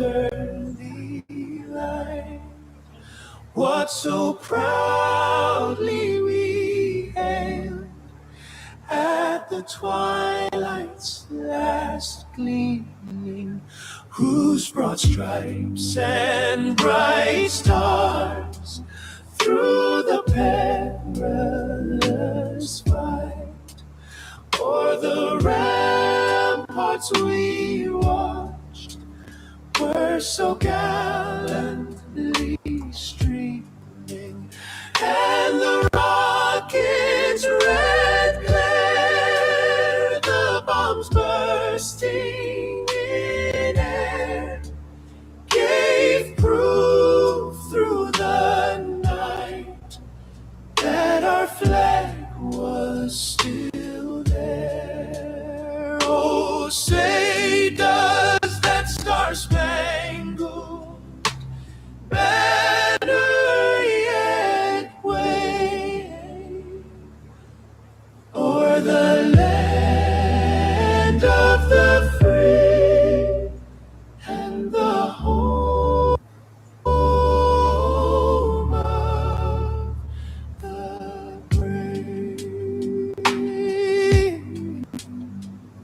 early light, what so proudly we hailed at the twilight's last gleaming, whose broad stripes and bright stars through the perilous fight o'er the ramparts we watched were so gallantly streaming, and the rocket's red glare, the bombs bursting in air, gave proof through the night that our flag was still there. Oh, say does that star-spangled banner yet wave o'er the land of the free and the home of the brave?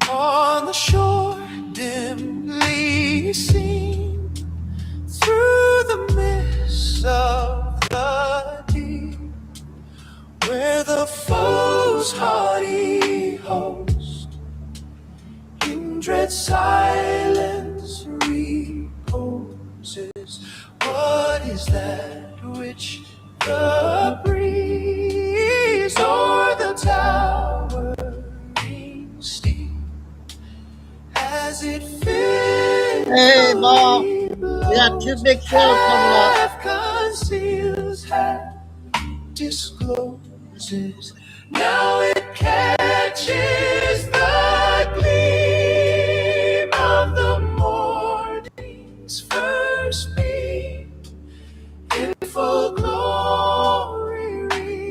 On the shore dimly seen through the mist of the deep, where the foe's haughty host in dread silence reposes, what is that which the breeze o'er the towering steep as it fills? Hey, Mom, we got two big shows coming up. Half conceals, half discloses. Now it catches the gleam of the morning's first beam, in full glory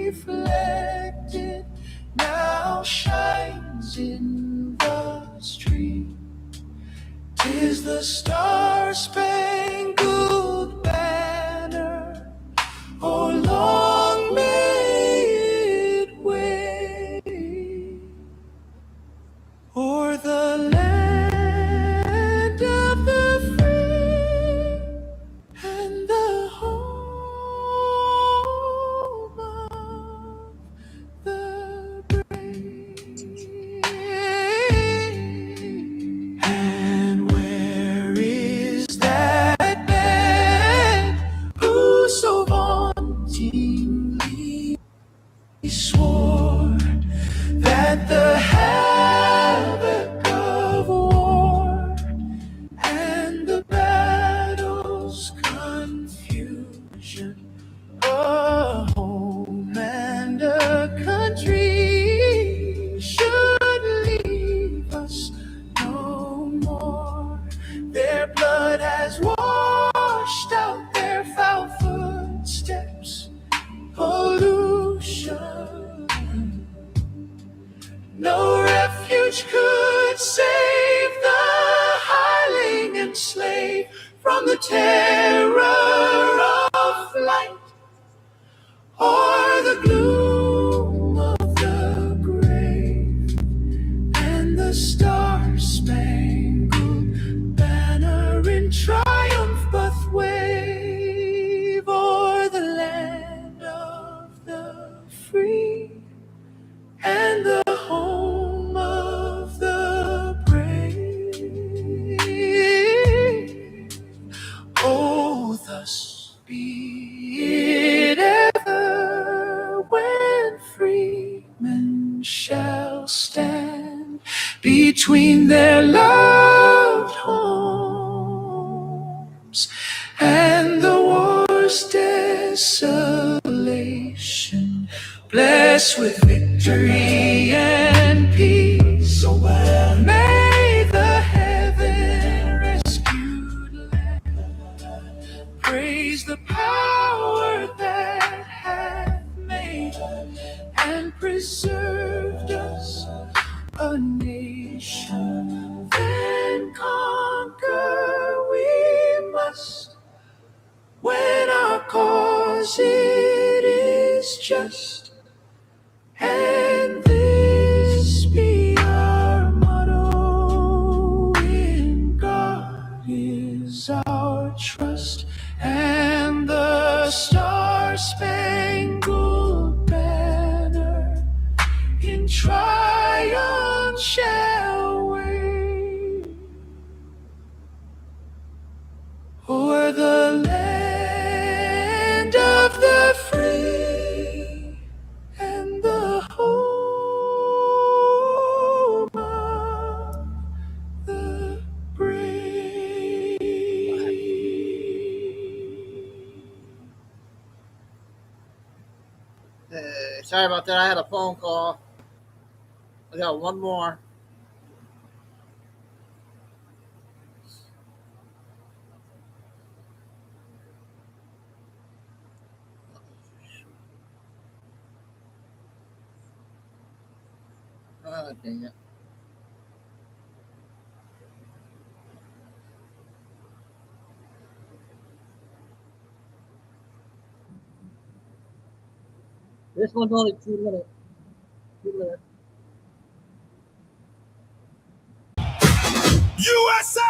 reflected, now shines in the stream. 'Tis the star-spangled banner, oh, long may it wave o'er the land of the free and the home of the brave. And where is that man who so vauntingly swore that the havoc of war and the battle's confusion, a home and a country, should leave us no more? Their blood has washed out their foul footsteps, pollution. No refuge could save the hireling and slave from the terror of flight or the gloom of the grave. And the star-spangled banner in triumph doth wave o'er the land of the free and the home of the brave. Oh, thus be it ever, when freemen shall stand between their loved homes and the war's desolation, blessed with victory and peace. So well may the heaven-rescued land praise the power that hath made and preserved us a nation. Then conquer we when our cause it is just, and this be our motto: in God is our trust, and the star-spangled banner in triumph shall wave o'er the land of the free and the home of the brave. Sorry about that. I had a phone call. I got one more. Oh, dang it. This one's only 2 minutes. 2 minutes. USA!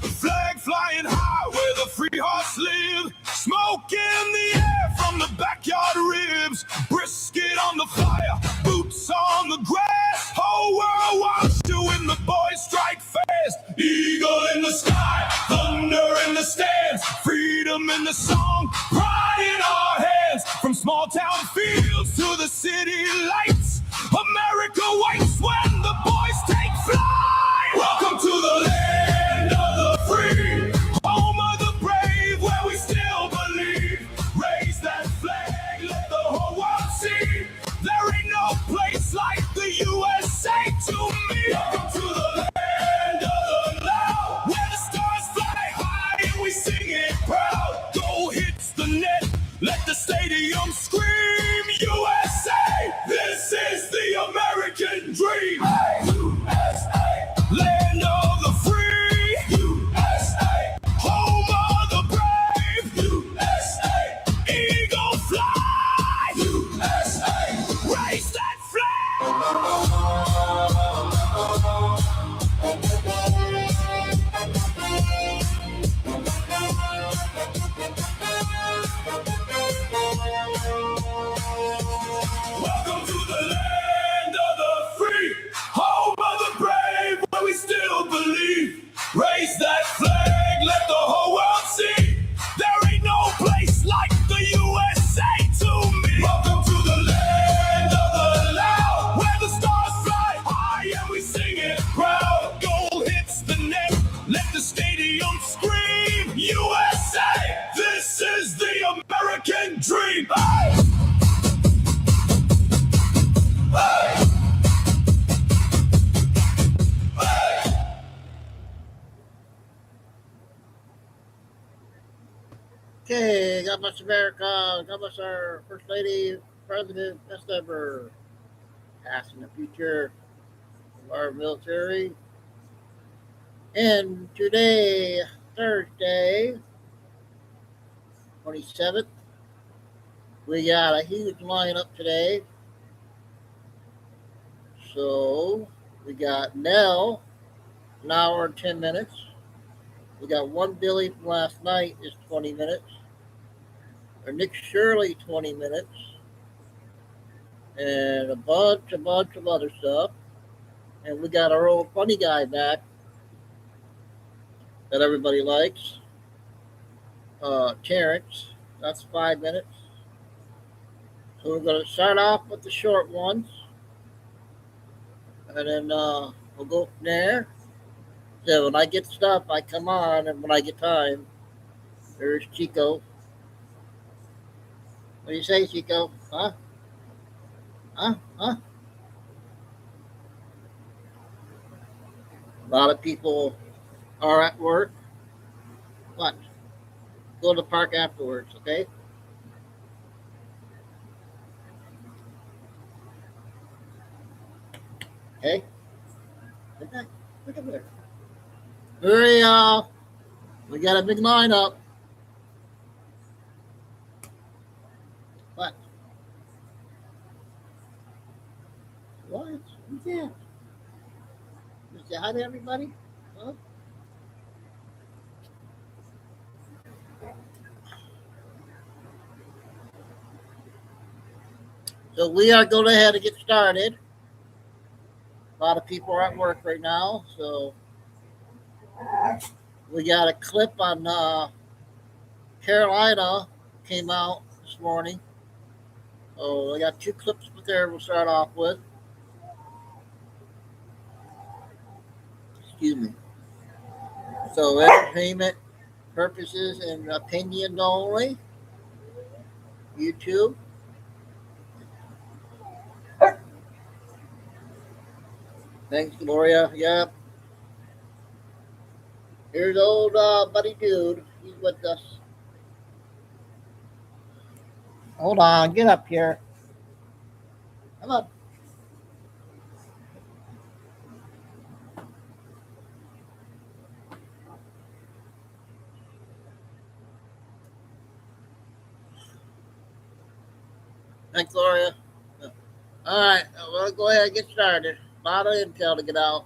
Flag flying high where the free hearts live. Smoke in the air from the backyard ribs. Brisket on the fire, boots on the grass. Whole world wants to when the boys strike fast. Eagle in the sky, thunder in the stands. Freedom in the song, pride in our hands. From small town fields to the city lights, America waits when the boys take flight. Welcome to the land of the free, home of the brave, where we still believe. Raise that flag, let the whole world see. There ain't no place like the USA to me. Welcome to the land of the loud, where the stars fly high and we sing it proud. Goal hits the net, let the stadium scream. USA, this is the American dream. USA, land of the free. USA, home of the brave. USA, eagle fly. USA, raise that flag. Welcome to the land of the free, home of the brave, where we still believe. Raise that flag, let the whole world see. There ain't no place like the USA to me. Welcome to the land of the loud, where the stars fly high and we sing it proud. Goal hits the net, let the stadium scream. USA, this is the American dream. Hey! Okay, God bless America. God bless our First Lady, President, best ever. Past and the future of our military. And today, Thursday, 27th, we got a huge lineup today. So we got Nell, an hour and 10 minutes. We got one Billy from last night is 20 minutes. Or Nick Shirley, 20 minutes. And a bunch of other stuff. And we got our old funny guy back that everybody likes. Terrence, that's 5 minutes. So we're going to start off with the short ones. And then we'll go from there. So when I get stuff, I come on. And when I get time, there's Chico. What do you say, Chico? Huh? Huh? Huh? A lot of people are at work. What? Go to the park afterwards, okay? Okay? Okay. Look at there. Hurry, y'all. We got a big lineup. What? What? Who's that? You say hi to everybody? Huh? So we are going ahead and get started. A lot of people are at work right now, so we got a clip on Carolina came out this morning. So I got two clips there we'll start off with. Excuse me. So entertainment purposes and opinions only. YouTube. Thanks, Gloria. Yep. Here's old buddy dude. He's with us. Hold on. Get up here. Come on. Thanks, Gloria. All right. We'll go ahead and get started. A lot of intel to get out.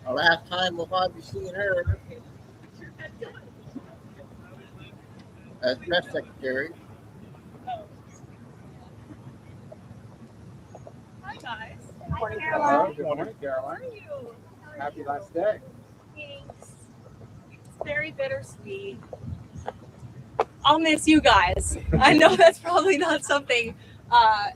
The last time we'll probably be seeing her as press secretary. Hi guys. Morning, Caroline. Good morning, Caroline. How are you? Happy last day. Thanks. It's very bittersweet. I'll miss you guys. I know that's probably not something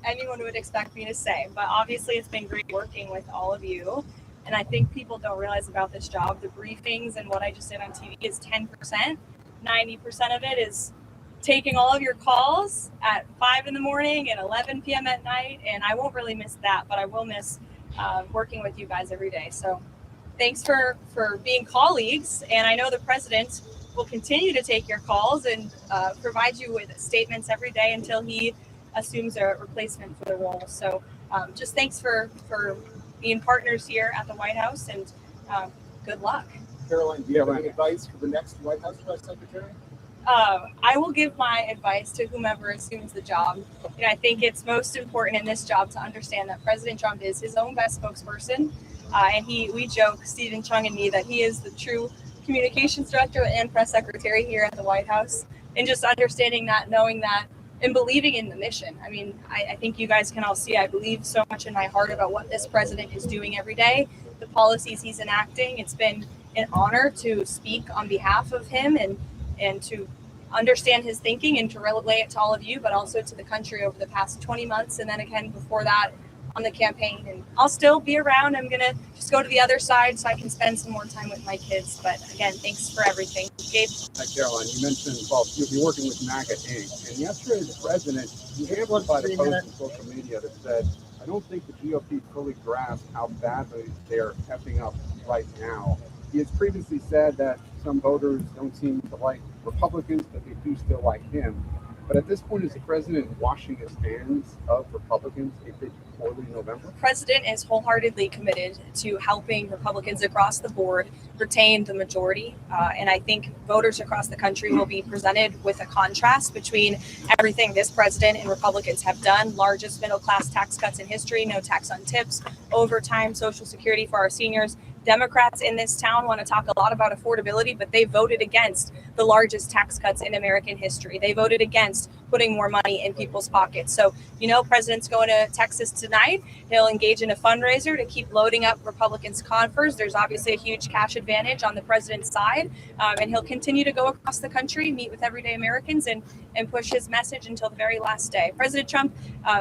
anyone would expect me to say, but obviously it's been great working with all of you. And I think people don't realize about this job, the briefings and what I just did on TV is 10%. 90% of it is taking all of your calls at 5 in the morning and 11 p.m. at night. And I won't really miss that, but I will miss working with you guys every day. So thanks for being colleagues. And I know the president will continue to take your calls and provide you with statements every day until he assumes a replacement for the role. So just thanks for being partners here at the White House, and good luck. Caroline, do you have any advice for the next White House press secretary? I will give my advice to whomever assumes the job. I think it's most important in this job to understand that President Trump is his own best spokesperson, and we joke, Stephen Chung and me, that he is the true communications director and press secretary here at the White House. And just understanding that, knowing that, and believing in the mission. I mean, I think you guys can all see I believe so much in my heart about what this president is doing every day, the policies he's enacting. It's been an honor to speak on behalf of him and to understand his thinking and to relay it to all of you, but also to the country over the past 20 months. And then again, before that, on the campaign. And I'll still be around. I'm going to just go to the other side so I can spend some more time with my kids. But again, thanks for everything. Gabe? Hi, Caroline. You mentioned, well, you'll be working with MAGA Inc. And yesterday, the president amplified a post on social media that said, I don't think the GOP fully grasped how badly they're effing up right now. He has previously said that some voters don't seem to like Republicans, but they do still like him. But at this point, is the president washing his hands of Republicans if they do poorly in November? The president is wholeheartedly committed to helping Republicans across the board retain the majority. And I think voters across the country will be presented with a contrast between everything this president and Republicans have done. Largest middle class tax cuts in history, no tax on tips, overtime, Social Security for our seniors. Democrats in this town want to talk a lot about affordability, but they voted against the largest tax cuts in American history. They voted against putting more money in people's pockets. So, you know, President's going to Texas tonight. He'll engage in a fundraiser to keep loading up Republicans' coffers. There's obviously a huge cash advantage on the president's side, and he'll continue to go across the country, meet with everyday Americans, and push his message until the very last day. President Trump,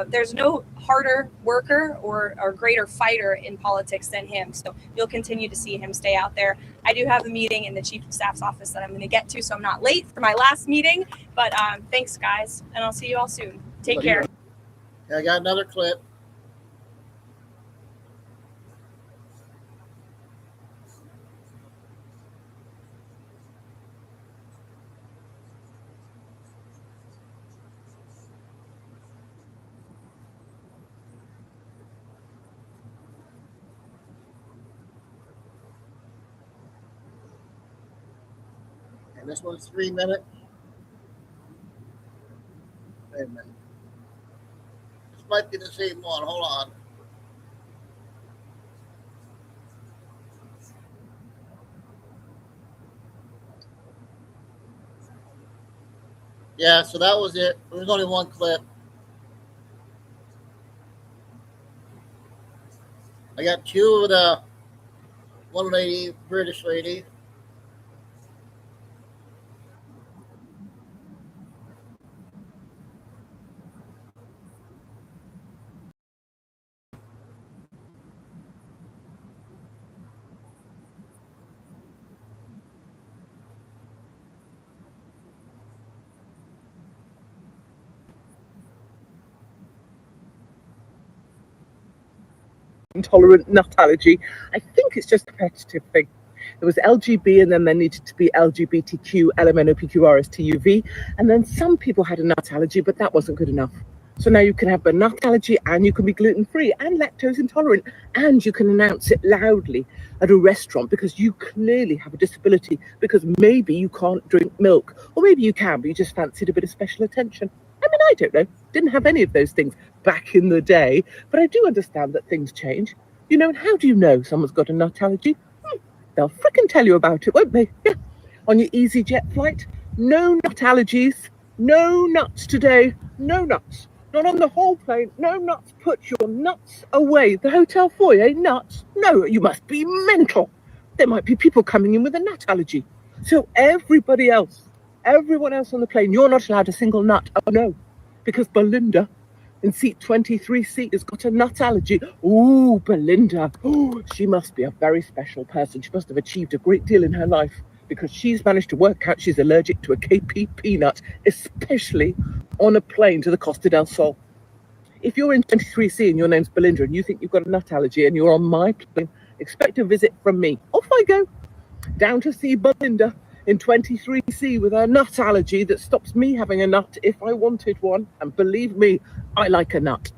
there's no harder worker or greater fighter in politics than him. So you'll continue to see him stay out there. I do have a meeting in the Chief of Staff's office that I'm going to get to, so I'm not late for my last meeting. But thanks, guys, and I'll see you all soon. Take care. I got another clip. And this one's 3 minutes. Wait a minute. This might be the same one. Hold on. Yeah, so that was it. There was only one clip. I got two of the one lady, British lady. Intolerant nut allergy. I think it's just a competitive thing. There was LGB, and then there needed to be LGBTQ, LMNOPQRSTUV, and then some people had a nut allergy, but that wasn't good enough. So now you can have a nut allergy, and you can be gluten-free and lactose intolerant, and you can announce it loudly at a restaurant because you clearly have a disability, because maybe you can't drink milk, or maybe you can, but you just fancied a bit of special attention. I mean, I don't know. Didn't have any of those things back in the day, but I do understand that things change. You know, and how do you know someone's got a nut allergy? They'll frickin' tell you about it, won't they? Yeah. On your EasyJet flight, no nut allergies, no nuts today, no nuts. Not on the whole plane, no nuts. Put your nuts away. The hotel foyer, nuts? No, you must be mental. There might be people coming in with a nut allergy. So everybody else, everyone else on the plane, you're not allowed a single nut. Oh no, because Belinda in seat 23C has got a nut allergy. Ooh, Belinda. Oh, she must be a very special person. She must have achieved a great deal in her life, because she's managed to work out she's allergic to a KP peanut, especially on a plane to the Costa del Sol. If you're in 23C and your name's Belinda and you think you've got a nut allergy and you're on my plane, expect a visit from me. Off I go, down to see Belinda in 23C with her nut allergy that stops me having a nut if I wanted one. And believe me, I like a nut.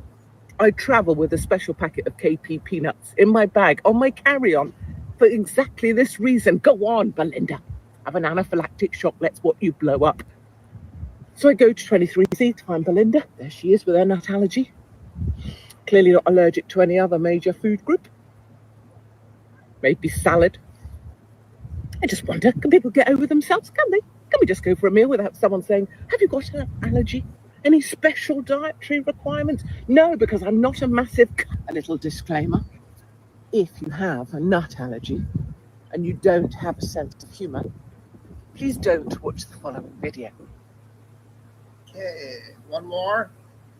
I travel with a special packet of KP peanuts in my bag on my carry-on for exactly this reason. Go on, Belinda. Have an anaphylactic shock. Let's watch you blow up. So I go to 23C to find Belinda. There she is with her nut allergy. Clearly not allergic to any other major food group. Maybe salad. I just wonder, can people get over themselves? Can they? Can we just go for a meal without someone saying, have you got an allergy? Any special dietary requirements? No, because I'm not a massive... A little disclaimer. If you have a nut allergy and you don't have a sense of humour, please don't watch the following video. Okay, one more.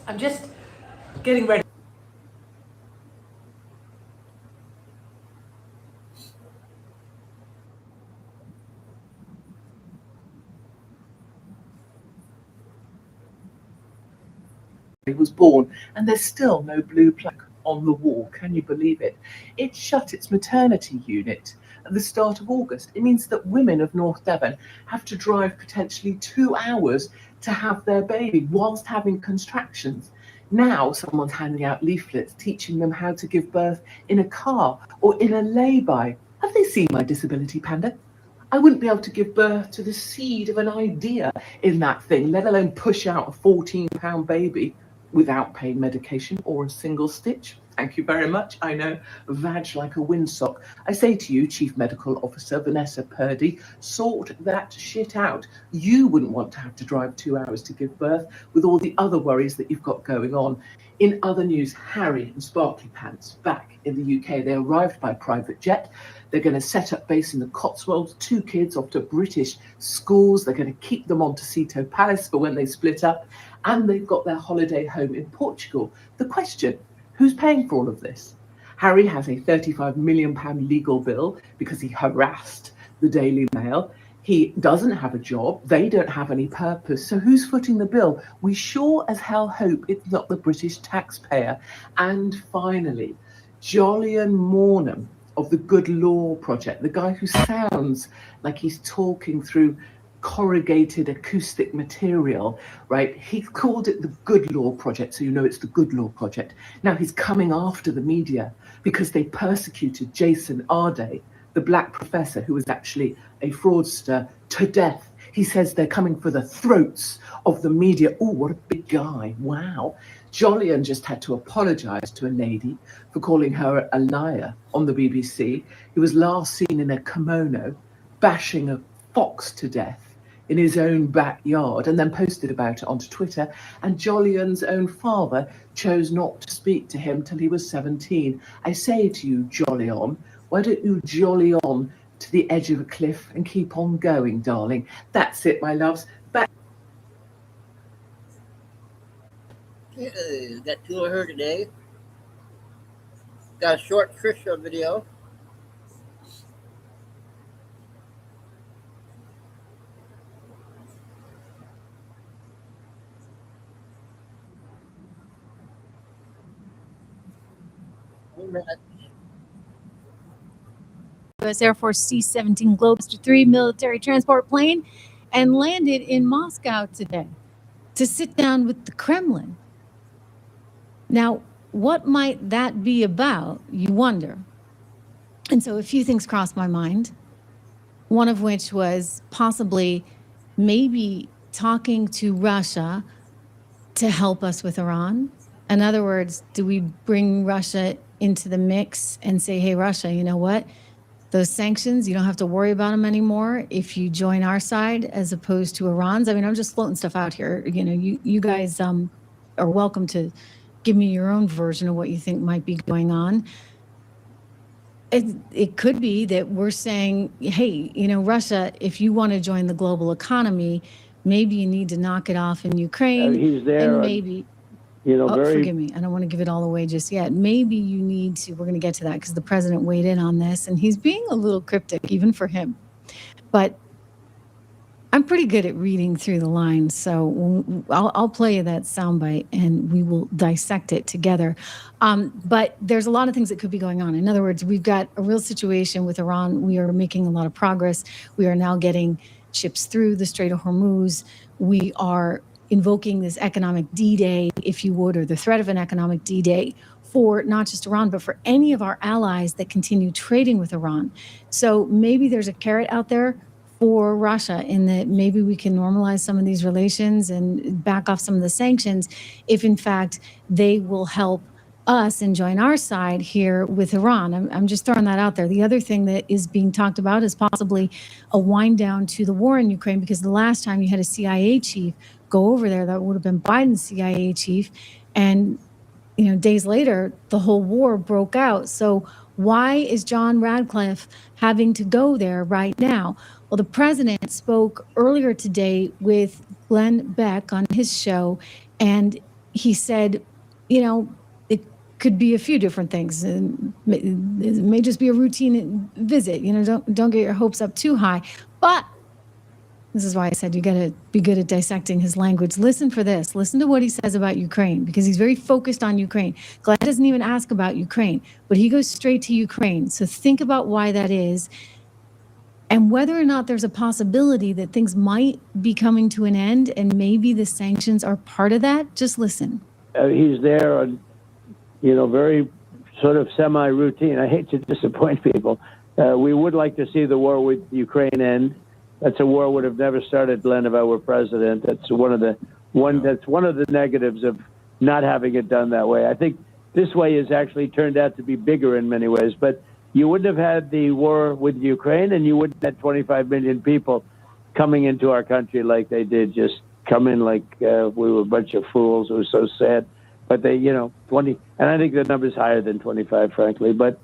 I'm just getting ready. He was born, and there's still no blue plaque on the wall. Can you believe it? It shut its maternity unit at the start of August. It means that women of North Devon have to drive potentially 2 hours to have their baby whilst having contractions. Now someone's handing out leaflets teaching them how to give birth in a car or in a lay-by. Have they seen my disability, Panda? I wouldn't be able to give birth to the seed of an idea in that thing, let alone push out a 14-pound baby without pain medication or a single stitch. Thank you very much. I know, vag like a windsock. I say to you, Chief Medical Officer Vanessa Purdy, sort that shit out. You wouldn't want to have to drive 2 hours to give birth with all the other worries that you've got going on. In other news, Harry and Sparkly Pants back in the UK. They arrived by private jet. They're going to set up base in the Cotswolds, 2 kids off to British schools. They're going to keep them on to Seto Palace for when they split up. And they've got their holiday home in Portugal. The question, who's paying for all of this? Harry has a £35 million legal bill because he harassed the Daily Mail. He doesn't have a job. They don't have any purpose. So who's footing the bill? We sure as hell hope it's not the British taxpayer. And finally, Jolyon Mornham of the Good Law Project, the guy who sounds like he's talking through corrugated acoustic material, right? He called it the Good Law Project, so you know it's the Good Law Project. Now he's coming after the media because they persecuted Jason Arde, the black professor who was actually a fraudster, to death. He says they're coming for the throats of the media. Oh, what a big guy. Wow. Jolyon just had to apologize to a lady for calling her a liar on the BBC. He was last seen in a kimono bashing a fox to death in his own backyard and then posted about it onto Twitter. And Jolyon's own father chose not to speak to him till he was 17. I say to you, Jolyon, why don't you jolly on to the edge of a cliff and keep on going, darling? That's it, my loves. Back. Okay, got 2 of her today. Got a short Trisha video. U.S. Air Force C-17 Globester 3 military transport plane and landed in Moscow today to sit down with the Kremlin. Now, what might that be about, you wonder? And so a few things crossed my mind, one of which was possibly maybe talking to Russia to help us with Iran. In other words, do we bring Russia into the mix and say, hey, Russia, you know what? Those sanctions, you don't have to worry about them anymore if you join our side as opposed to Iran's. I mean, I'm just floating stuff out here. You know, you guys are welcome to give me your own version of what you think might be going on. It could be that we're saying, hey, you know, Russia, if you want to join the global economy, maybe you need to knock it off in Ukraine. He's there. And maybe... forgive me. I don't want to give it all away just yet. Maybe you need to, we're going to get to that because the president weighed in on this and he's being a little cryptic even for him. But I'm pretty good at reading through the lines. So I'll play you that soundbite and we will dissect it together. But there's a lot of things that could be going on. In other words, we've got a real situation with Iran. We are making a lot of progress. We are now getting ships through the Strait of Hormuz. We are invoking this economic D-Day, if you would, or the threat of an economic D-Day for not just Iran, but for any of our allies that continue trading with Iran. So maybe there's a carrot out there for Russia in that maybe we can normalize some of these relations and back off some of the sanctions if, in fact, they will help us and join our side here with Iran. I'm just throwing that out there. The other thing that is being talked about is possibly a wind down to the war in Ukraine, because the last time you had a CIA chief go over there, that would have been Biden's CIA chief. And, you know, days later, the whole war broke out. So why is John Radcliffe having to go there right now? Well, the president spoke earlier today with Glenn Beck on his show, and he said, you know, it could be a few different things. It may just be a routine visit. You know, don't get your hopes up too high. But this is why I said you got to be good at dissecting his language. Listen for this. Listen to what he says about Ukraine, because he's very focused on Ukraine. Glenn doesn't even ask about Ukraine, but he goes straight to Ukraine. So think about why that is and whether or not there's a possibility that things might be coming to an end and maybe the sanctions are part of that. Just listen. He's there on, you know, very sort of semi-routine. I hate to disappoint people. We would like to see the war with Ukraine end. That's a war would have never started, Glenn, if I were president. That's one of the negatives of not having it done that way. I think this way has actually turned out to be bigger in many ways. But you wouldn't have had the war with Ukraine, and you wouldn't have 25 million people coming into our country like they did, just come in like we were a bunch of fools. It was so sad. But they, 20, and I think the number's higher than 25, frankly, but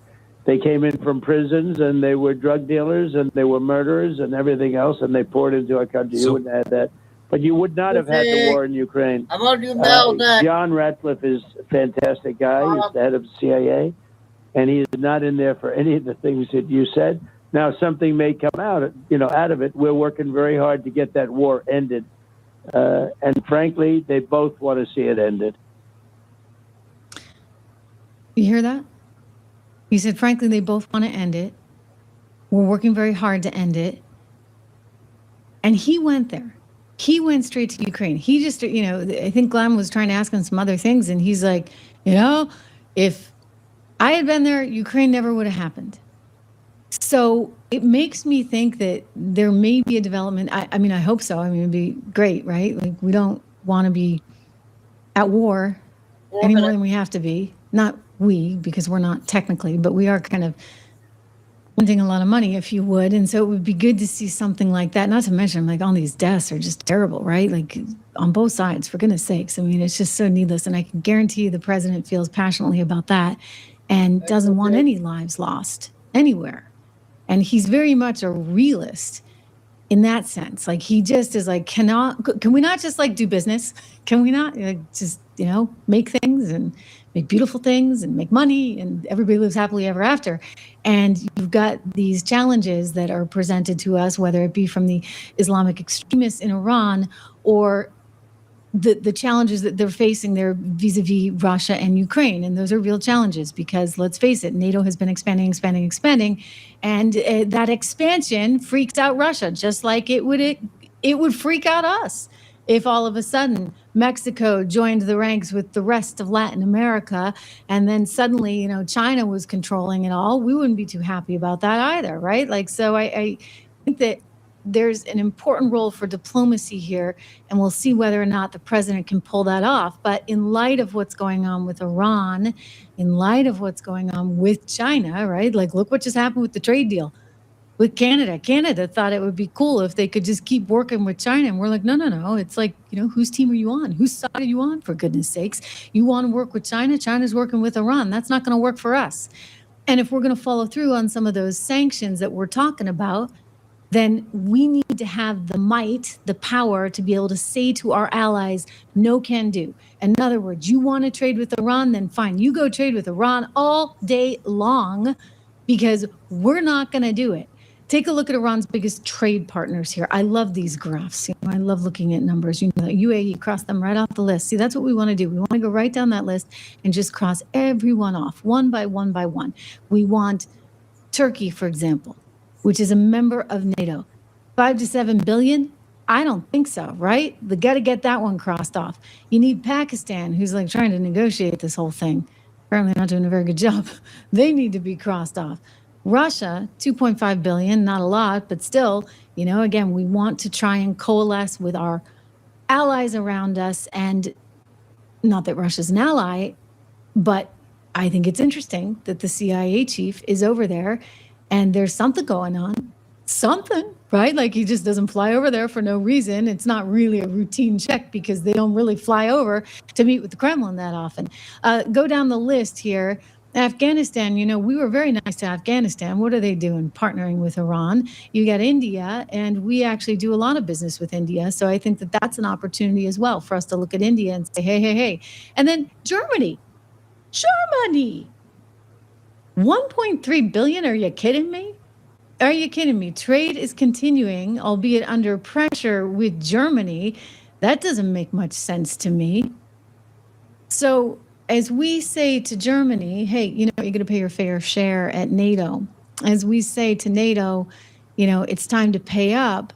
they came in from prisons and they were drug dealers and they were murderers and everything else, and they poured into our country. You wouldn't have had that. But you would not have had the war in Ukraine. I'm going to do Mel next. John Ratcliffe is a fantastic guy. He's the head of the CIA, and he is not in there for any of the things that you said. Now, something may come out, out of it. We're working very hard to get that war ended. And frankly, they both want to see it ended. You hear that? He said, frankly, they both want to end it. We're working very hard to end it. And he went there. He went straight to Ukraine. He just, I think Glenn was trying to ask him some other things. And he's like, if I had been there, Ukraine never would have happened. So it makes me think that there may be a development. I mean, I hope so. I mean, it'd be great, right? Like, we don't want to be at war any more than we have to be. Not we, because we're not technically, but we are kind of spending a lot of money, if you would. And so it would be good to see something like that. Not to mention, like, all these deaths are just terrible, right? Like, on both sides, for goodness sakes. I mean, it's just so needless. And I can guarantee you the president feels passionately about that and doesn't want any lives lost anywhere. And he's very much a realist in that sense. Like, he just is like, can we not just like do business? Can we not just, make things and make beautiful things and make money and everybody lives happily ever after? And you've got these challenges that are presented to us, whether it be from the Islamic extremists in Iran or the challenges that they're facing there vis-a-vis Russia and Ukraine. And those are real challenges because, let's face it, NATO has been expanding. And that expansion freaks out Russia, just like it would freak out us if all of a sudden Mexico joined the ranks with the rest of Latin America. And then suddenly, China was controlling it all. We wouldn't be too happy about that either, right? Like, so I think that there's an important role for diplomacy here, and we'll see whether or not the president can pull that off. But in light of what's going on with Iran, in light of what's going on with China, right? Like, look what just happened with the trade deal with Canada. Canada thought it would be cool if they could just keep working with China. And we're like, no. It's like, whose team are you on? Whose side are you on, for goodness sakes? You want to work with China? China's working with Iran. That's not going to work for us. And if we're going to follow through on some of those sanctions that we're talking about, then we need to have the might, the power to be able to say to our allies, no can do. In other words, you want to trade with Iran, then fine. You go trade with Iran all day long because we're not going to do it. Take a look at Iran's biggest trade partners here. I love these graphs. I love looking at numbers. UAE, cross them right off the list. See, that's what we want to do. We want to go right down that list and just cross everyone off one by one by one. We want Turkey, for example, which is a member of NATO. 5 to 7 billion? I don't think so, right? They got to get that one crossed off. You need Pakistan, who's like trying to negotiate this whole thing. Apparently not doing a very good job. They need to be crossed off. Russia, 2.5 billion, not a lot, but still, again, we want to try and coalesce with our allies around us. And not that Russia's an ally, but I think it's interesting that the CIA chief is over there and there's something going on. Something, right? Like, he just doesn't fly over there for no reason. It's not really a routine check because they don't really fly over to meet with the Kremlin that often. Go down the list here. Afghanistan, we were very nice to Afghanistan. What are they doing? Partnering with Iran. You got India, and we actually do a lot of business with India. So I think that that's an opportunity as well for us to look at India and say, hey. And then Germany. 1.3 billion. Are you kidding me? Are you kidding me? Trade is continuing, albeit under pressure with Germany. That doesn't make much sense to me. So as we say to Germany, hey, you're going to pay your fair share at NATO. As we say to NATO, it's time to pay up.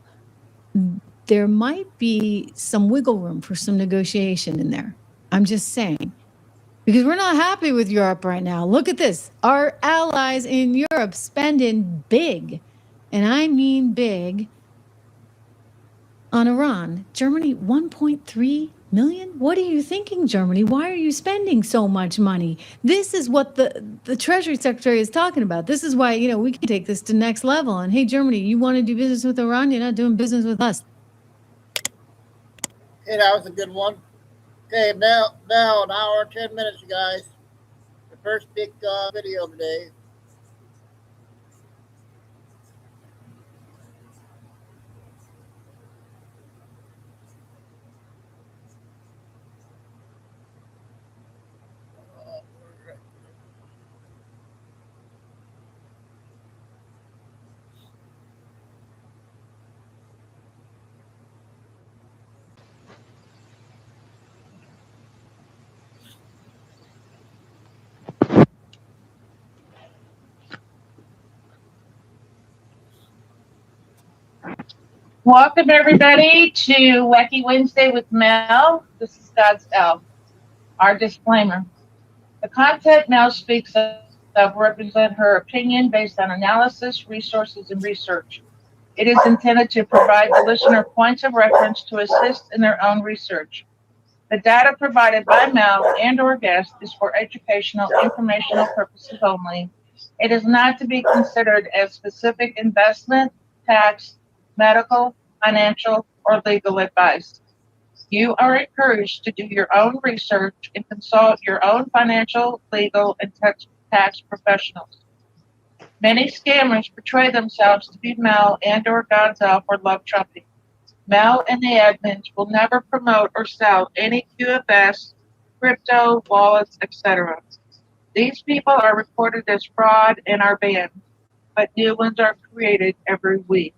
There might be some wiggle room for some negotiation in there. I'm just saying. Because we're not happy with Europe right now. Look at this. Our allies in Europe spending big, and I mean big, on Iran. Germany, 1.3 million? What are you thinking, Germany? Why are you spending so much money? This is what the Treasury Secretary is talking about. This is why, you know, we can take this to next level. And hey, Germany, you want to do business with Iran? You're not doing business with us. Okay, that was a good one. Okay, now an hour and 10 minutes, you guys. The first big video today. Welcome, everybody, to Wacky Wednesday with Mel. This is God's Elf. Our disclaimer. The content Mel speaks of represent her opinion based on analysis, resources, and research. It is intended to provide the listener points of reference to assist in their own research. The data provided by Mel and or guest is for educational, informational purposes only. It is not to be considered as specific investment, tax, medical, financial, or legal advice. You are encouraged to do your own research and consult your own financial, legal, and tax professionals. Many scammers portray themselves to be Mel and or God's Elf or love trumping. Mel and the admins will never promote or sell any QFS, crypto, wallets, etc. These people are reported as fraud and are banned, but new ones are created every week.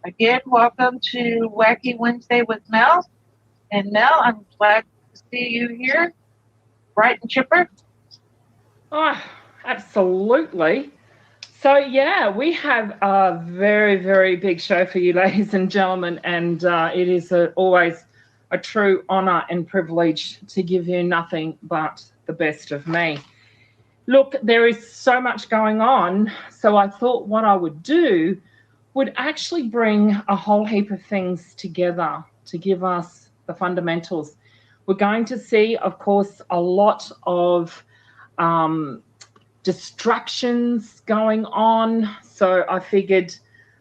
Again, welcome to Wacky Wednesday with Mel. And Mel, I'm glad to see you here, bright and chipper. Oh, absolutely. So, yeah, we have a very, very big show for you, ladies and gentlemen, and it is always a true honour and privilege to give you nothing but the best of me. Look, there is so much going on, so I thought what I would do would actually bring a whole heap of things together to give us the fundamentals. We're going to see, of course, a lot of distractions going on. So I figured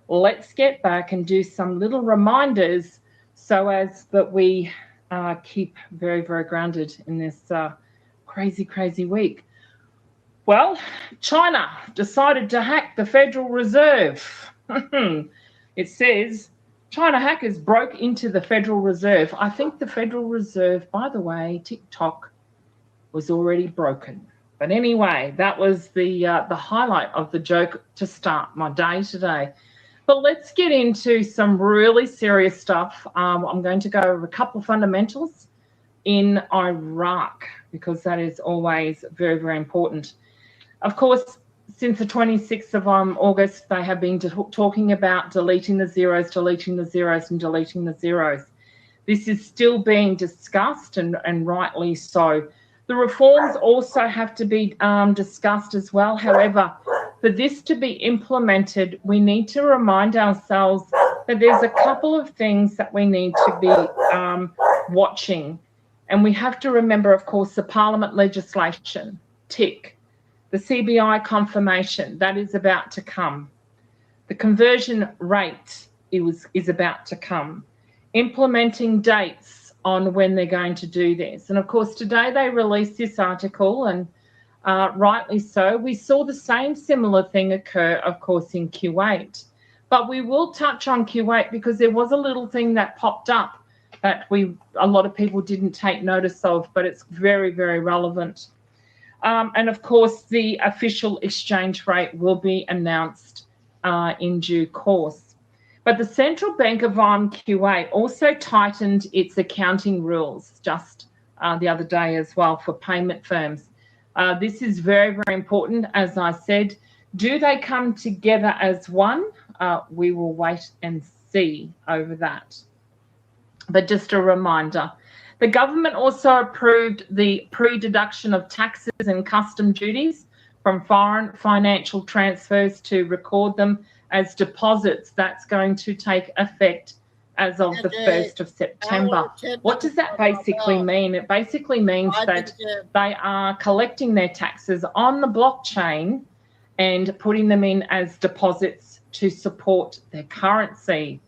let's get back and do some little reminders so as that we keep very, very grounded in this crazy, crazy week. Well, China decided to hack the Federal Reserve. It says China hackers broke into the Federal Reserve. I think the Federal Reserve, by the way, TikTok, was already broken. But anyway, that was the highlight of the joke to start my day today. But let's get into some really serious stuff. I'm going to go over a couple of fundamentals in Iraq because that is always very, very important. Of course, since the 26th of August, they have been talking about deleting the zeros, deleting the zeros, and deleting the zeros. This is still being discussed, and rightly so. The reforms also have to be discussed as well. However, for this to be implemented, we need to remind ourselves that there's a couple of things that we need to be watching. And we have to remember, of course, the Parliament legislation, tick. The CBI confirmation, that is about to come. The conversion rate is about to come. Implementing dates on when they're going to do this. And of course, today they released this article, and rightly so. We saw the same similar thing occur, of course, in Kuwait. But we will touch on Kuwait because there was a little thing that popped up that a lot of people didn't take notice of, but it's very, very relevant. And of course, the official exchange rate will be announced in due course. But the Central Bank of Kuwait also tightened its accounting rules just the other day as well for payment firms. This is very, very important. As I said, do they come together as one? We will wait and see over that. But just a reminder, the government also approved the pre-deduction of taxes and custom duties from foreign financial transfers to record them as deposits. That's going to take effect as of the 1st of September. What does that basically mean? It basically means that they are collecting their taxes on the blockchain and putting them in as deposits to support their currency.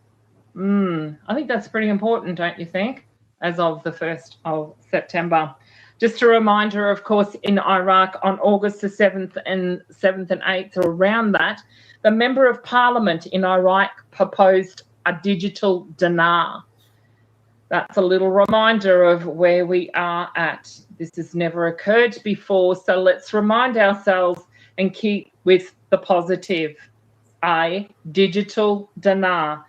I think that's pretty important, don't you think? As of the 1st of September. Just a reminder, of course, in Iraq on August the 7th and 8th, or around that, the Member of Parliament in Iraq proposed a digital dinar. That's a little reminder of where we are at. This has never occurred before, so let's remind ourselves and keep with the positive. A digital dinar.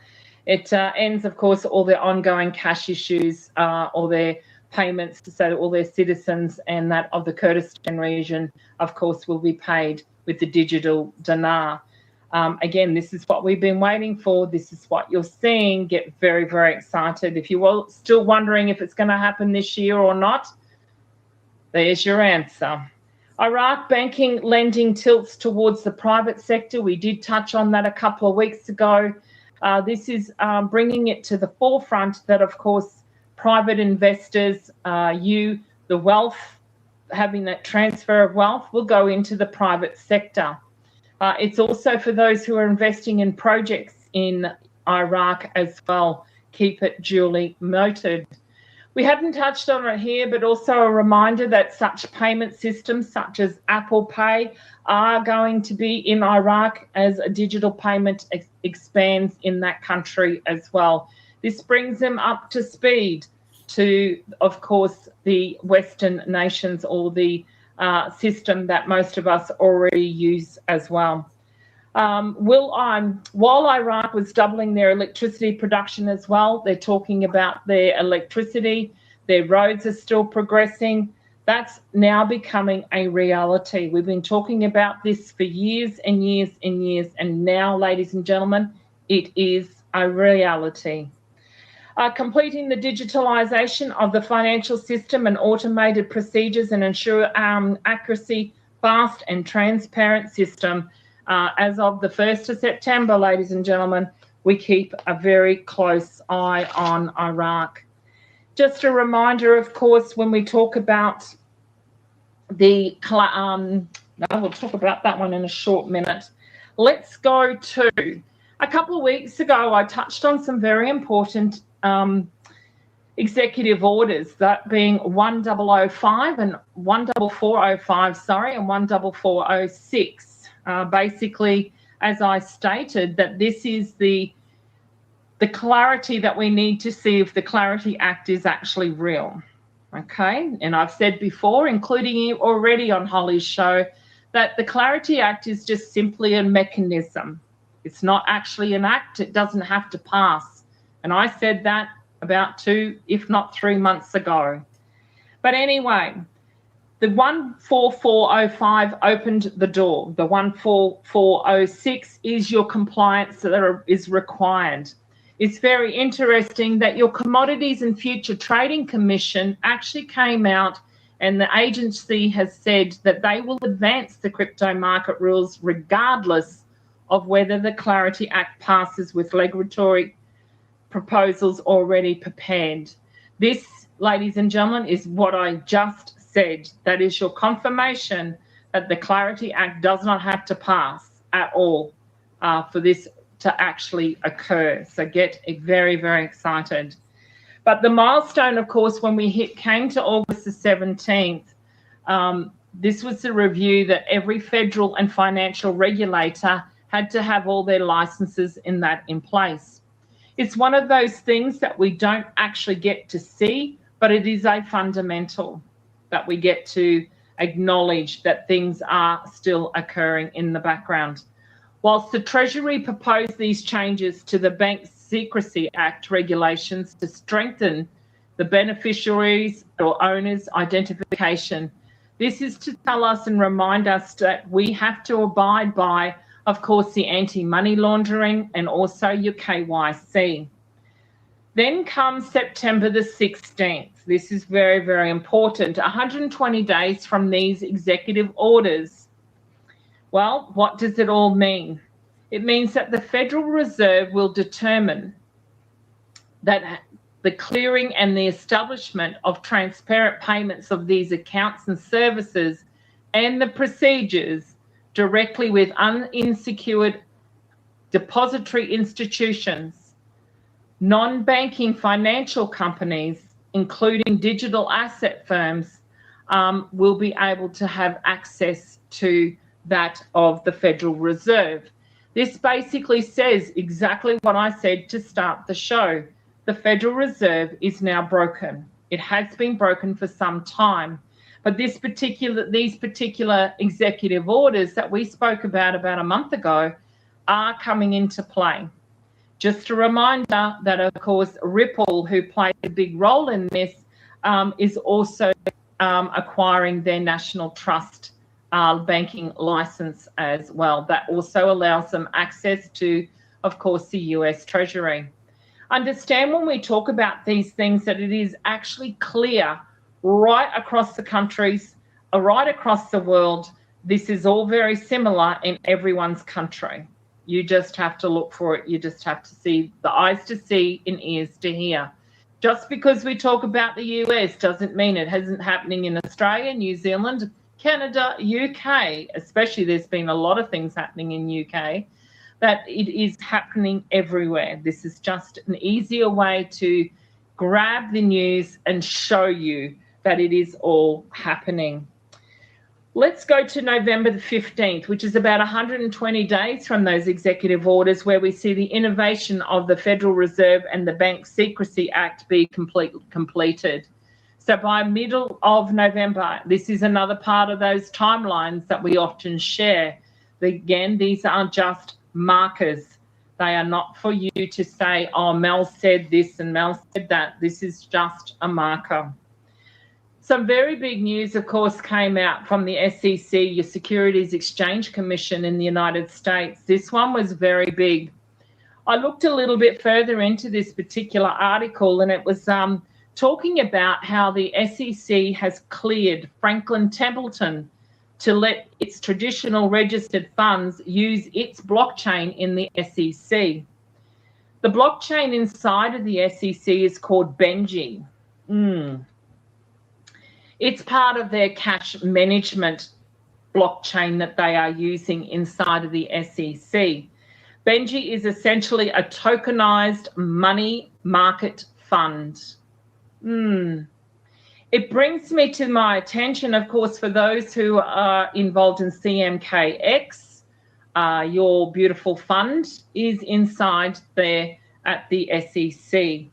It ends, of course, all their ongoing cash issues, all their payments, so all their citizens and that of the Kurdistan region, of course, will be paid with the digital dinar. Again, this is what we've been waiting for. This is what you're seeing. Get very, very excited. If you're still wondering if it's going to happen this year or not, there's your answer. Iraq banking lending tilts towards the private sector. We did touch on that a couple of weeks ago. This is bringing it to the forefront that, of course, private investors, the wealth, having that transfer of wealth will go into the private sector. It's also for those who are investing in projects in Iraq as well. Keep it duly noted. We hadn't touched on it here, but also a reminder that such payment systems such as Apple Pay are going to be in Iraq as a digital payment expands in that country as well. This brings them up to speed to, of course, the Western nations, or the system that most of us already use as well. While Iraq was doubling their electricity production as well, they're talking about their electricity, their roads are still progressing. That's now becoming a reality. We've been talking about this for years and years and years, and now, ladies and gentlemen, it is a reality. Completing the digitalisation of the financial system and automated procedures and ensure accuracy, fast and transparent system. As of the 1st of September, ladies and gentlemen, we keep a very close eye on Iraq. Just a reminder, of course, when we talk about we'll talk about that one in a short minute. Let's go to, a couple of weeks ago, I touched on some very important executive orders, that being 10005 and 14405, and 14406. Basically, as I stated, that this is the clarity that we need to see if the Clarity Act is actually real. Okay, and I've said before, including you already on Holly's show, that the Clarity Act is just simply a mechanism. It's not actually an act. It doesn't have to pass. And I said that about 2, if not 3 months ago. But anyway, the 14405 opened the door. The 14406 is your compliance that is required. It's very interesting that your Commodities and Future Trading Commission actually came out, and the agency has said that they will advance the crypto market rules regardless of whether the Clarity Act passes with regulatory proposals already prepared. This, ladies and gentlemen, is what I just said. That is your confirmation that the Clarity Act does not have to pass at all for this to actually occur. So get very, very excited. But the milestone, of course, when we came to August the 17th, this was the review that every federal and financial regulator had to have all their licenses in place. It's one of those things that we don't actually get to see, but it is a fundamental that we get to acknowledge that things are still occurring in the background. Whilst the Treasury proposed these changes to the Bank Secrecy Act regulations to strengthen the beneficiaries or owners' identification, this is to tell us and remind us that we have to abide by, of course, the anti-money laundering and also your KYC. Then comes September the 16th. This is very, very important. 120 days from these executive orders. Well, what does it all mean? It means that the Federal Reserve will determine that the clearing and the establishment of transparent payments of these accounts and services and the procedures directly with unsecured depository institutions, non-banking financial companies, including digital asset firms, will be able to have access to that of the Federal Reserve. This basically says exactly what I said to start the show. The Federal Reserve is now broken. It has been broken for some time, but these particular executive orders that we spoke about a month ago are coming into play. Just a reminder that, of course, Ripple, who played a big role in this, is also acquiring their national trust banking license as well. That also allows them access to, of course, the US Treasury. Understand when we talk about these things that it is actually clear right across the countries, right across the world. This is all very similar in everyone's country. You just have to look for it. You just have to see, the eyes to see and ears to hear. Just because we talk about the US doesn't mean it isn't happening in Australia, New Zealand, Canada, UK, especially. There's been a lot of things happening in UK, that it is happening everywhere. This is just an easier way to grab the news and show you that it is all happening. Let's go to November the 15th, which is about 120 days from those executive orders, where we see the innovation of the Federal Reserve and the Bank Secrecy Act be completed. So by middle of November, this is another part of those timelines that we often share. Again, these are just markers. They are not for you to say, oh, Mel said this and Mel said that. This is just a marker. Some very big news, of course, came out from the SEC, your Securities Exchange Commission in the United States. This one was very big. I looked a little bit further into this particular article, and it was talking about how the SEC has cleared Franklin Templeton to let its traditional registered funds use its blockchain in the SEC. The blockchain inside of the SEC is called Benji. It's part of their cash management blockchain that they are using inside of the SEC. Benji is essentially a tokenized money market fund. It brings me to my attention, of course, for those who are involved in CMKX, your beautiful fund is inside there at the SEC.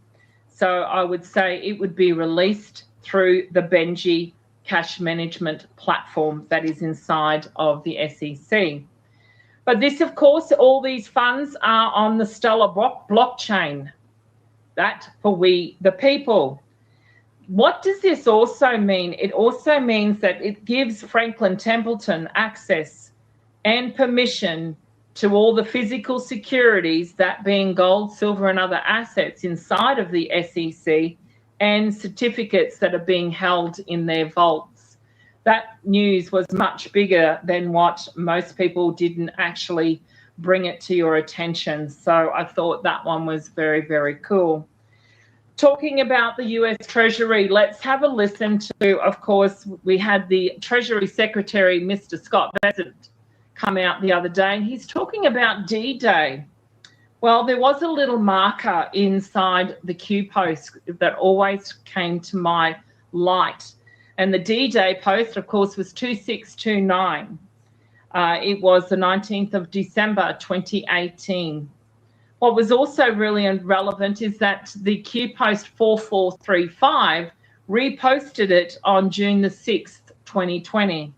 So I would say it would be released through the Benji cash management platform that is inside of the SEC. But this, of course, all these funds are on the Stellar blockchain. That for we, the people. What does this also mean? It also means that it gives Franklin Templeton access and permission to all the physical securities, that being gold, silver, and other assets inside of the SEC, and certificates that are being held in their vaults. That news was much bigger than what most people didn't actually bring it to your attention. So I thought that one was very, very cool. Talking about the US Treasury, let's have a listen to, of course, we had the Treasury Secretary, Mr. Scott Bessent, come out the other day, and he's talking about D-Day. Well, there was a little marker inside the Q post that always came to my light. And the D-Day post, of course, was 2629. It was the 19th of December, 2018. What was also really relevant is that the Q post 4435 reposted it on June the 6th, 2020.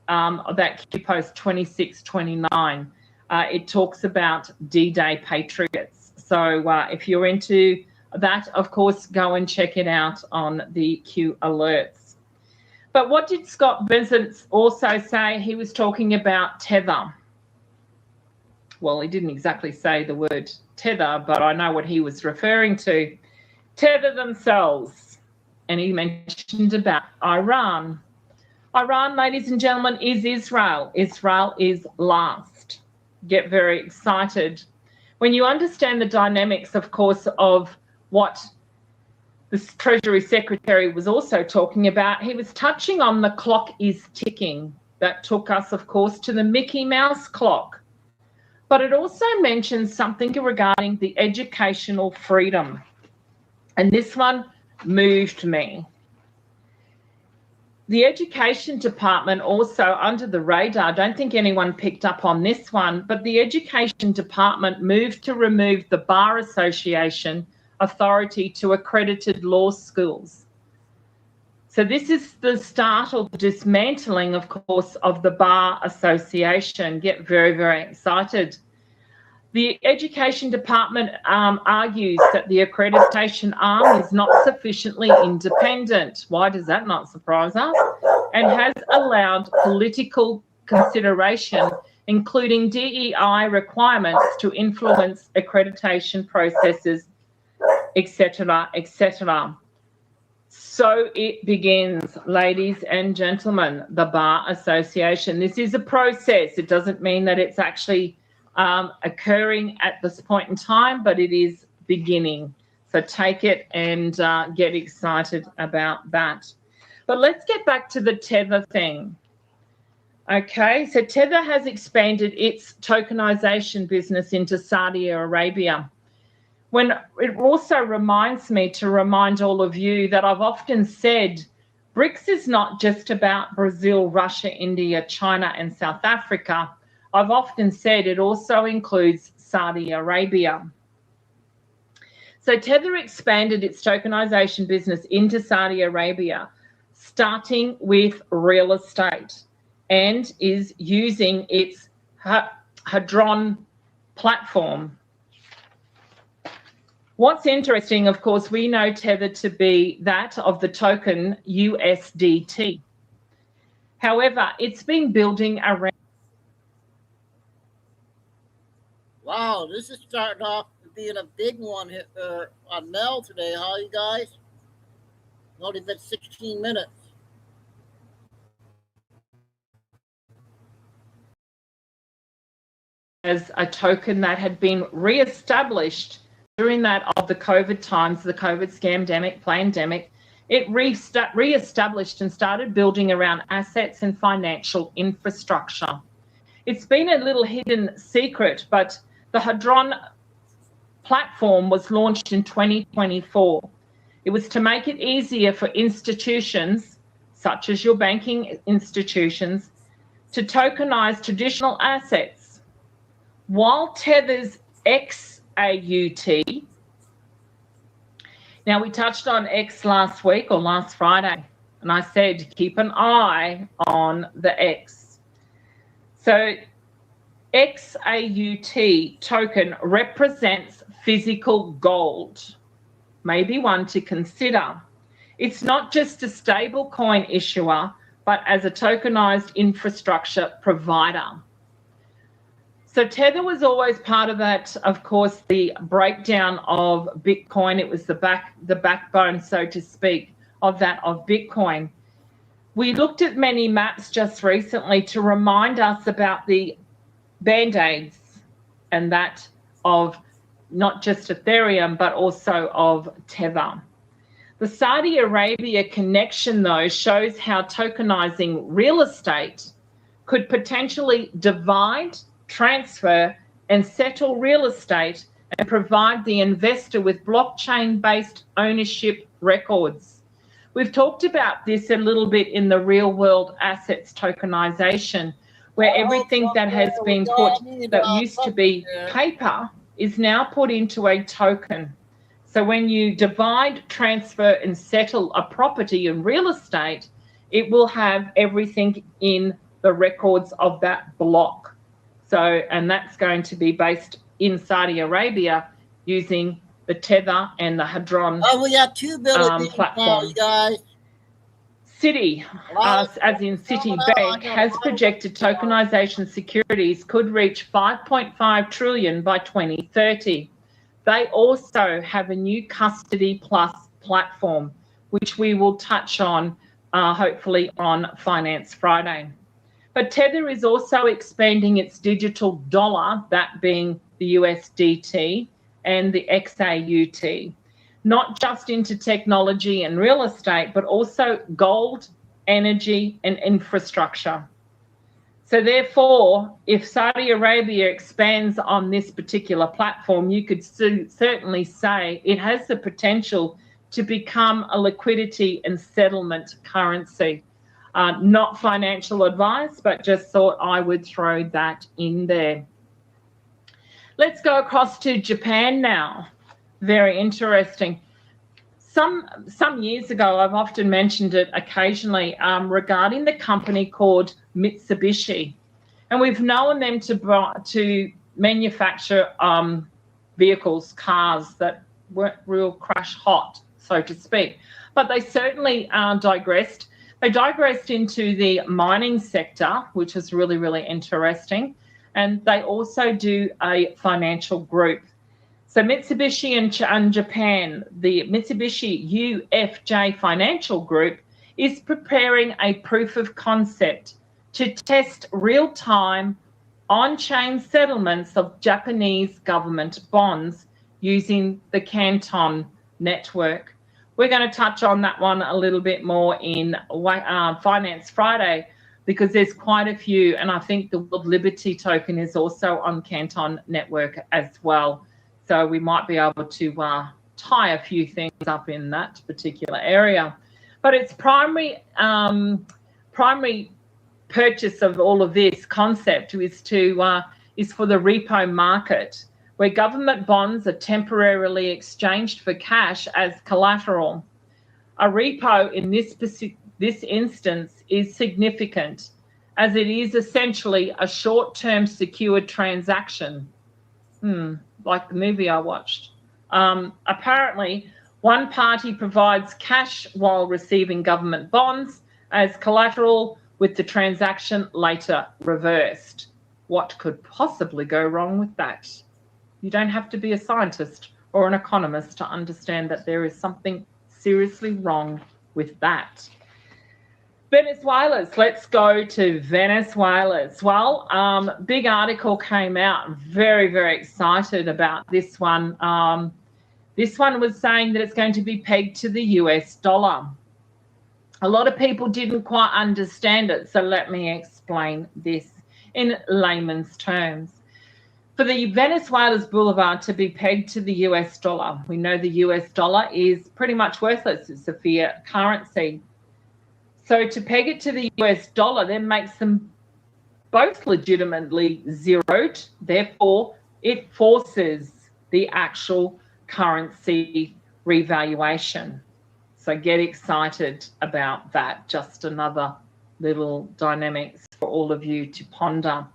That Q post 2629. It talks about D-Day Patriots. So if you're into that, of course, go and check it out on the Q alerts. But what did Scott Bessent also say? He was talking about Tether. Well, he didn't exactly say the word tether, but I know what he was referring to. Tether themselves. And he mentioned about Iran. Iran, ladies and gentlemen, is Israel. Israel is last. Get very excited. When you understand the dynamics, of course, of what the Treasury Secretary was also talking about. He was touching on the clock is ticking. That took us, of course, to the Mickey Mouse clock. But it also mentions something regarding the educational freedom. And this one moved me. The Education Department also, under the radar, I don't think anyone picked up on this one, but the Education Department moved to remove the Bar Association authority to accredited law schools. So this is the start of the dismantling, of course, of the Bar Association. Get very, very excited. The Education Department argues that the accreditation arm is not sufficiently independent. Why does that not surprise us? And has allowed political consideration, including DEI requirements, to influence accreditation processes, etc., etc. So it begins, ladies and gentlemen, the Bar Association. This is a process. It doesn't mean that it's actually occurring at this point in time, but it is beginning. So take it and get excited about that. But let's get back to the Tether thing. Okay, so Tether has expanded its tokenization business into Saudi Arabia. When it also reminds me to remind all of you that I've often said BRICS is not just about Brazil, Russia, India, China, and South Africa. I've often said it also includes Saudi Arabia. So Tether expanded its tokenization business into Saudi Arabia, starting with real estate, and is using its Hadron platform. What's interesting, of course, we know Tether to be that of the token USDT. However, it's been building around. Wow, this is starting off to being a big one on Mel today, huh, you guys? Only been 16 minutes. As a token that had been re-established during that of the COVID times, the COVID scamdemic, pandemic, it re-established and started building around assets and financial infrastructure. It's been a little hidden secret, but the Hadron platform was launched in 2024. It was to make it easier for institutions, such as your banking institutions, to tokenize traditional assets. While Tether's XAUT, now we touched on X last week or last Friday, and I said keep an eye on the X. So XAUT token represents physical gold, maybe one to consider. It's not just a stable coin issuer, but as a tokenized infrastructure provider. So Tether was always part of that, of course, the breakdown of Bitcoin. It was the backbone, so to speak, of Bitcoin. We looked at many maps just recently to remind us about the Band-Aids and that of not just Ethereum, but also of Tether. The Saudi Arabia connection, though, shows how tokenizing real estate could potentially divide, transfer, and settle real estate and provide the investor with blockchain-based ownership records. We've talked about this a little bit in the real world assets tokenization, where everything that has been put, that used to be paper, is now put into a token. So when you divide, transfer, and settle a property in real estate, it will have everything in the records of that block. So, and that's going to be based in Saudi Arabia using the Tether and the Hadron we got 2 billion platform. now, you guys. Citi, as in Citibank, has projected tokenization securities could reach 5.5 trillion by 2030. They also have a new Custody Plus platform, which we will touch on hopefully on Finance Friday. But Tether is also expanding its digital dollar, that being the USDT, and the XAUT. not just into technology and real estate, but also gold, energy, and infrastructure. So therefore, if Saudi Arabia expands on this particular platform, you could certainly say it has the potential to become a liquidity and settlement currency. Not financial advice, but just thought I would throw that in there. Let's go across to Japan now. Very interesting. Some years ago, I've often mentioned it occasionally, regarding the company called Mitsubishi. And we've known them to manufacture vehicles, cars that weren't real crash hot, so to speak. But they certainly digressed. They digressed into the mining sector, which is really, really interesting. And they also do a financial group. So Mitsubishi in Japan, the Mitsubishi UFJ Financial Group is preparing a proof of concept to test real-time on-chain settlements of Japanese government bonds using the Canton network. We're going to touch on that one a little bit more in Finance Friday, because there's quite a few, and I think the World Liberty token is also on Canton network as well. So we might be able to tie a few things up in that particular area. But its primary purchase of all of this concept is for the repo market, where government bonds are temporarily exchanged for cash as collateral. A repo in this instance is significant, as it is essentially a short-term secured transaction. Like the movie I watched. Apparently, one party provides cash while receiving government bonds as collateral, with the transaction later reversed. What could possibly go wrong with that? You don't have to be a scientist or an economist to understand that there is something seriously wrong with that. Venezuela's, let's go to Venezuela's. Well, big article came out, very, very excited about this one. This one was saying that it's going to be pegged to the US dollar. A lot of people didn't quite understand it, so let me explain this in layman's terms. For the Venezuela's Boulevard to be pegged to the US dollar, we know the US dollar is pretty much worthless. It's a fiat currency. So to peg it to the US dollar then makes them both legitimately zeroed. Therefore, it forces the actual currency revaluation. So get excited about that. Just another little dynamics for all of you to ponder.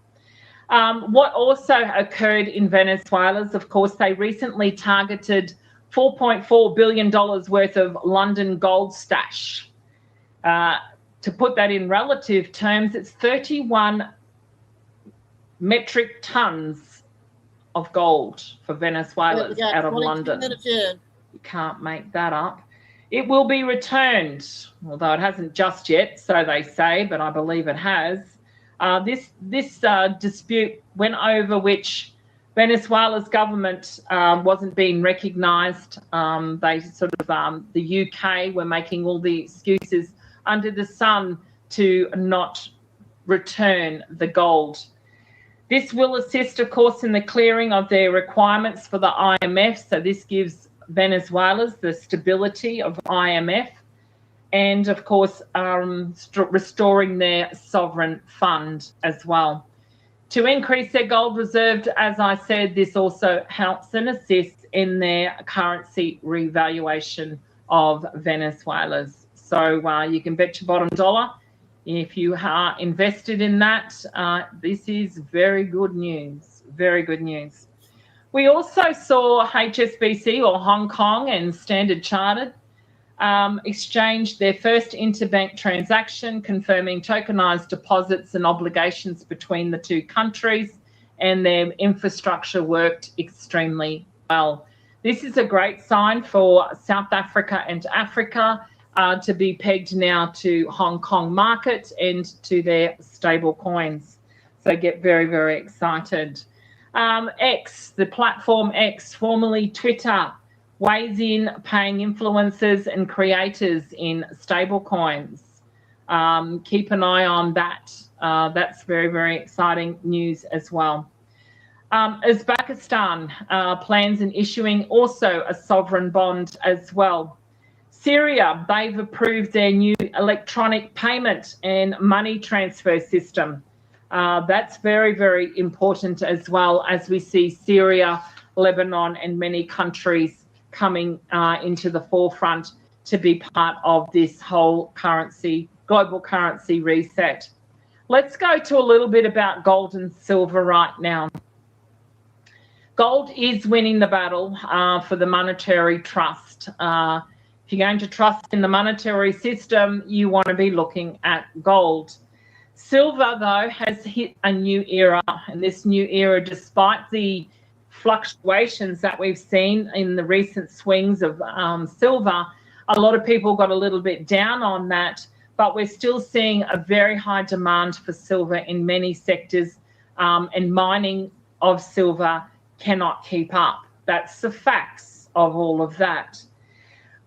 What also occurred in Venezuela is, of course, they recently targeted $4.4 billion worth of London gold stash. To put that in relative terms, it's 31 metric tons of gold for Venezuela out of London. You can't make that up. It will be returned, although it hasn't just yet, so they say, but I believe it has. This dispute went over which Venezuela's government wasn't being recognised. They sort of, the UK were making all the excuses under the sun to not return the gold. This will assist, of course, in the clearing of their requirements for the IMF. So this gives Venezuela's the stability of IMF and, of course, restoring their sovereign fund as well. To increase their gold reserve, as I said, this also helps and assists in their currency revaluation of Venezuela's. So you can bet your bottom dollar if you are invested in that. This is very good news, very good news. We also saw HSBC, or Hong Kong, and Standard Chartered exchange their first interbank transaction, confirming tokenized deposits and obligations between the two countries, and their infrastructure worked extremely well. This is a great sign for South Africa and Africa to be pegged now to Hong Kong market and to their stable coins. So get very, very excited. X, the platform X, formerly Twitter, weighs in paying influencers and creators in stablecoins. Keep an eye on that. That's very, very exciting news as well. Uzbekistan plans on issuing also a sovereign bond as well. Syria, they've approved their new electronic payment and money transfer system. That's very, very important as well, as we see Syria, Lebanon, and many countries coming into the forefront to be part of this whole global currency reset. Let's go to a little bit about gold and silver right now. Gold is winning the battle for the monetary trust. If you're going to trust in the monetary system, you want to be looking at gold. Silver, though, has hit a new era, and this new era, despite the fluctuations that we've seen in the recent swings of silver, a lot of people got a little bit down on that, but we're still seeing a very high demand for silver in many sectors, and mining of silver cannot keep up. That's the facts of all of that.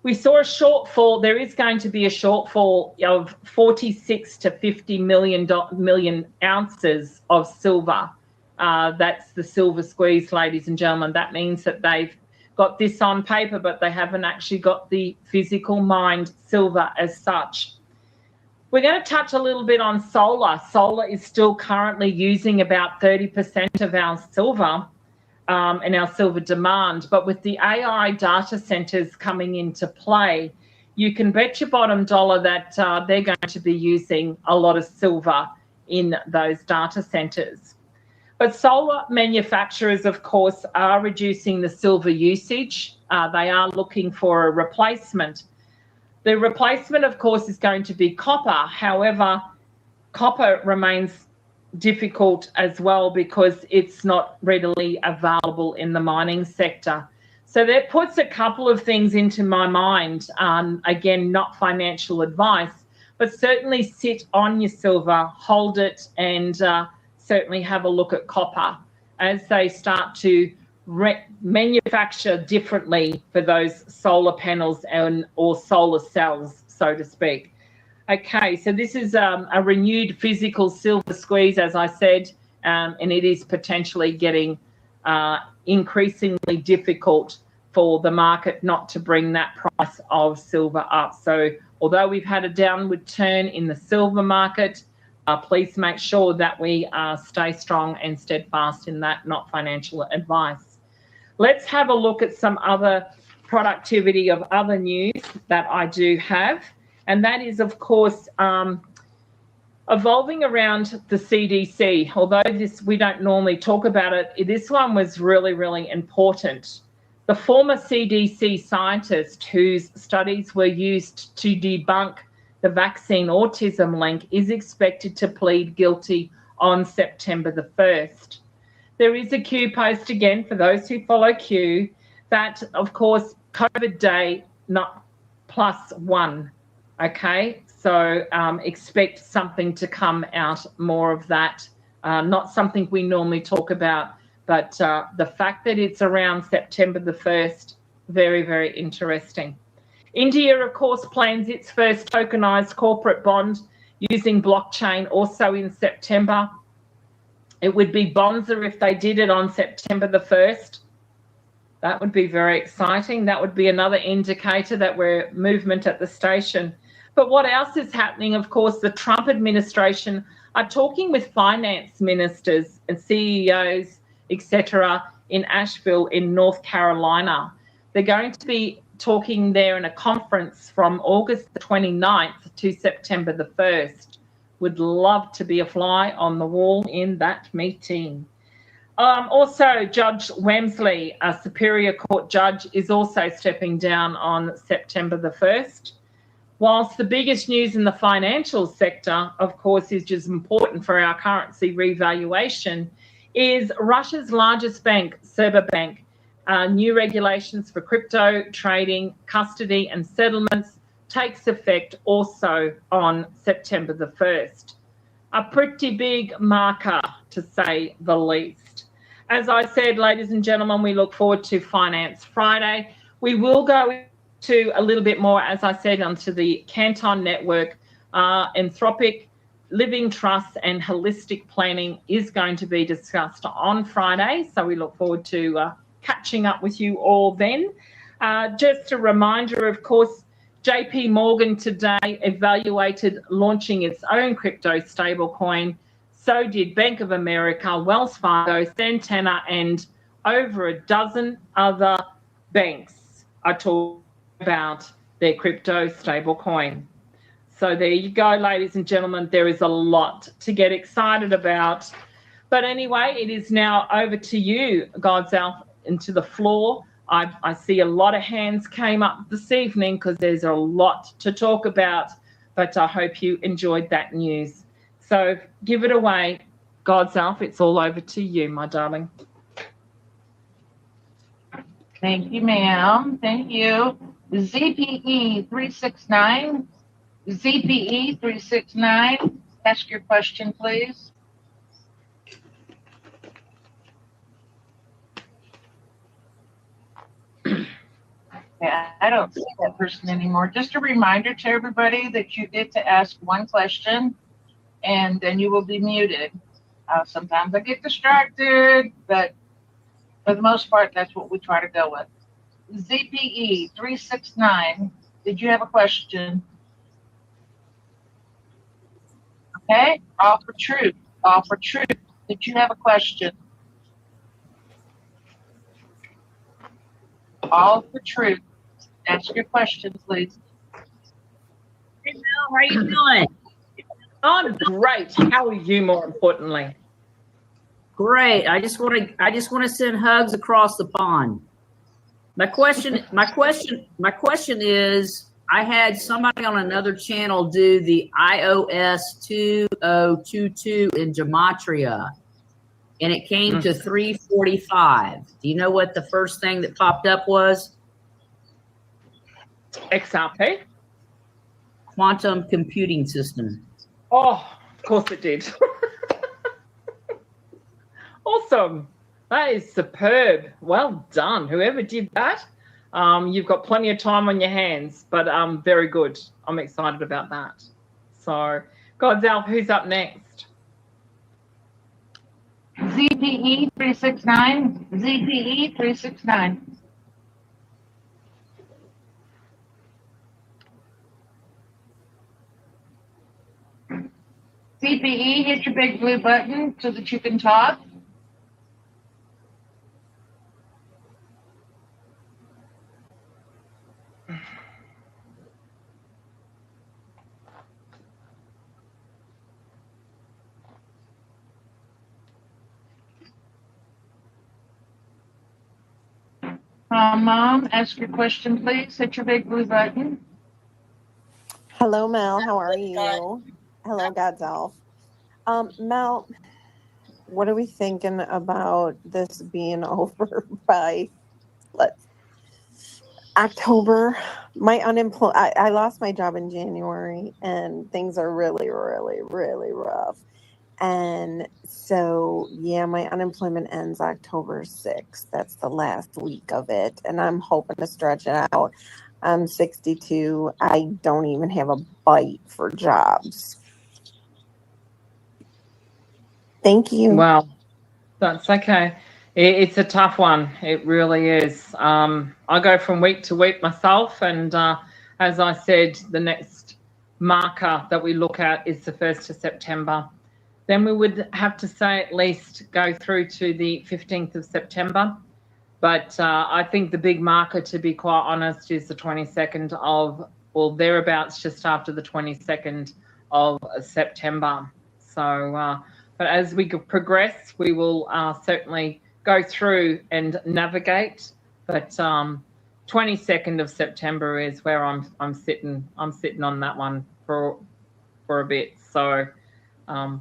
We saw a shortfall. There is going to be a shortfall of 46 to 50 million ounces of silver. That's the silver squeeze, ladies and gentlemen. That means that they've got this on paper, but they haven't actually got the physical mined silver as such. We're going to touch a little bit on solar. Solar is still currently using about 30% of our silver and our silver demand. But with the AI data centers coming into play, you can bet your bottom dollar that they're going to be using a lot of silver in those data centers. But solar manufacturers, of course, are reducing the silver usage. They are looking for a replacement. The replacement, of course, is going to be copper. However, copper remains difficult as well because it's not readily available in the mining sector. So that puts a couple of things into my mind. Again, not financial advice, but certainly sit on your silver, hold it, and certainly have a look at copper as they start to manufacture differently for those solar panels or solar cells, so to speak. Okay, so this is a renewed physical silver squeeze, as I said, and it is potentially getting increasingly difficult for the market not to bring that price of silver up. So although we've had a downward turn in the silver market, please make sure that we stay strong and steadfast in that, not financial advice. Let's have a look at some other productivity of other news that I do have. And that is, of course, evolving around the CDC. Although we don't normally talk about it, this one was really, really important. The former CDC scientist whose studies were used to debunk the vaccine autism link is expected to plead guilty on September the 1st. There is a Q post again for those who follow Q that, of course, COVID day not +1. Okay, so expect something to come out more of that. Not something we normally talk about, but the fact that it's around September the 1st, very, very interesting. India, of course, plans its first tokenized corporate bond using blockchain also in September. It would be Bonza if they did it on September the 1st. That would be very exciting. That would be another indicator that we're movement at the station. But what else is happening? Of course, the Trump administration are talking with finance ministers and CEOs, etc., in Asheville in North Carolina. They're going to be talking there in a conference from August the 29th to September the 1st. Would love to be a fly on the wall in that meeting. Also, Judge Wemsley, a Superior Court judge, is also stepping down on September the 1st. Whilst the biggest news in the financial sector, of course, is just important for our currency revaluation, is Russia's largest bank, Sberbank. New regulations for crypto trading, custody and settlements takes effect also on September the 1st. A pretty big marker, to say the least. As I said, ladies and gentlemen, we look forward to Finance Friday. We will go to a little bit more, as I said, onto the Canton Network. Anthropic Living Trust and Holistic Planning is going to be discussed on Friday. So we look forward to catching up with you all then. Just a reminder, of course, JP Morgan today evaluated launching its own crypto stablecoin. So did Bank of America, Wells Fargo, Santana, and over a dozen other banks are talking about their crypto stablecoin. So there you go, ladies and gentlemen. There is a lot to get excited about. But anyway, it is now over to you, God's Elf, and to the floor. I see a lot of hands came up this evening because there's a lot to talk about, but I hope you enjoyed that news. So give it away, God's Elf. It's all over to you, my darling. Thank you, ma'am. Thank you. ZPE 369. ZPE 369. Ask your question, please. Yeah, I don't see that person anymore. Just a reminder to everybody that you get to ask one question and then you will be muted. Sometimes I get distracted, but for the most part, that's what we try to go with. ZPE 369, did you have a question? Okay, all for truth. All for truth. Did you have a question? All for truth. Ask your question, please. Hey, Mel, how are you doing? I'm great. How are you, more importantly? Great. I just want to send hugs across the pond. My question is, I had somebody on another channel do the iOS 2022 in gematria, and it came to 345. Do you know what the first thing that popped up was? XRP? Quantum computing system. Oh, of course it did. Awesome. That is superb. Well done. Whoever did that, you've got plenty of time on your hands, but very good. I'm excited about that. So, God's Elf, who's up next? ZPE 369. ZPE 369. ZPE, hit your big blue button so that you can talk. Mom, ask your question, please. Hit your big blue button. Hello, Mel. How are you? Hello, God's Elf. Mel, what are we thinking about this being over by October? I lost my job in January, and things are really, really, really rough. And so, yeah, my unemployment ends October 6th. That's the last week of it. And I'm hoping to stretch it out. I'm 62. I don't even have a bite for jobs. Thank you. Well, that's okay. It's a tough one. It really is. I go from week to week myself. And as I said, the next marker that we look at is the 1st of September. Then we would have to say at least go through to the 15th of September. But I think the big marker, to be quite honest, is the 22nd of, well, thereabouts just after the 22nd of September. So, but as we progress, we will certainly go through and navigate. But 22nd of September is where I'm sitting on that one for a bit. So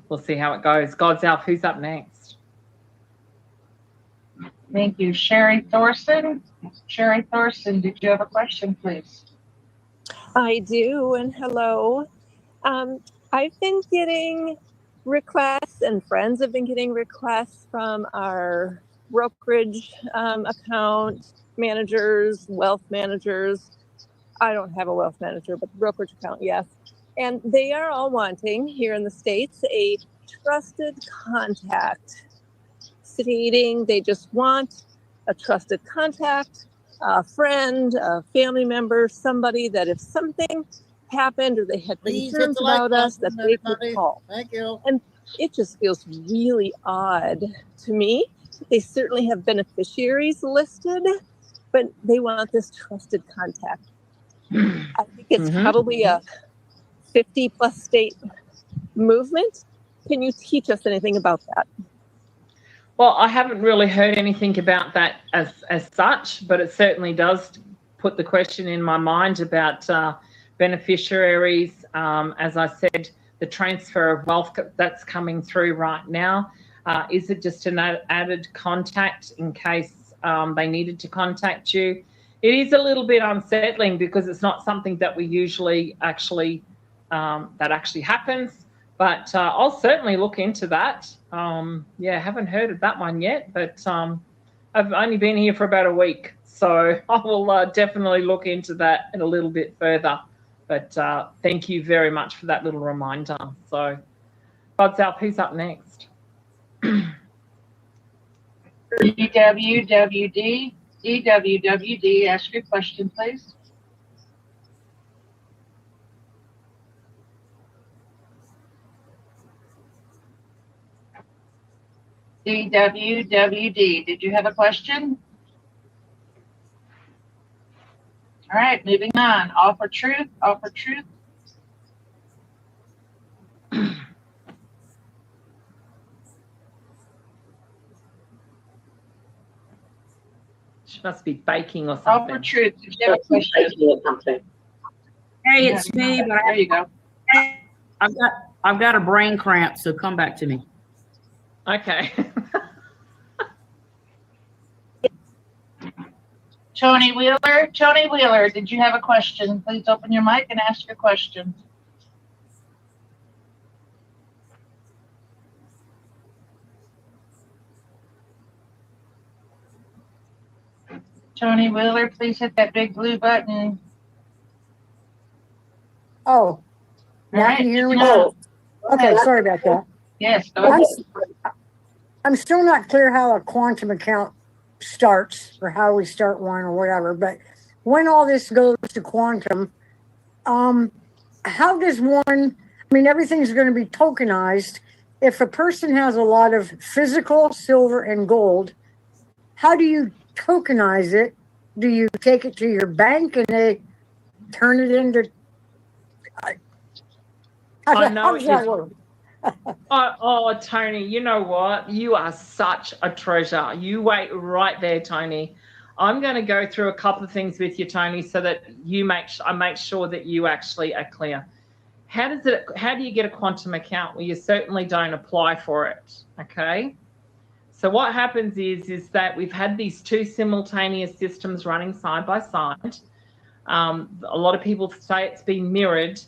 we'll see how it goes. God's Elf, who's up next? Thank you. Sherry Thorson. Sherry Thorson, did you have a question, please? I do, and hello. I've been getting requests, and friends have been getting requests from our brokerage account managers, wealth managers. I don't have a wealth manager, but the brokerage account, yes. And they are all wanting, here in the States, a trusted contact, stating they just want a trusted contact, a friend, a family member, somebody that if something happened or they had Please hit concerns the like about us, that button, they could everybody. call. Thank you. And it just feels really odd to me. They certainly have beneficiaries listed, but they want this trusted contact. I think it's probably a 50 plus state movement. Can you teach us anything about that? Well, I haven't really heard anything about that as such, but it certainly does put the question in my mind about beneficiaries. As I said, the transfer of wealth that's coming through right now. Is it just an added contact in case they needed to contact you? It is a little bit unsettling because it's not something that we usually actually happens. But I'll certainly look into that. Yeah, haven't heard of that one yet, but I've only been here for about a week. So I will definitely look into that a little bit further. But thank you very much for that little reminder. So, Buds Up, who's up next? DWWD, ask your question, please. DWWD, did you have a question? All right, moving on. Offer truth, offer truth. She must be baking or something. Offer truth. Did you have a question? Hey, it's me, but there you go. I've got a brain cramp, so come back to me. Okay. Tony Wheeler, did you have a question? Please open your mic and ask your question. Tony Wheeler, please hit that big blue button. Oh, now can you hear me? Oh, okay, sorry about that. Yes, go ahead. I'm still not clear how a quantum account starts or how we start one or whatever, but when all this goes to quantum, how does one, I mean, everything's going to be tokenized. If a person has a lot of physical silver and gold, how do you tokenize it? Do you take it to your bank and they turn it into? How does that work? Oh, Tony, you know what? You are such a treasure. You wait right there, Tony. I'm going to go through a couple of things with you, Tony, so that I make sure that you actually are clear. How do you get a quantum account? Well, you certainly don't apply for it, okay? So what happens is that we've had these two simultaneous systems running side by side. A lot of people say it's been mirrored,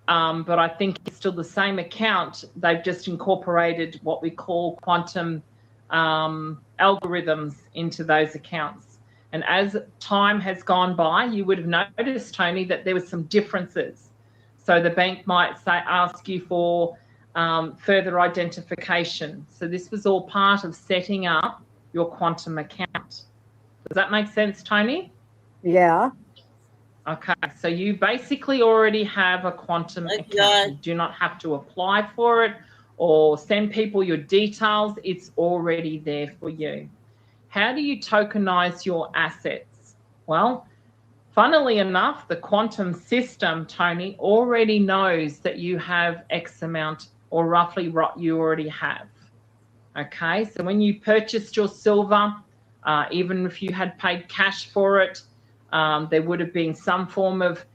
but I think it's still the same account. They've just incorporated what we call quantum algorithms into those accounts. And as time has gone by, you would have noticed, Tony, that there were some differences. So the bank might ask you for further identification. So this was all part of setting up your quantum account. Does that make sense, Tony? Yeah. Okay, so you basically already have a quantum account. You do not have to apply for it or send people your details. It's already there for you. How do you tokenize your assets? Well, funnily enough, the quantum system, Tony, already knows that you have X amount or roughly what you already have. Okay, so when you purchased your silver, even if you had paid cash for it, there would have been some form of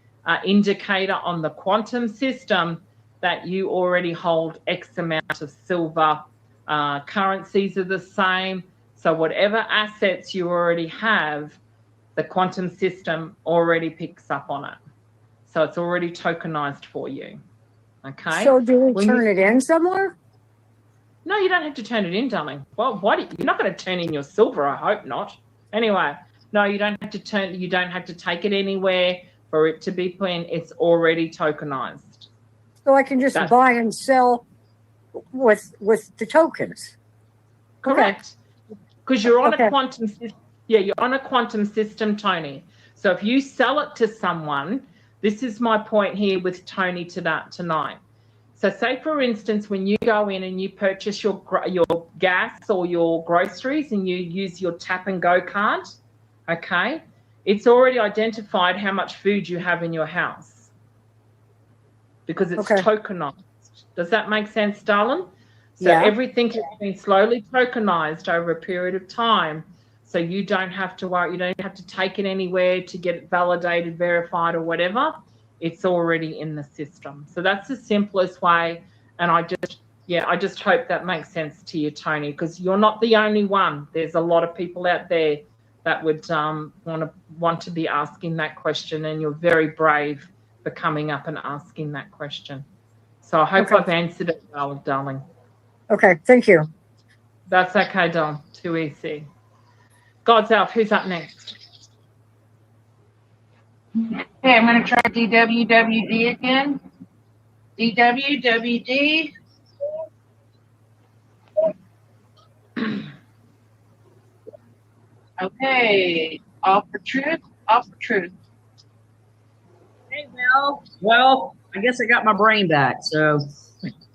indicator on the quantum system that you already hold X amount of silver. Currencies are the same. So whatever assets you already have, the quantum system already picks up on it. So it's already tokenized for you. Okay. So do we turn it in somewhere? No, you don't have to turn it in, darling. Well, you're not going to turn in your silver, I hope not. Anyway, No, you don't have to you don't have to take it anywhere for it to be put in. It's already tokenized. So I can just buy and sell with the tokens. Correct. Because you're on Okay. a quantum system. Yeah, you're on a quantum system, Tony. So if you sell it to someone, this is my point here with Tony tonight. So say, for instance, when you go in and you purchase your gas or your groceries and you use your tap and go card, okay, it's already identified how much food you have in your house because it's tokenized. Does that make sense, darling? So everything has been slowly tokenized over a period of time. So you don't have to worry. You don't have to take it anywhere to get it validated, verified, or whatever. It's already in the system. So that's the simplest way. And I just hope that makes sense to you, Tony, because you're not the only one. There's a lot of people out there that would want to be asking that question, and you're very brave for coming up and asking that question. So I hope I've answered it well, darling. Okay, thank you. That's okay, Dom. Too easy. God's Elf, who's up next? Okay, I'm going to try DWWD again. DWWD. Okay, all for truth, all for truth. Hey, well, I guess I got my brain back. So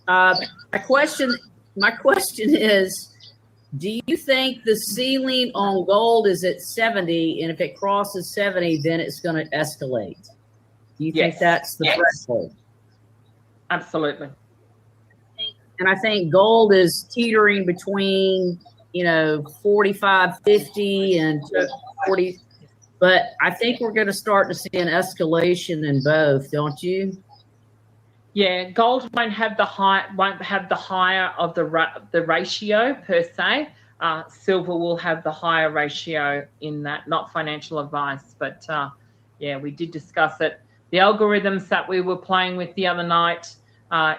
my question is, do you think the ceiling on gold is at 70, and if it crosses 70, then it's going to escalate? Do you think that's the threshold? Absolutely. And I think gold is teetering between, 45, 50 and 40. But I think we're going to start to see an escalation in both, don't you? Yeah, gold won't have the higher of the ratio per se. Silver will have the higher ratio in that. Not financial advice, but we did discuss it. The algorithms that we were playing with the other night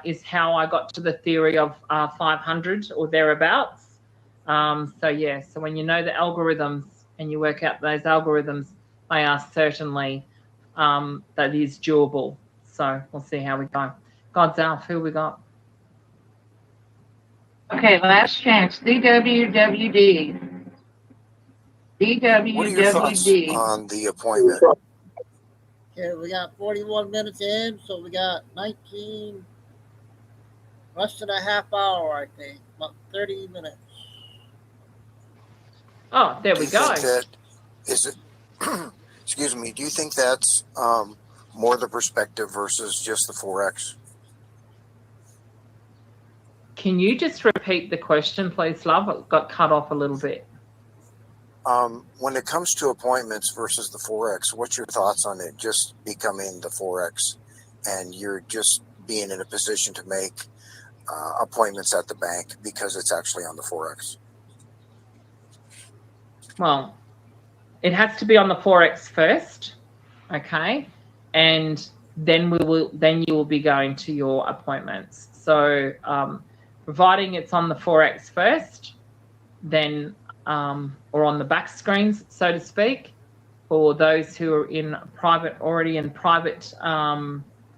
is how I got to the theory of 500 or thereabouts. So when you know the algorithms and you work out those algorithms, they are certainly that is doable. So we'll see how we go. God's Elf, who we got? Okay, last chance. DWWD. DWWD. What are your thoughts on the appointment? Okay, we got 41 minutes in, so we got 19, less than a half hour, I think, about 30 minutes. Oh, there we go. Excuse me, do you think that's more the perspective versus just the Forex? Can you just repeat the question, please, love? It got cut off a little bit. When it comes to appointments versus the Forex, what's your thoughts on it just becoming the Forex and you're just being in a position to make appointments at the bank because it's actually on the Forex? Well, it has to be on the Forex first, okay? And then you will be going to your appointments. So providing it's on the Forex first, then or on the back screens, so to speak, for those who are already in private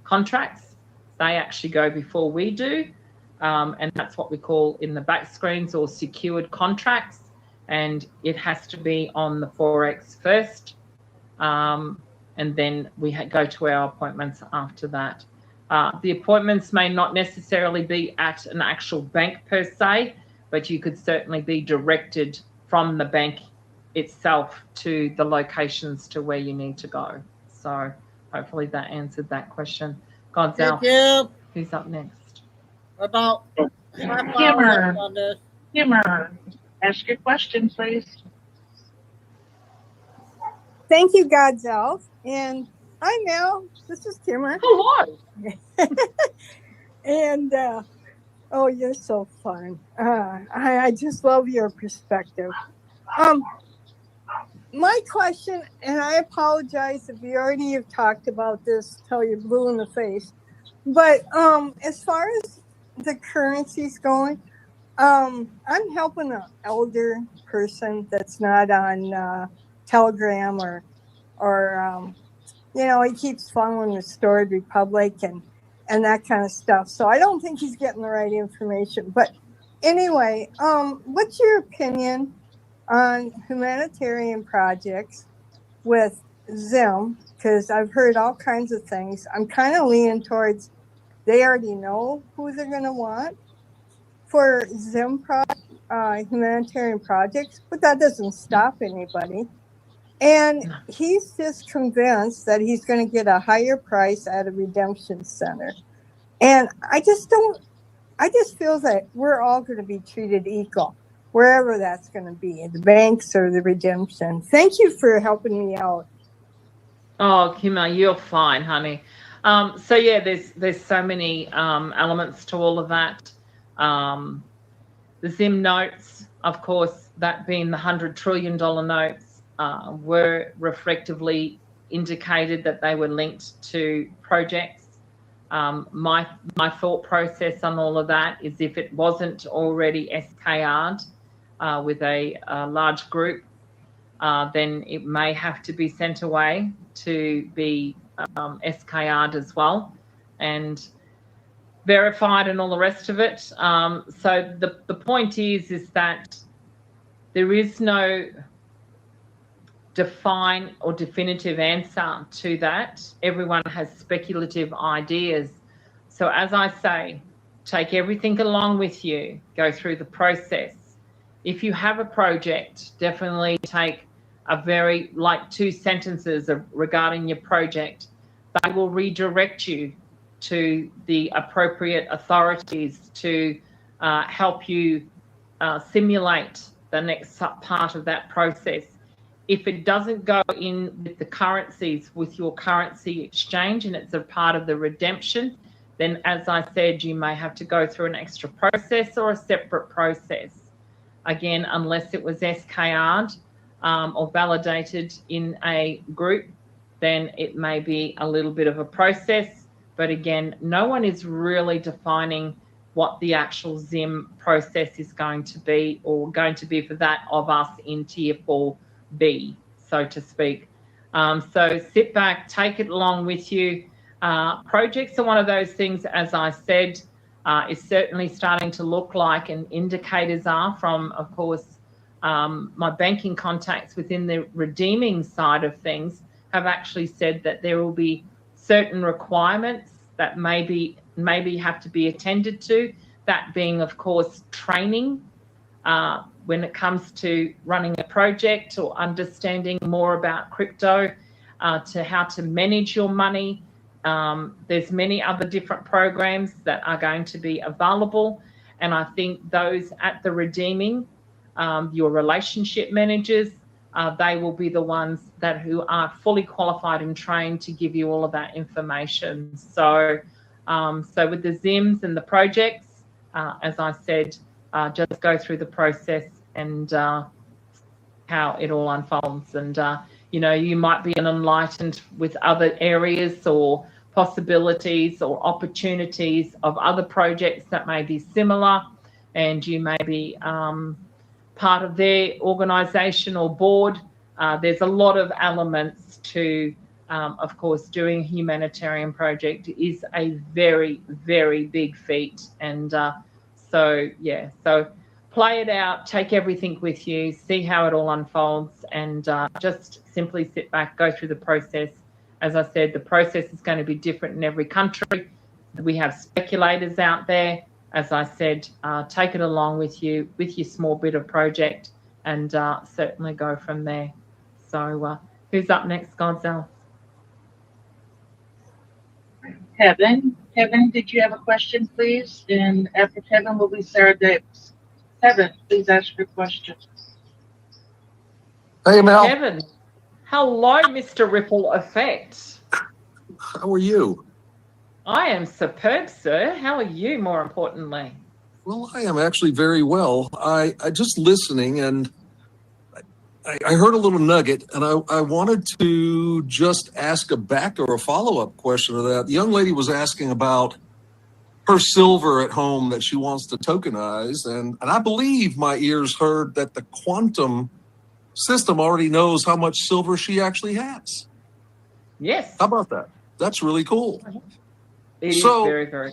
contracts, they actually go before we do, and that's what we call in the back screens or secured contracts, and it has to be on the Forex first, and then we go to our appointments after that. The appointments may not necessarily be at an actual bank per se, but you could certainly be directed from the bank itself to the locations to where you need to go. So hopefully that answered that question. God's Elf, who's up next? About Kimmer. Kimmer, ask your question, please. Thank you, God's Elf. And hi, Mel. This is Kimmer. Hello. And oh, you're so fun. I just love your perspective. My question, and I apologize if you already have talked about this till you're blue in the face, but as far as the currencies going, I'm helping an elder person that's not on Telegram or you know, he keeps following Restored Republic and that kind of stuff. So I don't think he's getting the right information. But anyway, what's your opinion on humanitarian projects with Zim? Because I've heard all kinds of things. I'm kind of leaning towards they already know who they're going to want for Zim humanitarian projects, but that doesn't stop anybody. And he's just convinced that he's going to get a higher price at a redemption center. And I just feel that we're all going to be treated equal, wherever that's going to be, at the banks or the redemption. Thank you for helping me out. Oh, Kimma, you're fine, honey. So yeah, there's so many elements to all of that. The Zim notes, of course, that being the $100 trillion notes, were reflectively indicated that they were linked to projects. My thought process on all of that is if it wasn't already SKR'd with a large group, then it may have to be sent away to be SKR'd as well and verified and all the rest of it. So the point is that there is no define or definitive answer to that. Everyone has speculative ideas. So as I say, take everything along with you, go through the process. If you have a project, definitely take a very, like 2 sentences regarding your project. They will redirect you to the appropriate authorities to help you simulate the next part of that process. If it doesn't go in with the currencies, with your currency exchange, and it's a part of the redemption, then as I said, you may have to go through an extra process or a separate process. Again, unless it was SKR'd or validated in a group, then it may be a little bit of a process. But again, no one is really defining what the actual Zim process is going to be, or going to be for that of us in Tier 4B, so to speak. So sit back, take it along with you. Projects are one of those things, as I said, is certainly starting to look like, and indicators are from, of course, my banking contacts within the redeeming side of things have actually said that there will be certain requirements that maybe have to be attended to, that being, of course, training when it comes to running a project or understanding more about crypto, to how to manage your money. There's many other different programs that are going to be available. And I think those at the redeeming, your relationship managers, they will be the ones who are fully qualified and trained to give you all of that information. So, so with the Zims and the projects, as I said, just go through the process and how it all unfolds. And, you know, you might be enlightened with other areas or possibilities or opportunities of other projects that may be similar, and you may be part of their organisation or board. There's a lot of elements to, of course, doing a humanitarian project is a very, very big feat. And so, yeah, so play it out, take everything with you, see how it all unfolds, and just simply sit back, go through the process. As I said, the process is going to be different in every country. We have speculators out there. As I said, take it along with you, with your small bit of project, and certainly go from there. So who's up next, Godzell? Kevin. Kevin, did you have a question, please? And after Kevin will be Sarah Davis. Kevin, please ask your question. Hey, Mel. Kevin. Hello, Mr. Ripple Effect. How are you? I am superb, sir. How are you, more importantly? Well, I am actually very well. I just listening, and I heard a little nugget, and I wanted to just ask a back or a follow-up question to that. The young lady was asking about her silver at home that she wants to tokenize, and I believe my ears heard that the quantum system already knows how much silver she actually has. Yes. How about that? That's really cool. It is So- very, very.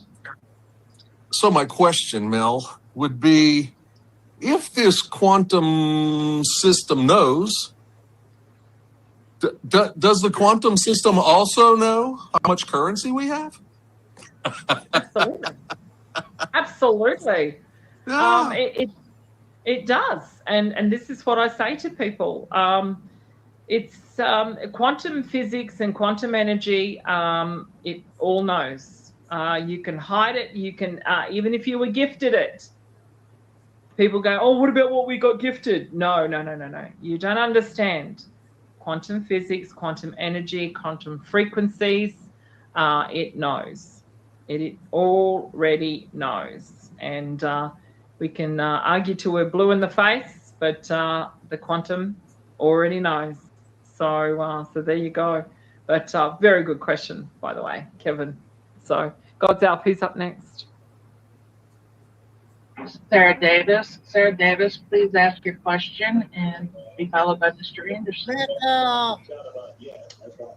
So my question, Mel, would be, if this quantum system knows, does the quantum system also know how much currency we have? Absolutely. Absolutely. Yeah. It does. And this is what I say to people. It's quantum physics and quantum energy. It all knows. You can hide it. You can, even if you were gifted it, people go, oh, what about what we got gifted? No. You don't understand. Quantum physics, quantum energy, quantum frequencies, it knows. It already knows. And we can argue till we're blue in the face, but the quantum already knows. So there you go. But very good question, by the way, Kevin. So God's Alp, who's up next? Sarah Davis. Sarah Davis, please ask your question and be followed by Mr. Anderson.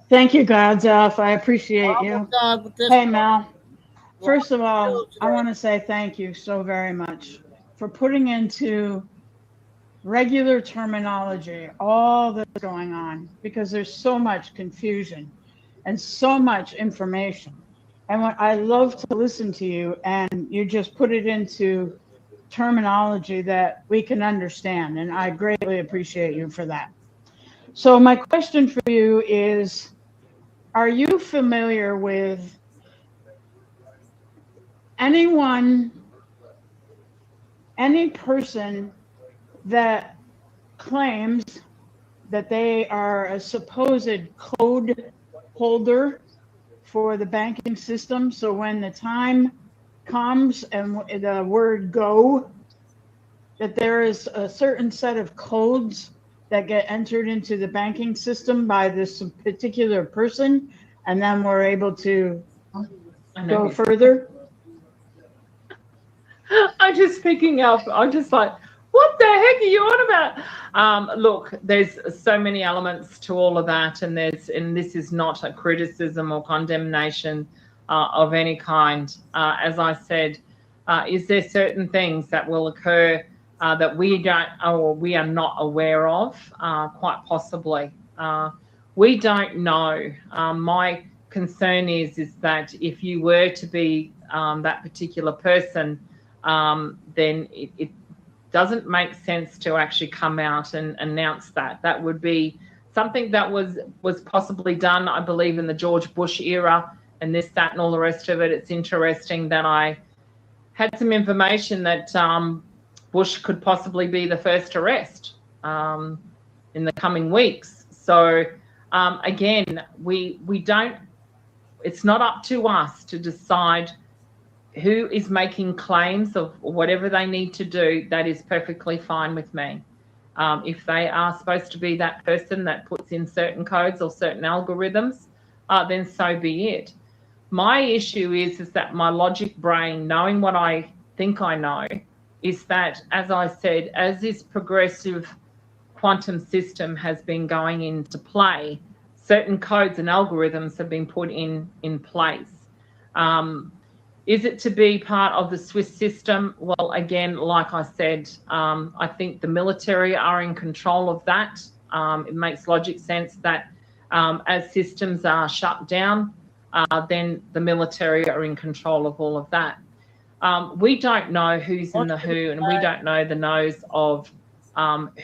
Thank you, God's Elf. I appreciate you. Hey, Mel. First of all, I want to say thank you so very much for putting into regular terminology all that's going on, because there's so much confusion and so much information. And what I love to listen to you, and you just put it into terminology that we can understand, and I greatly appreciate you for that. So my question for you is, are you familiar with any person that claims that they are a supposed code holder for the banking system? So when the time comes and the word go, that there is a certain set of codes that get entered into the banking system by this particular person, and then we're able to go further? I'm just picking up. I'm just like, what the heck are you on about? Look, there's so many elements to all of that, and this is not a criticism or condemnation of any kind. As I said, is there certain things that will occur that we don't, or we are not aware of? Quite possibly. We don't know. My concern is that if you were to be that particular person, then it doesn't make sense to actually come out and announce that. That would be something that was possibly done, I believe, in the George Bush era, and this, that, and all the rest of it. It's interesting that I had some information that Bush could possibly be the first arrest in the coming weeks. So again, we don't, it's not up to us to decide who is making claims of whatever they need to do. That is perfectly fine with me. If they are supposed to be that person that puts in certain codes or certain algorithms, then so be it. My issue is that my logic brain, knowing what I think I know, is that, as I said, as this progressive quantum system has been going into play, certain codes and algorithms have been put in place. Is it to be part of the Swiss system? Well, again, like I said, I think the military are in control of that. It makes logic sense that as systems are shut down, then the military are in control of all of that. We don't know who's in the who, and we don't know the knows of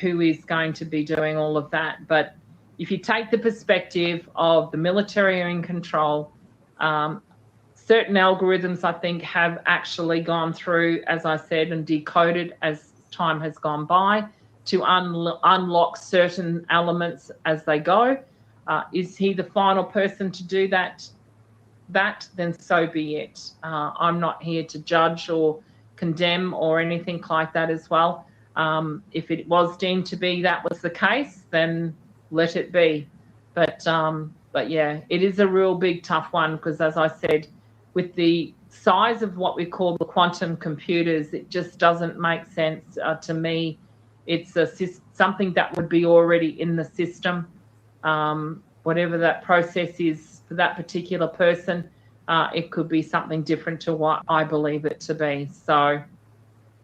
who is going to be doing all of that. But if you take the perspective of the military are in control, certain algorithms, I think, have actually gone through, as I said, and decoded as time has gone by to unlock certain elements as they go. Is he the final person to do that? Then so be it. I'm not here to judge or condemn or anything like that as well. If it was deemed to be that was the case, then let it be. But yeah, it is a real big tough one, because, as I said, with the size of what we call the quantum computers, it just doesn't make sense to me It's something that would be already in the system. Whatever that process is for that particular person, it could be something different to what I believe it to be. So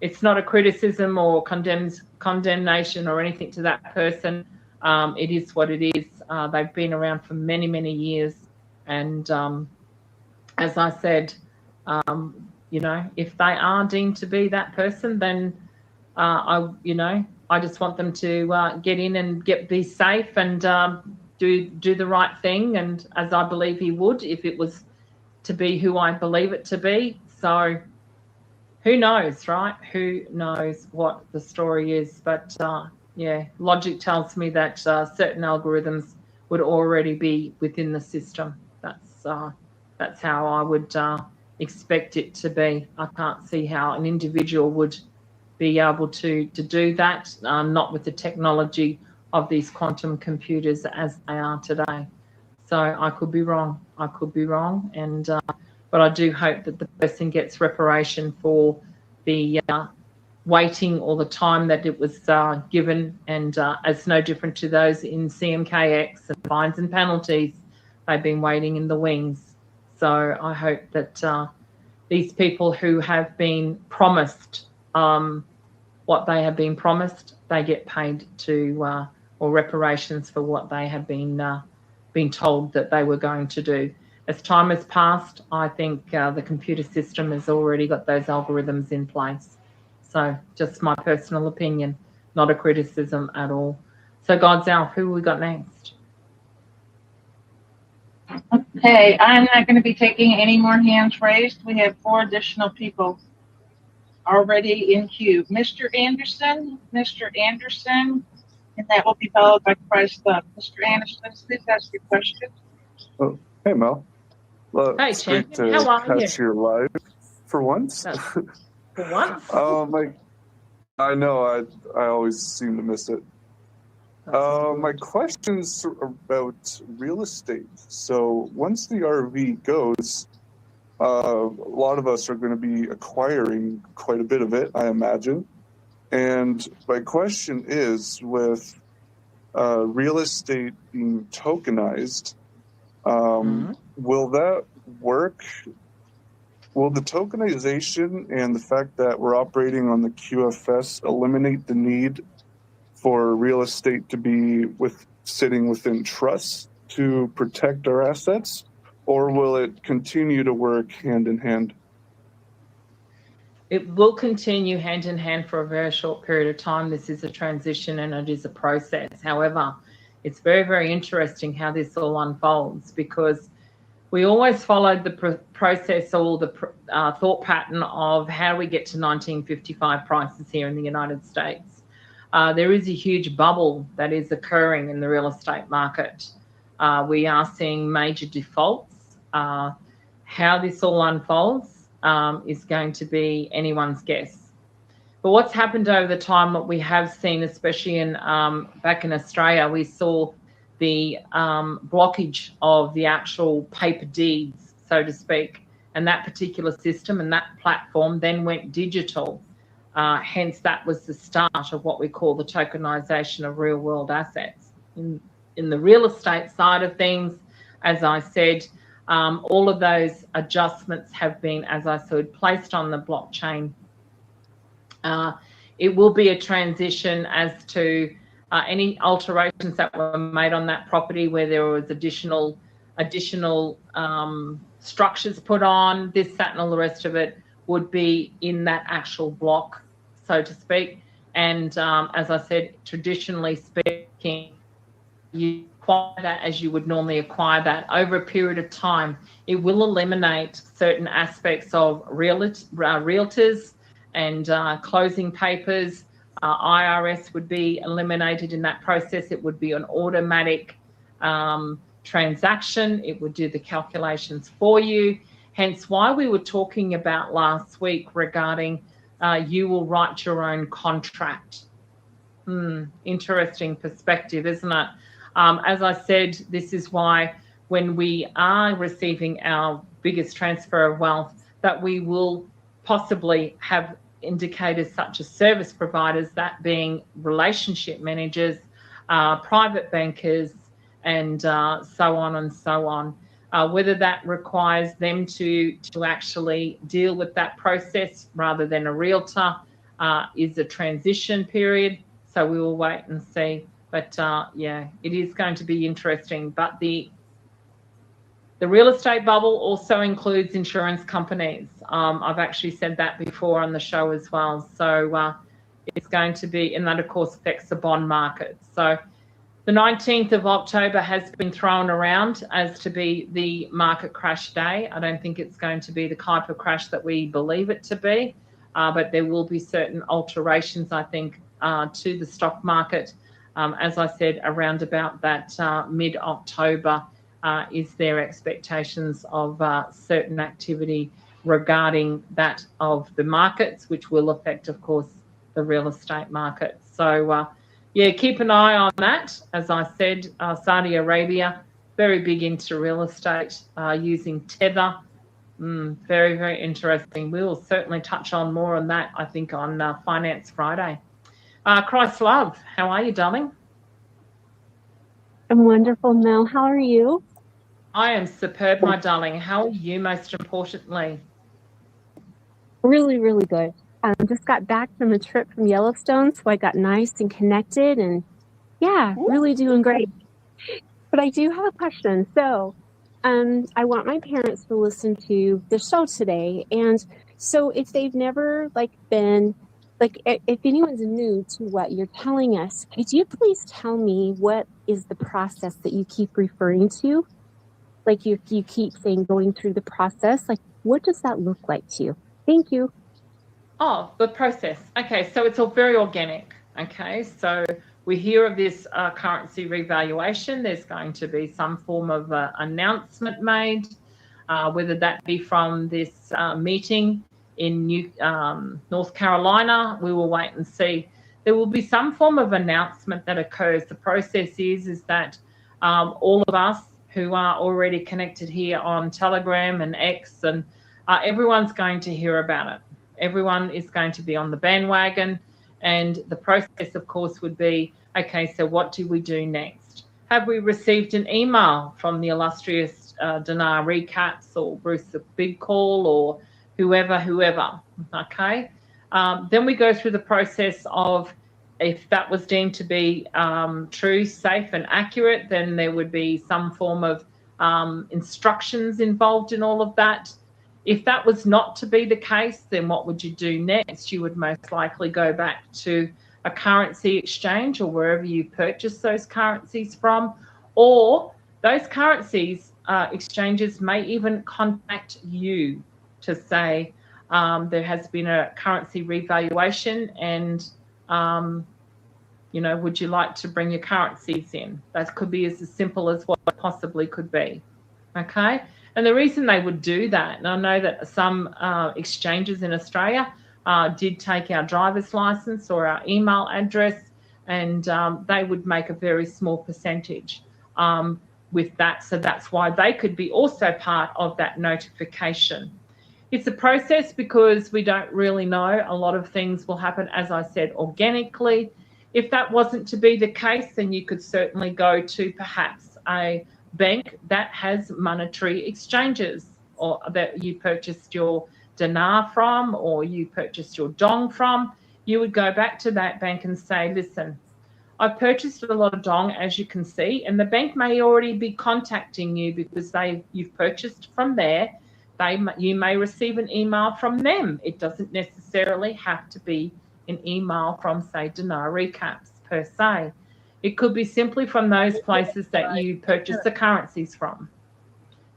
it's not a criticism or condemnation or anything to that person. It is what it is. They've been around for many, many years. And as I said, if they are deemed to be that person, then I just want them to get in and be safe and do the right thing. And as I believe he would, if it was to be who I believe it to be. So who knows, right? Who knows what the story is? But logic tells me that certain algorithms would already be within the system. That's how I would expect it to be. I can't see how an individual would be able to do that, not with the technology of these quantum computers as they are today. So I could be wrong. And but I do hope that the person gets reparation for the waiting or the time that it was given, and it's no different to those in CMKX and fines and penalties. They've been waiting in the wings. So I hope that these people who have been promised what they have been promised, they get paid or reparations for what they have been told that they were going to do. As time has passed, I think the computer system has already got those algorithms in place. So just my personal opinion, not a criticism at all. So God's Elf, who we got next? Okay, I'm not going to be taking any more hands raised. We have 4 additional people already in queue. Mr. Anderson, and that will be followed by Christ Love. Mr. Anderson, please ask your question. Oh, hey, Mel. Well, Hey, it's great champion. How are catch you live for once. For once? I know, I always seem to miss it. My question's about real estate. So once the RV goes, a lot of us are going to be acquiring quite a bit of it, I imagine. And my question is, with real estate being tokenized, will that work? Will the tokenization and the fact that we're operating on the QFS eliminate the need for real estate to be sitting within trusts to protect our assets, or will it continue to work hand in hand? It will continue hand in hand for a very short period of time. This is a transition and it is a process. However, it's very, very interesting how this all unfolds, because we always followed the process or the thought pattern of how we get to 1955 prices here in the United States. There is a huge bubble that is occurring in the real estate market. We are seeing major defaults. How this all unfolds is going to be anyone's guess. But what's happened over the time, what we have seen, especially in back in Australia, we saw the blockage of the actual paper deeds, so to speak, and that particular system and that platform then went digital. Hence, that was the start of what we call the tokenization of real world assets. In the real estate side of things, as I said, all of those adjustments have been, as I said, placed on the blockchain. It will be a transition as to any alterations that were made on that property where there was additional structures put on, this, that, and all the rest of it would be in that actual block, so to speak. And as I said, traditionally speaking, you acquire that as you would normally acquire that over a period of time. It will eliminate certain aspects of realtors and closing papers. IRS would be eliminated in that process. It would be an automatic transaction. It would do the calculations for you. Hence why we were talking about last week regarding you will write your own contract. Interesting perspective, isn't it? As I said, this is why when we are receiving our biggest transfer of wealth, that we will possibly have indicators such as service providers, that being relationship managers, private bankers, and so on and so on. Whether that requires them to actually deal with that process rather than a realtor is a transition period. So we will wait and see. But yeah, it is going to be interesting. But the real estate bubble also includes insurance companies. I've actually said that before on the show as well. So it's going to be, and that of course affects the bond market. So the 19th of October has been thrown around as to be the market crash day. I don't think it's going to be the type of crash that we believe it to be, but there will be certain alterations, I think, to the stock market. As I said, around about that mid-October is their expectations of certain activity regarding that of the markets, which will affect, of course, the real estate market. So, yeah, keep an eye on that. As I said, Saudi Arabia, very big into real estate, using Tether. Very, very interesting. We will certainly touch on more on that, I think, on Finance Friday. Christ Love, how are you, darling? I'm wonderful, Mel. How are you? I am superb, my darling. How are you, most importantly? Really, really good. Just got back from a trip from Yellowstone, so I got nice and connected, and yeah, really doing great. But I do have a question. So I want my parents to listen to the show today. And so if they've never been, if anyone's new to what you're telling us, could you please tell me what is the process that you keep referring to? Like you keep saying going through the process, what does that look like to you? Thank you. Oh, the process. Okay, so it's all very organic. Okay, so we hear of this currency revaluation. There's going to be some form of announcement made, whether that be from this meeting in North Carolina. We will wait and see. There will be some form of announcement that occurs. The process is that all of us who are already connected here on Telegram and X, and everyone's going to hear about it. Everyone is going to be on the bandwagon, and the process, of course, would be, okay, so what do we do next? Have we received an email from the illustrious Dinar Recaps or Bruce the Big Call or whoever, okay? Then we go through the process of, if that was deemed to be true, safe and accurate, then there would be some form of instructions involved in all of that. If that was not to be the case, then what would you do next? You would most likely go back to a currency exchange or wherever you purchase those currencies from, or those currencies exchanges may even contact you to say there has been a currency revaluation and would you like to bring your currencies in? That could be as simple as what it possibly could be. Okay. And the reason they would do that, and I know that some exchanges in Australia did take our driver's license or our email address, and they would make a very small percentage with that. So that's why they could be also part of that notification. It's a process because we don't really know. A lot of things will happen, as I said, organically. If that wasn't to be the case, then you could certainly go to perhaps a bank that has monetary exchanges, or that you purchased your dinar from, or you purchased your dong from. You would go back to that bank and say, listen, I've purchased a lot of dong, as you can see, and the bank may already be contacting you because you've purchased from there. You may receive an email from them. It doesn't necessarily have to be an email from, say, Dinar Recaps per se. It could be simply from those places that you purchase the currencies from.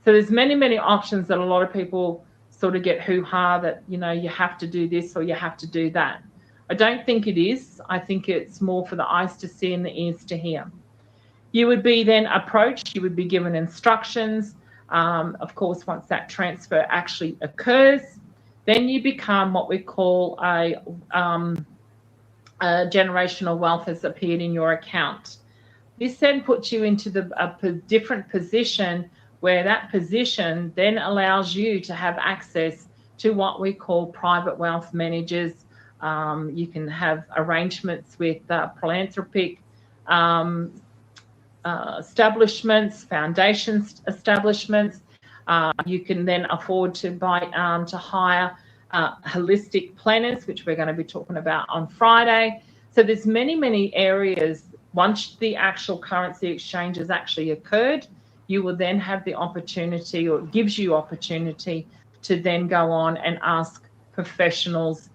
So there's many, many options that a lot of people sort of get hoo-ha that, you have to do this or you have to do that. I don't think it is. I think it's more for the eyes to see and the ears to hear. You would be then approached. You would be given instructions. Of course, once that transfer actually occurs, then you become what we call a generational wealth has appeared in your account. This then puts you into a different position, where that position then allows you to have access to what we call private wealth managers, You can have arrangements with philanthropic establishments, foundation establishments. You can then afford to buy to hire holistic planners, which we're going to be talking about on Friday. So there's many areas. Once the actual currency exchange has actually occurred, you will then have the opportunity, or it gives you opportunity, to then go on and ask professionals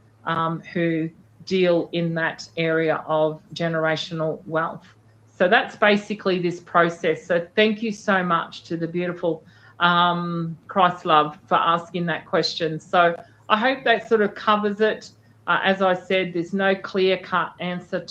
who deal in that area of generational wealth. So that's basically this process. So thank you so much to the beautiful Christ Love for asking that question. So I hope that sort of covers it. As I said, there's no clear-cut answer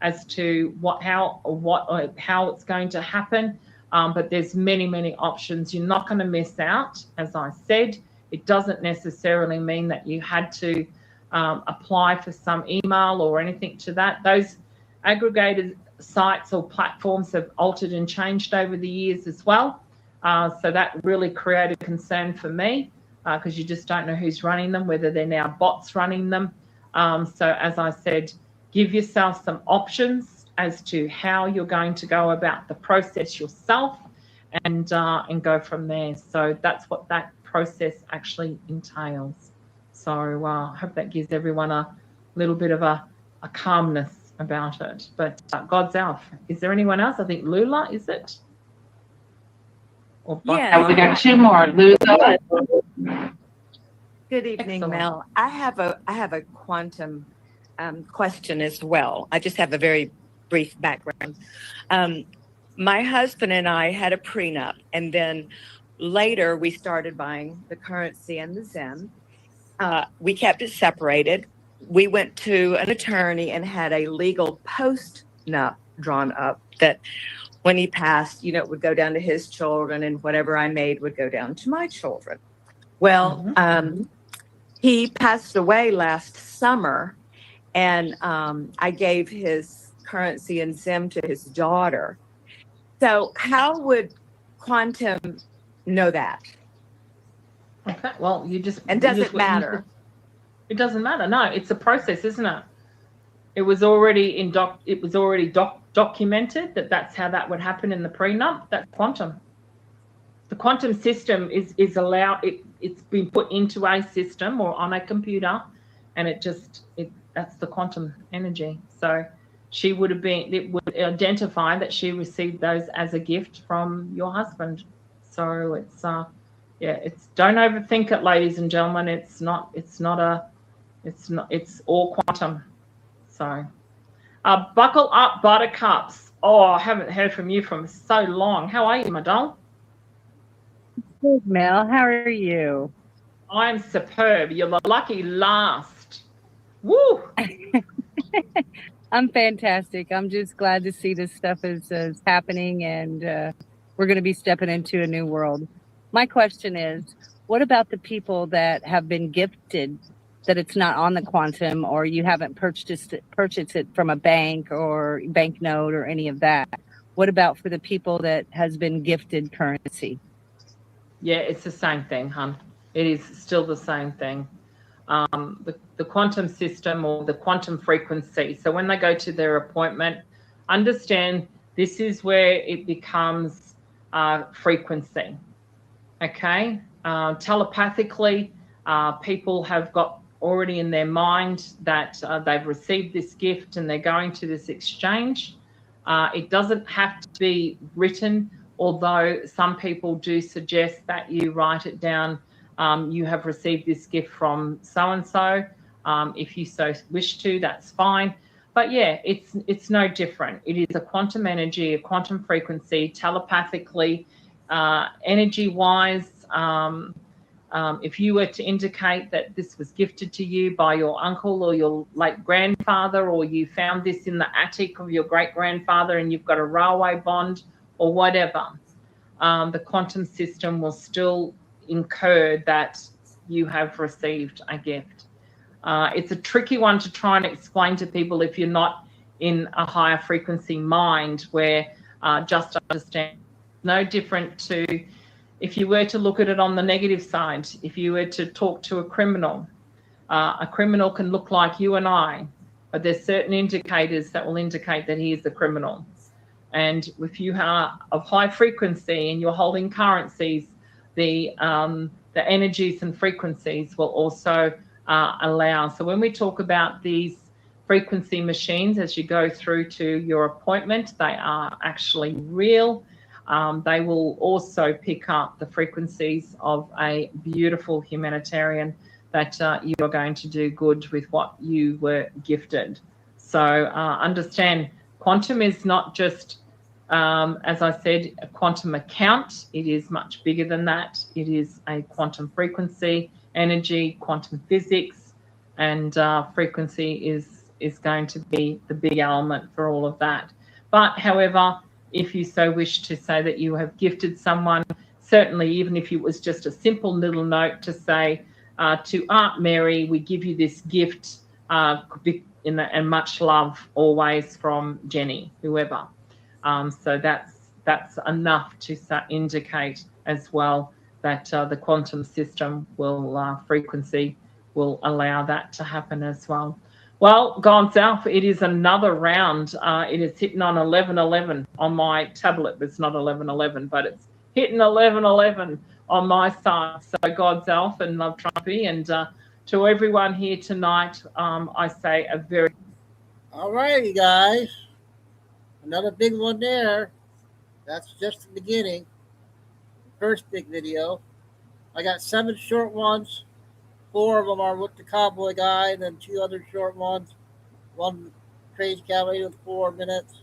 as to how it's going to happen, but there's many options. You're not going to miss out. As I said, it doesn't necessarily mean that you had to apply for some email or anything to that. Those aggregated sites or platforms have altered and changed over the years as well. So that really created concern for me, because you just don't know who's running them, whether they're now bots running them. So as I said, give yourself some options as to how you're going to go about the process yourself, and go from there. So that's what that process actually entails. So I hope that gives everyone a little bit of a calmness about it. But God's Elf. Is there anyone else? I think Lula, is it? Yeah, we got two more. Lula. Good evening, Excellent. Mel. I have a quantum question as well. I just have a very brief background. My husband and I had a prenup, and then later we started buying the currency and the Zim. We kept it separated. We went to an attorney and had a legal post-nup drawn up that when he passed, it would go down to his children, and whatever I made would go down to my children. Well, he passed away last summer, and I gave his currency and Zim to his daughter. So how would quantum know that? Okay, well, you just... And does it matter? It doesn't matter. No, it's a process, isn't it? It was already documented that that's how that would happen in the prenup. That's quantum. The quantum system is it's been put into a system or on a computer, and that's the quantum energy. So it would identify that she received those as a gift from your husband. So it's don't overthink it, ladies and gentlemen. It's all quantum. So buckle up, buttercups. Oh, I haven't heard from you for so long. How are you, my doll? Good, Mel. How are you? I'm superb. You're the lucky last. Woo! I'm fantastic. I'm just glad to see this stuff is happening, and we're going to be stepping into a new world. My question is, what about the people that have been gifted that it's not on the quantum, or you haven't purchased it from a bank or banknote or any of that? What about for the people that has been gifted currency? Yeah, it's the same thing, hon. It is still the same thing. The quantum system or the quantum frequency. So when they go to their appointment, understand this is where it becomes frequency. Okay? Telepathically, people have got already in their mind that they've received this gift and they're going to this exchange. It doesn't have to be written, although some people do suggest that you write it down. You have received this gift from so-and-so. If you so wish to, that's fine. But yeah, it's no different. It is a quantum energy, a quantum frequency, telepathically, energy-wise. If you were to indicate that this was gifted to you by your uncle or your late grandfather, or you found this in the attic of your great-grandfather and you've got a railway bond or whatever, the quantum system will still incur that you have received a gift. It's a tricky one to try and explain to people if you're not in a higher frequency mind, where just understand no different to if you were to look at it on the negative side. If you were to talk to a criminal, A criminal can look like you and I, but there's certain indicators that will indicate that he is a criminal. And if you are of high frequency and you're holding currencies, the energies and frequencies will also allow. So when we talk about these frequency machines, as you go through to your appointment, they are actually real. They will also pick up the frequencies of a beautiful humanitarian that you are going to do good with what you were gifted. So understand, quantum is not just, as I said, a quantum account. It is much bigger than that. It is a quantum frequency, energy, quantum physics, and frequency is going to be the big element for all of that. But however, if you so wish to say that you have gifted someone, certainly even if it was just a simple little note to say to Aunt Mary, we give you this gift and much love always from Jenny, whoever. So that's enough to indicate as well that the quantum system will frequency will allow that to happen as well. Well, God's Alpha, it is another round. It is hitting on 11:11 on my tablet. It's not 11:11, but it's hitting 11:11 on my side. So God's Alpha and Love Trumpy, and to everyone here tonight, I say a very... All right, you guys. Another big one there. That's just the beginning. First big video. I got 7 short ones. 4 of them are with the cowboy guy, and then 2 other short ones. One crazy cowboy with 4 minutes.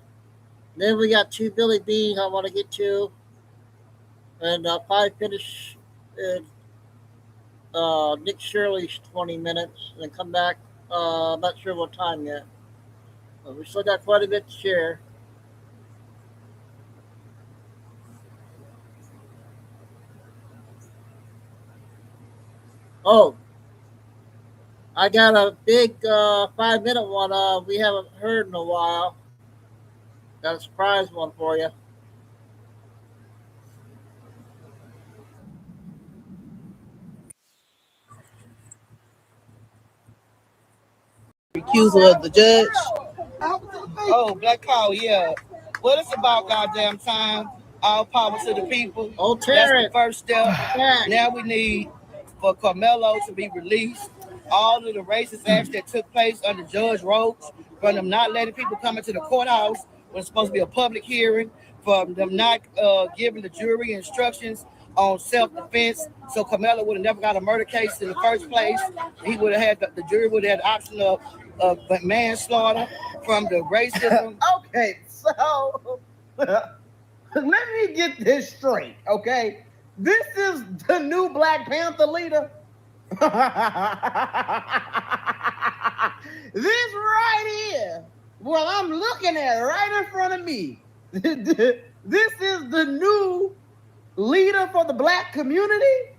And then we got 2 Billy Beans I want to get to. And 5 finish Nick Shirley's 20 minutes. And then come back. I'm not sure what time yet. But we still got quite a bit to share. Oh, I got a big 5-minute one we haven't heard in a while. Got a surprise one for you. Recusal of the judge. Oh, Black Cow, yeah. Well, it's about goddamn time. All power to the people. Oh, that's the first step. Now we need for Carmelo to be released. All of the racist acts that took place under Judge Roach, from them not letting people come into the courthouse when it's supposed to be a public hearing, from them not giving the jury instructions on self-defense, so Carmelo would have never got a murder case in the first place. He would have had the jury would have had the option of manslaughter from the racism. Okay, so let me get this straight, okay? This is the new Black Panther leader. This right here, well, I'm looking at right in front of me. This is the new leader for the Black community.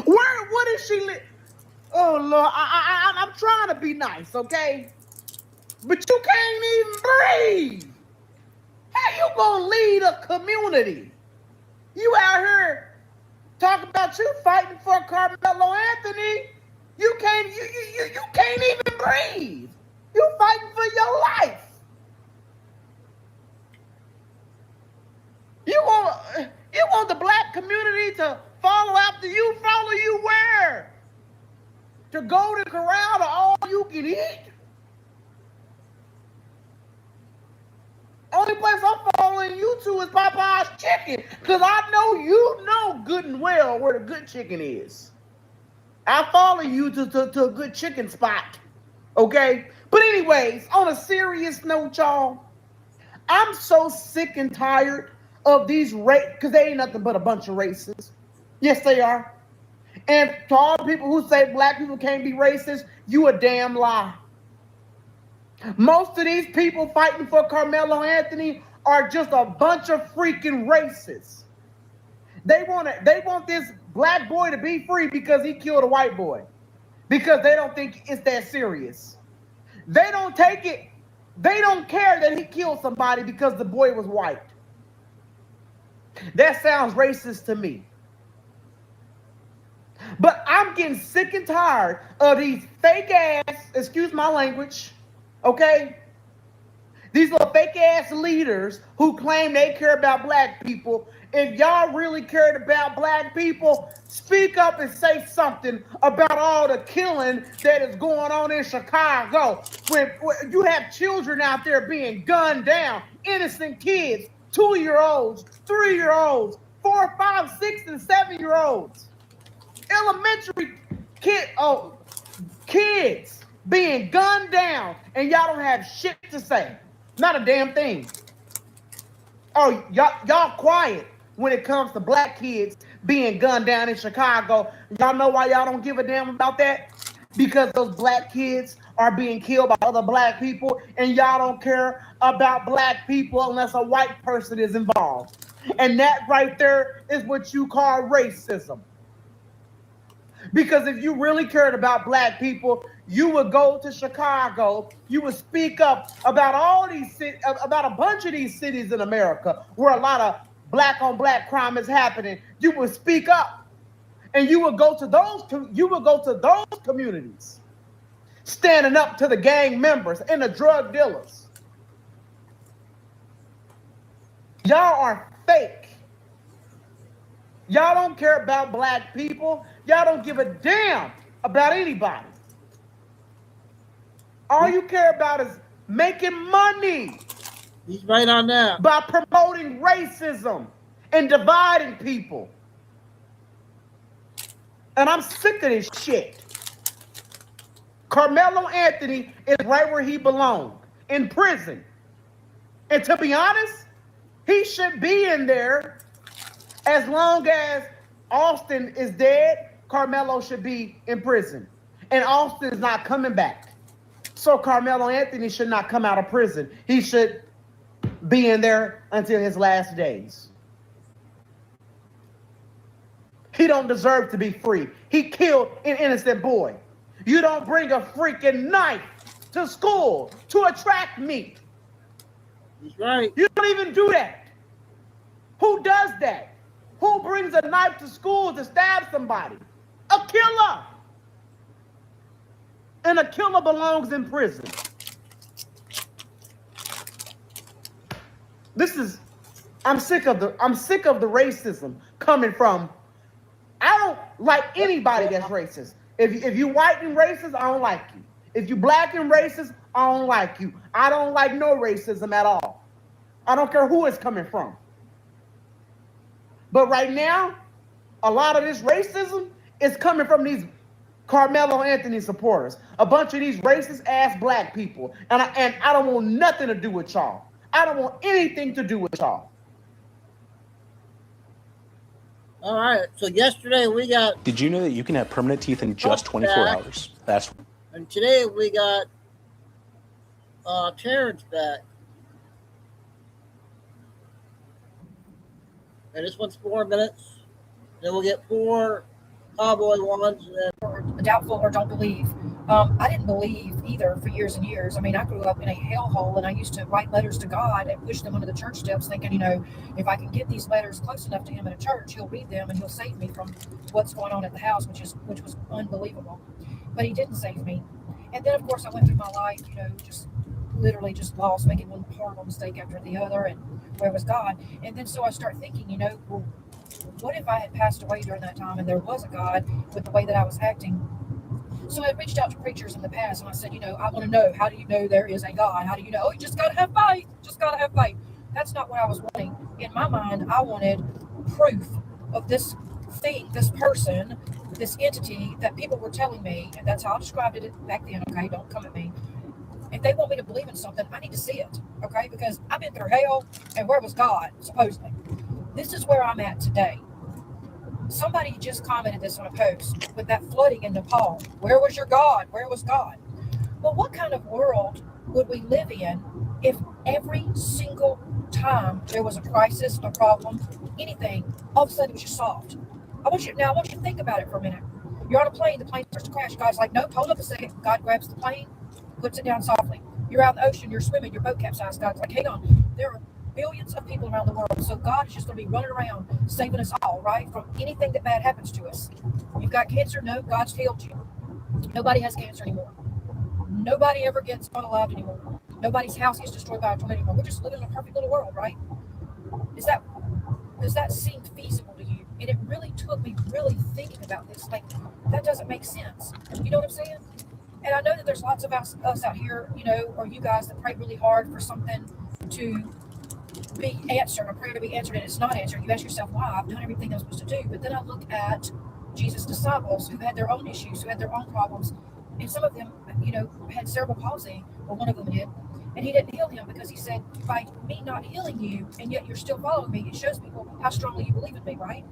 What is she? Oh Lord, I'm trying to be nice, okay? But you can't even breathe. How you gonna lead a community? You out here talking about you fighting for Carmelo Anthony. You can't even breathe. You fighting for your life. You want the Black community to follow after you? Follow you where? To go to corral to all you can eat? Only place I'm following you to is Popeye's Chicken, because I know you know good and well where the good chicken is. I follow you to a good chicken spot, okay? But anyways, on a serious note, y'all, I'm so sick and tired of these because they ain't nothing but a bunch of racists. Yes, they are. And to all the people who say Black people can't be racist, you a damn lie. Most of these people fighting for Carmelo Anthony are just a bunch of freaking racists. They want this Black boy to be free because he killed a white boy. Because they don't think it's that serious. They don't take it. They don't care that he killed somebody because the boy was white. That sounds racist to me. But I'm getting sick and tired of these fake ass, excuse my language, okay? These little fake ass leaders who claim they care about black people. If y'all really cared about black people, speak up and say something about all the killing that is going on in Chicago. When you have children out there being gunned down, innocent kids, 2-year-olds, 3-year-olds, 4, 5, 6, and 7-year-olds. Elementary kids being gunned down, and y'all don't have shit to say. Not a damn thing. Oh, y'all quiet when it comes to black kids being gunned down in Chicago. Y'all know why y'all don't give a damn about that? Because those black kids are being killed by other black people, and y'all don't care about black people unless a white person is involved. And that right there is what you call racism. Because if you really cared about black people, you would go to Chicago, you would speak up about about a bunch of these cities in America where a lot of black on black crime is happening. You would speak up, and you would go to those communities, standing up to the gang members and the drug dealers. Y'all are fake. Y'all don't care about black people. Y'all don't give a damn about anybody. All you care about is making money. He's right on that. By promoting racism and dividing people. And I'm sick of this shit. Carmelo Anthony is right where he belongs, in prison. And to be honest, he should be in there. As long as Austin is dead, Carmelo should be in prison. And Austin is not coming back. So Carmelo Anthony should not come out of prison. He should be in there until his last days. He don't deserve to be free. He killed an innocent boy. You don't bring a freaking knife to school to attract meat. He's right. You don't even do that. Who does that? Who brings a knife to school to stab somebody? A killer. And a killer belongs in prison. I'm sick of the racism coming from. I don't like anybody that's racist. If you white and racist, I don't like you. If you black and racist, I don't like you. I don't like no racism at all. I don't care who it's coming from. But right now, a lot of this racism is coming from these Carmelo Anthony supporters. A bunch of these racist ass black people. And I don't want nothing to do with y'all. I don't want anything to do with y'all. All right. So yesterday we got. Did you know that you can have permanent teeth in just 24 hours? That's. And today we got Terrence back. And this one's 4 minutes. Then we'll get 4 cowboy ones. And doubtful or don't believe. I didn't believe either for years and years. I mean, I grew up in a hellhole, and I used to write letters to God and push them under the church steps, thinking, if I can get these letters close enough to Him in a church, He'll read them and He'll save me from what's going on at the house, which was unbelievable. But He didn't save me. And then, of course, I went through my life, just literally just lost, making one horrible mistake after the other, and where was God? And then so I start thinking, well, what if I had passed away during that time and there was a God with the way that I was acting? So I reached out to preachers in the past and I said, I want to know, how do you know there is a God? How do you know? Oh, you just got to have faith. Just got to have faith. That's not what I was wanting. In my mind, I wanted proof of this thing, this person, this entity that people were telling me, and that's how I described it back then, okay? Don't come at me. If they want me to believe in something, I need to see it, okay? Because I've been through hell, and where was God, supposedly? This is where I'm at today. Somebody just commented this on a post with that flooding in Nepal. Where was your God? Where was God? Well, what kind of world would we live in if every single time there was a crisis, a problem, anything, all of a sudden it was just solved? I want you to think about it for a minute. You're on a plane, the plane starts to crash. God's like, nope, hold up a second. God grabs the plane, puts it down softly. You're out in the ocean, you're swimming, your boat capsized. God's like, hang on. There are billions of people around the world. So God is just going to be running around saving us all, right? From anything that bad happens to us. You've got cancer? No, God's healed you. Nobody has cancer anymore. Nobody ever gets unalived anymore. Nobody's house gets destroyed by a tornado anymore. We're just living in a perfect little world, right? Does that seem feasible to you? And it really took me really thinking about this. Like, that doesn't make sense. You know what I'm saying? And I know that there's lots of us out here, you know, or you guys that pray really hard for something to be answered, a prayer to be answered, and it's not answered. You ask yourself, why? I've done everything I'm supposed to do. But then I look at Jesus' disciples who had their own issues, who had their own problems. And some of them, you know, had cerebral palsy, or one of them did. And he didn't heal him because he said, by me not healing you, and yet you're still following me, it shows people how strongly you believe in me, right?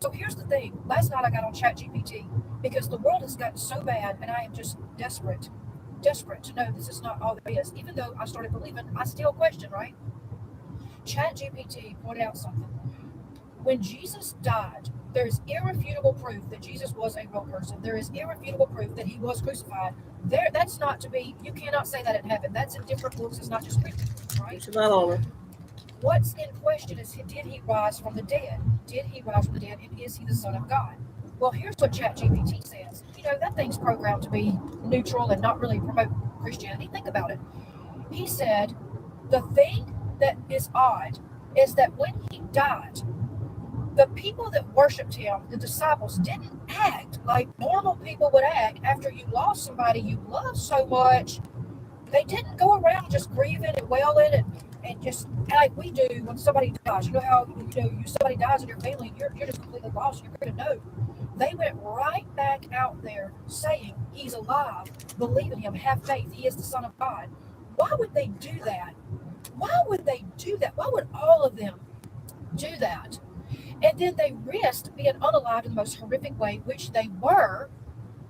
So here's the thing. Last night I got on ChatGPT because the world has gotten so bad, and I am just desperate to know this is not all there is. Even though I started believing, I still question, right? ChatGPT pointed out something. When Jesus died, there is irrefutable proof that Jesus was a real person. There is irrefutable proof that he was crucified. That's not to be, you cannot say that in heaven. That's in different books. It's not just written, right? It's not over. What's in question is, did he rise from the dead? Did he rise from the dead? And is he the Son of God? Well, here's what ChatGPT says. You know, that thing's programmed to be neutral and not really promote Christianity. Think about it. He said, the thing that is odd is that when he died, the people that worshiped him, the disciples, didn't act like normal people would act after you lost somebody you love so much. They didn't go around just grieving and wailing and just like we do when somebody dies. You know how somebody dies in your family, you're just completely lost. You're going to know. They went right back out there saying he's alive, believe in him, have faith. He is the Son of God. Why would they do that? Why would they do that? Why would all of them do that? And then they risked being unalive in the most horrific way, which they were,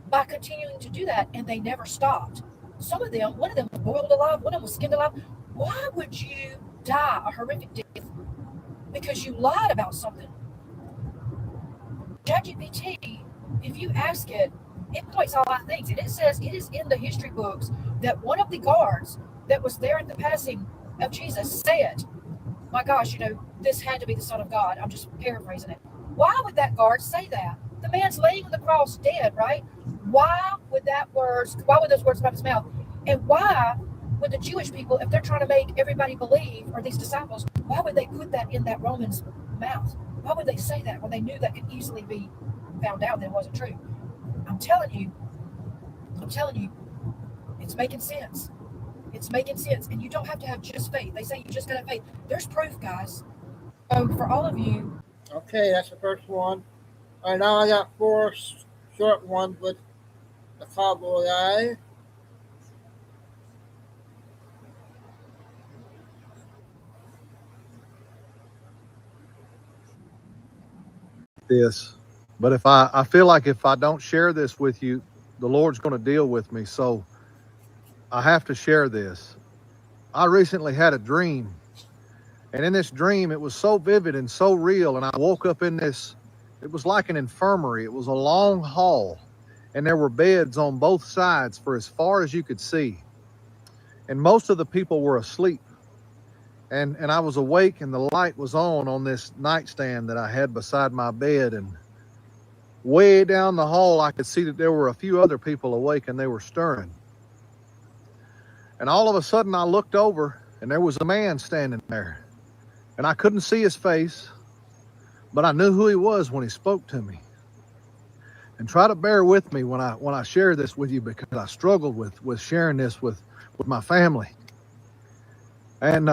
by continuing to do that, and they never stopped. Some of them, one of them was boiled alive, one of them was skinned alive. Why would you die a horrific death because you lied about something? ChatGPT, if you ask it, it points out a lot of things. And it says it is in the history books that one of the guards that was there at the passing of Jesus said, my gosh, you know, this had to be the Son of God. I'm just paraphrasing it. Why would that guard say that? The man's laying on the cross dead, right? Why would those words come out of his mouth? And why would the Jewish people, if they're trying to make everybody believe, or these disciples, why would they put that in that Roman's mouth? Why would they say that when they knew that could easily be found out that it wasn't true? I'm telling you, it's making sense. It's making sense. And you don't have to have just faith. They say you just got to have faith. There's proof, guys. So for all of you. Okay, that's the first one. All right, now I got 4 short ones with the cowboy eye. This, but if I feel like if I don't share this with you, the Lord's going to deal with me. So I have to share this. I recently had a dream, and in this dream, it was so vivid and so real. And I woke up in this, it was like an infirmary. It was a long hall, and there were beds on both sides for as far as you could see. And most of the people were asleep. And I was awake, and the light was on this nightstand that I had beside my bed. And way down the hall, I could see that there were a few other people awake, and they were stirring. And all of a sudden, I looked over, and there was a man standing there. And I couldn't see his face, but I knew who he was when he spoke to me. And try to bear with me when I share this with you, because I struggled with sharing this with my family. And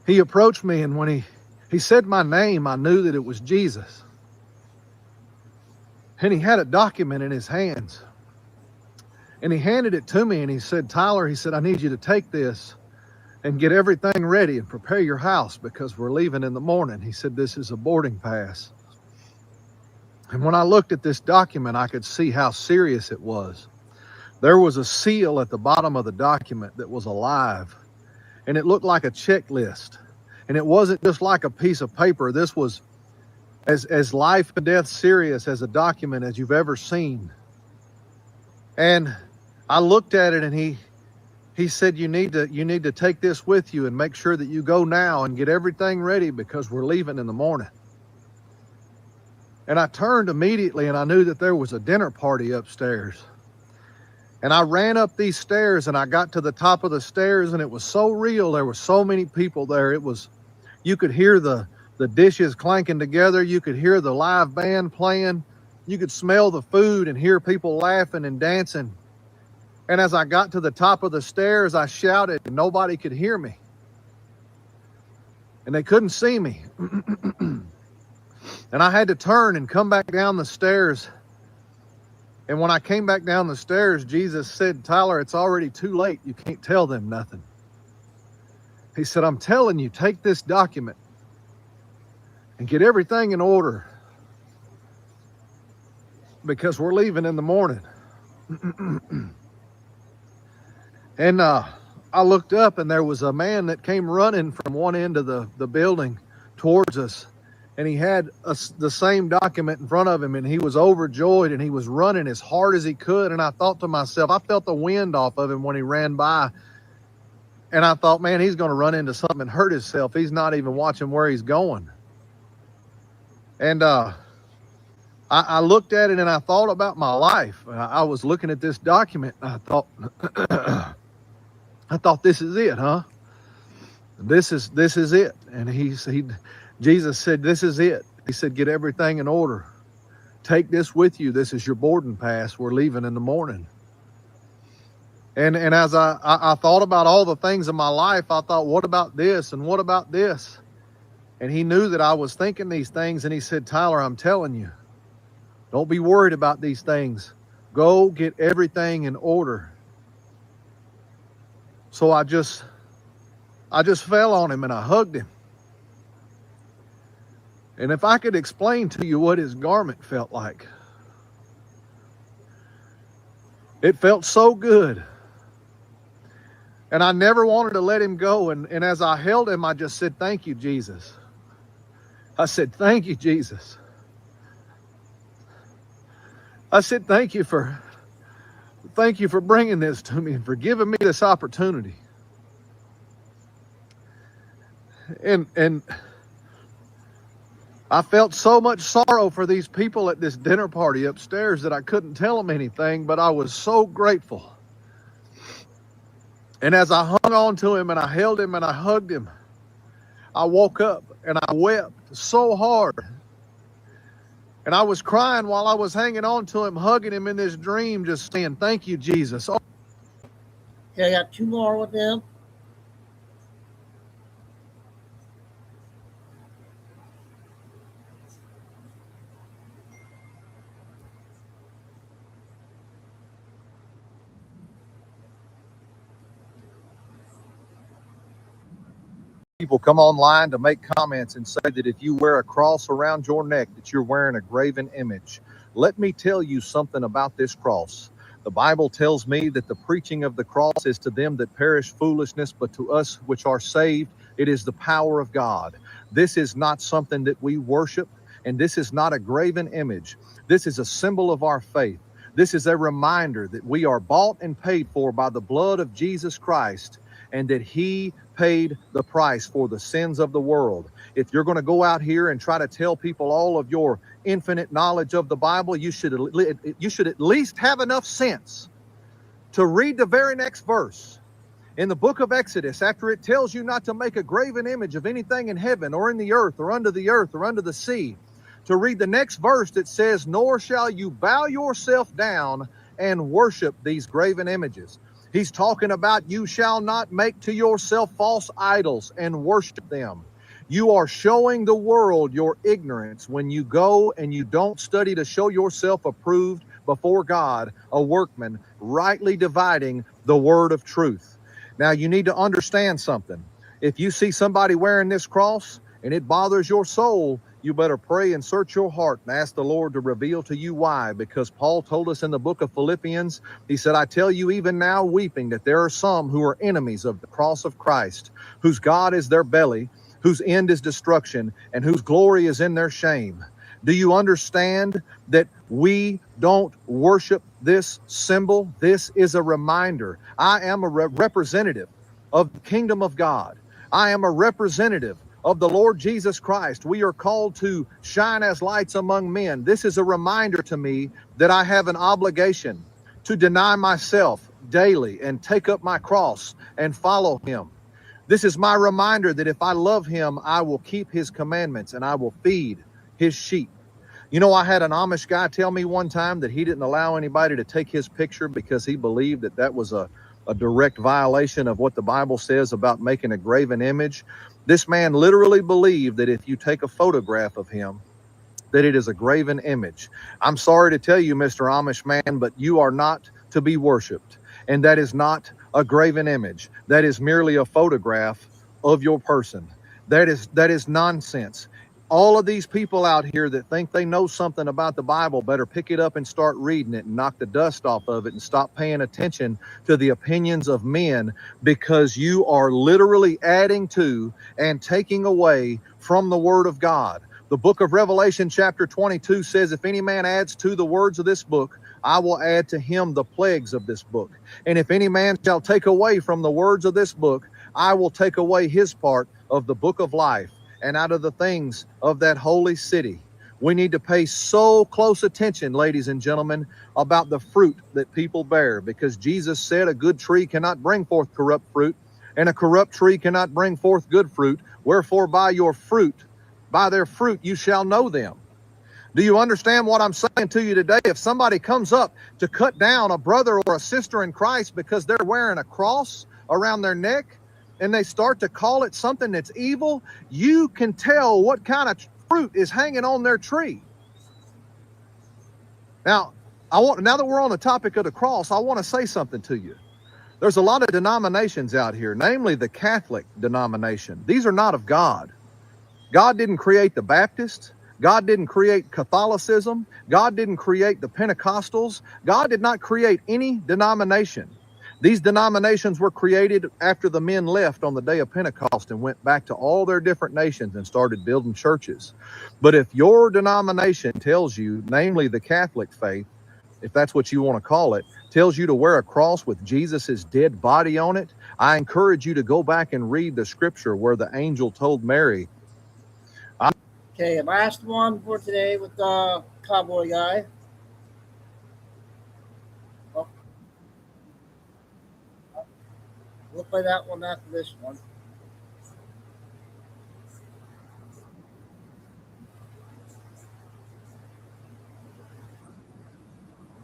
he approached me, and when he said my name, I knew that it was Jesus. And he had a document in his hands. And he handed it to me, and he said, Tyler, he said, I need you to take this and get everything ready and prepare your house because we're leaving in the morning. He said, this is a boarding pass. And when I looked at this document, I could see how serious it was. There was a seal at the bottom of the document that was alive, and it looked like a checklist. And it wasn't just like a piece of paper. This was as life and death serious as a document as you've ever seen. And I looked at it, and he he said, you need to take this with you and make sure that you go now and get everything ready because we're leaving in the morning. And I turned immediately and I knew that there was a dinner party upstairs. And I ran up these stairs and I got to the top of the stairs and it was so real. There were so many people there. You could hear the dishes clanking together. You could hear the live band playing. You could smell the food and hear people laughing and dancing. And as I got to the top of the stairs, I shouted and nobody could hear me. And they couldn't see me. And I had to turn and come back down the stairs. And when I came back down the stairs, Jesus said, Tyler, it's already too late. You can't tell them nothing. He said, I'm telling you, take this document and get everything in order because we're leaving in the morning. And I looked up and there was a man that came running from one end of the building towards us. And he had the same document in front of him and he was overjoyed and he was running as hard as he could. And I thought to myself, I felt the wind off of him when he ran by. And I thought, man, he's going to run into something and hurt himself. He's not even watching where he's going. And I looked at it and I thought about my life. I was looking at this document and I thought, this is it, huh? This is it. And Jesus said, this is it. He said, get everything in order. Take this with you. This is your boarding pass. We're leaving in the morning. And as I thought about all the things in my life, I thought, what about this? And what about this? And he knew that I was thinking these things. And he said, Tyler, I'm telling you, don't be worried about these things. Go get everything in order. So I just fell on him and I hugged him. And if I could explain to you what his garment felt like, it felt so good. And I never wanted to let him go. And as I held him, I just said, thank you, Jesus. I said, thank you, Jesus. I said, thank you for bringing this to me and for giving me this opportunity. And I felt so much sorrow for these people at this dinner party upstairs that I couldn't tell them anything, but I was so grateful. And as I hung on to him and I held him and I hugged him, I woke up and I wept so hard. And I was crying while I was hanging on to him, hugging him in this dream, just saying, thank you, Jesus. Okay, I got two more with them. People come online to make comments and say that if you wear a cross around your neck, that you're wearing a graven image. Let me tell you something about this cross. The Bible tells me that the preaching of the cross is to them that perish foolishness, but to us which are saved, it is the power of God. This is not something that we worship, and this is not a graven image. This is a symbol of our faith. This is a reminder that we are bought and paid for by the blood of Jesus Christ, and that he paid the price for the sins of the world. If you're going to go out here and try to tell people all of your infinite knowledge of the Bible, you should at least have enough sense to read the very next verse in the book of Exodus, after it tells you not to make a graven image of anything in heaven or in the earth or under the sea, to read the next verse that says, nor shall you bow yourself down and worship these graven images. He's talking about you shall not make to yourself false idols and worship them. You are showing the world your ignorance when you go and you don't study to show yourself approved before God, a workman, rightly dividing the word of truth. Now, you need to understand something. If you see somebody wearing this cross and it bothers your soul, you better pray and search your heart and ask the Lord to reveal to you why. Because Paul told us in the book of Philippians, he said, I tell you even now weeping that there are some who are enemies of the cross of Christ, whose God is their belly, whose end is destruction, and whose glory is in their shame. Do you understand that we don't worship this symbol? This is a reminder. I am a representative of the kingdom of God. I am a representative of the Lord Jesus Christ. We are called to shine as lights among men. This is a reminder to me that I have an obligation to deny myself daily and take up my cross and follow him. This is my reminder that if I love him, I will keep his commandments and I will feed his sheep. You know, I had an Amish guy tell me one time that he didn't allow anybody to take his picture because he believed that that was a direct violation of what the Bible says about making a graven image. This man literally believed that if you take a photograph of him, that it is a graven image. I'm sorry to tell you, Mr. Amish man, but you are not to be worshiped. And that is not a graven image. That is merely a photograph of your person. That is nonsense. All of these people out here that think they know something about the Bible better pick it up and start reading it and knock the dust off of it and stop paying attention to the opinions of men, because you are literally adding to and taking away from the Word of God. The book of Revelation chapter 22 says, if any man adds to the words of this book, I will add to him the plagues of this book. And if any man shall take away from the words of this book, I will take away his part of the book of life and out of the things of that holy city. We need to pay so close attention, ladies and gentlemen, about the fruit that people bear, because Jesus said a good tree cannot bring forth corrupt fruit, and a corrupt tree cannot bring forth good fruit. Wherefore by their fruit you shall know them. Do you understand what I'm saying to you today? If somebody comes up to cut down a brother or a sister in Christ because they're wearing a cross around their neck, and they start to call it something that's evil, you can tell what kind of fruit is hanging on their tree. Now that we're on the topic of the cross, I want to say something to you. There's a lot of denominations out here, namely the Catholic denomination. These are not of God. God didn't create the Baptists. God didn't create Catholicism. God didn't create the Pentecostals. God did not create any denomination. These denominations were created after the men left on the day of Pentecost and went back to all their different nations and started building churches. But if your denomination tells you, namely the Catholic faith, if that's what you want to call it, tells you to wear a cross with Jesus's dead body on it, I encourage you to go back and read the scripture where the angel told Mary. Okay, last one for today with the cowboy guy. Oh. We'll play that one after this one.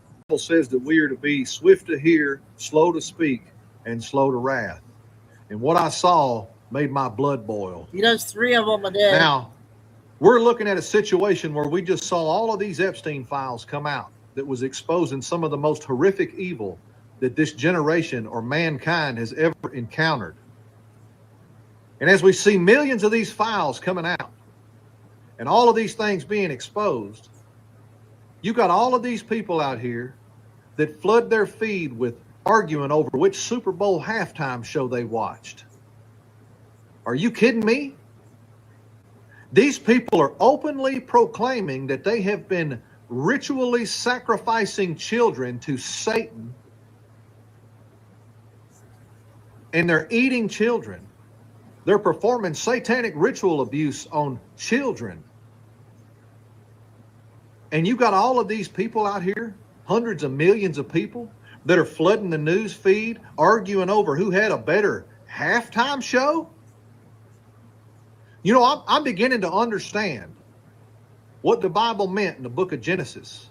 The Bible says that we are to be swift to hear, slow to speak, and slow to wrath. And what I saw made my blood boil. He does 3 of them a day. Now, we're looking at a situation where we just saw all of these Epstein files come out that was exposing some of the most horrific evil that this generation or mankind has ever encountered. And as we see millions of these files coming out and all of these things being exposed, you got all of these people out here that flood their feed with arguing over which Super Bowl halftime show they watched. Are you kidding me? These people are openly proclaiming that they have been ritually sacrificing children to Satan, and they're eating children. They're performing satanic ritual abuse on children. And you got all of these people out here, hundreds of millions of people, that are flooding the news feed, arguing over who had a better halftime show. You know, I'm beginning to understand what the Bible meant in the book of Genesis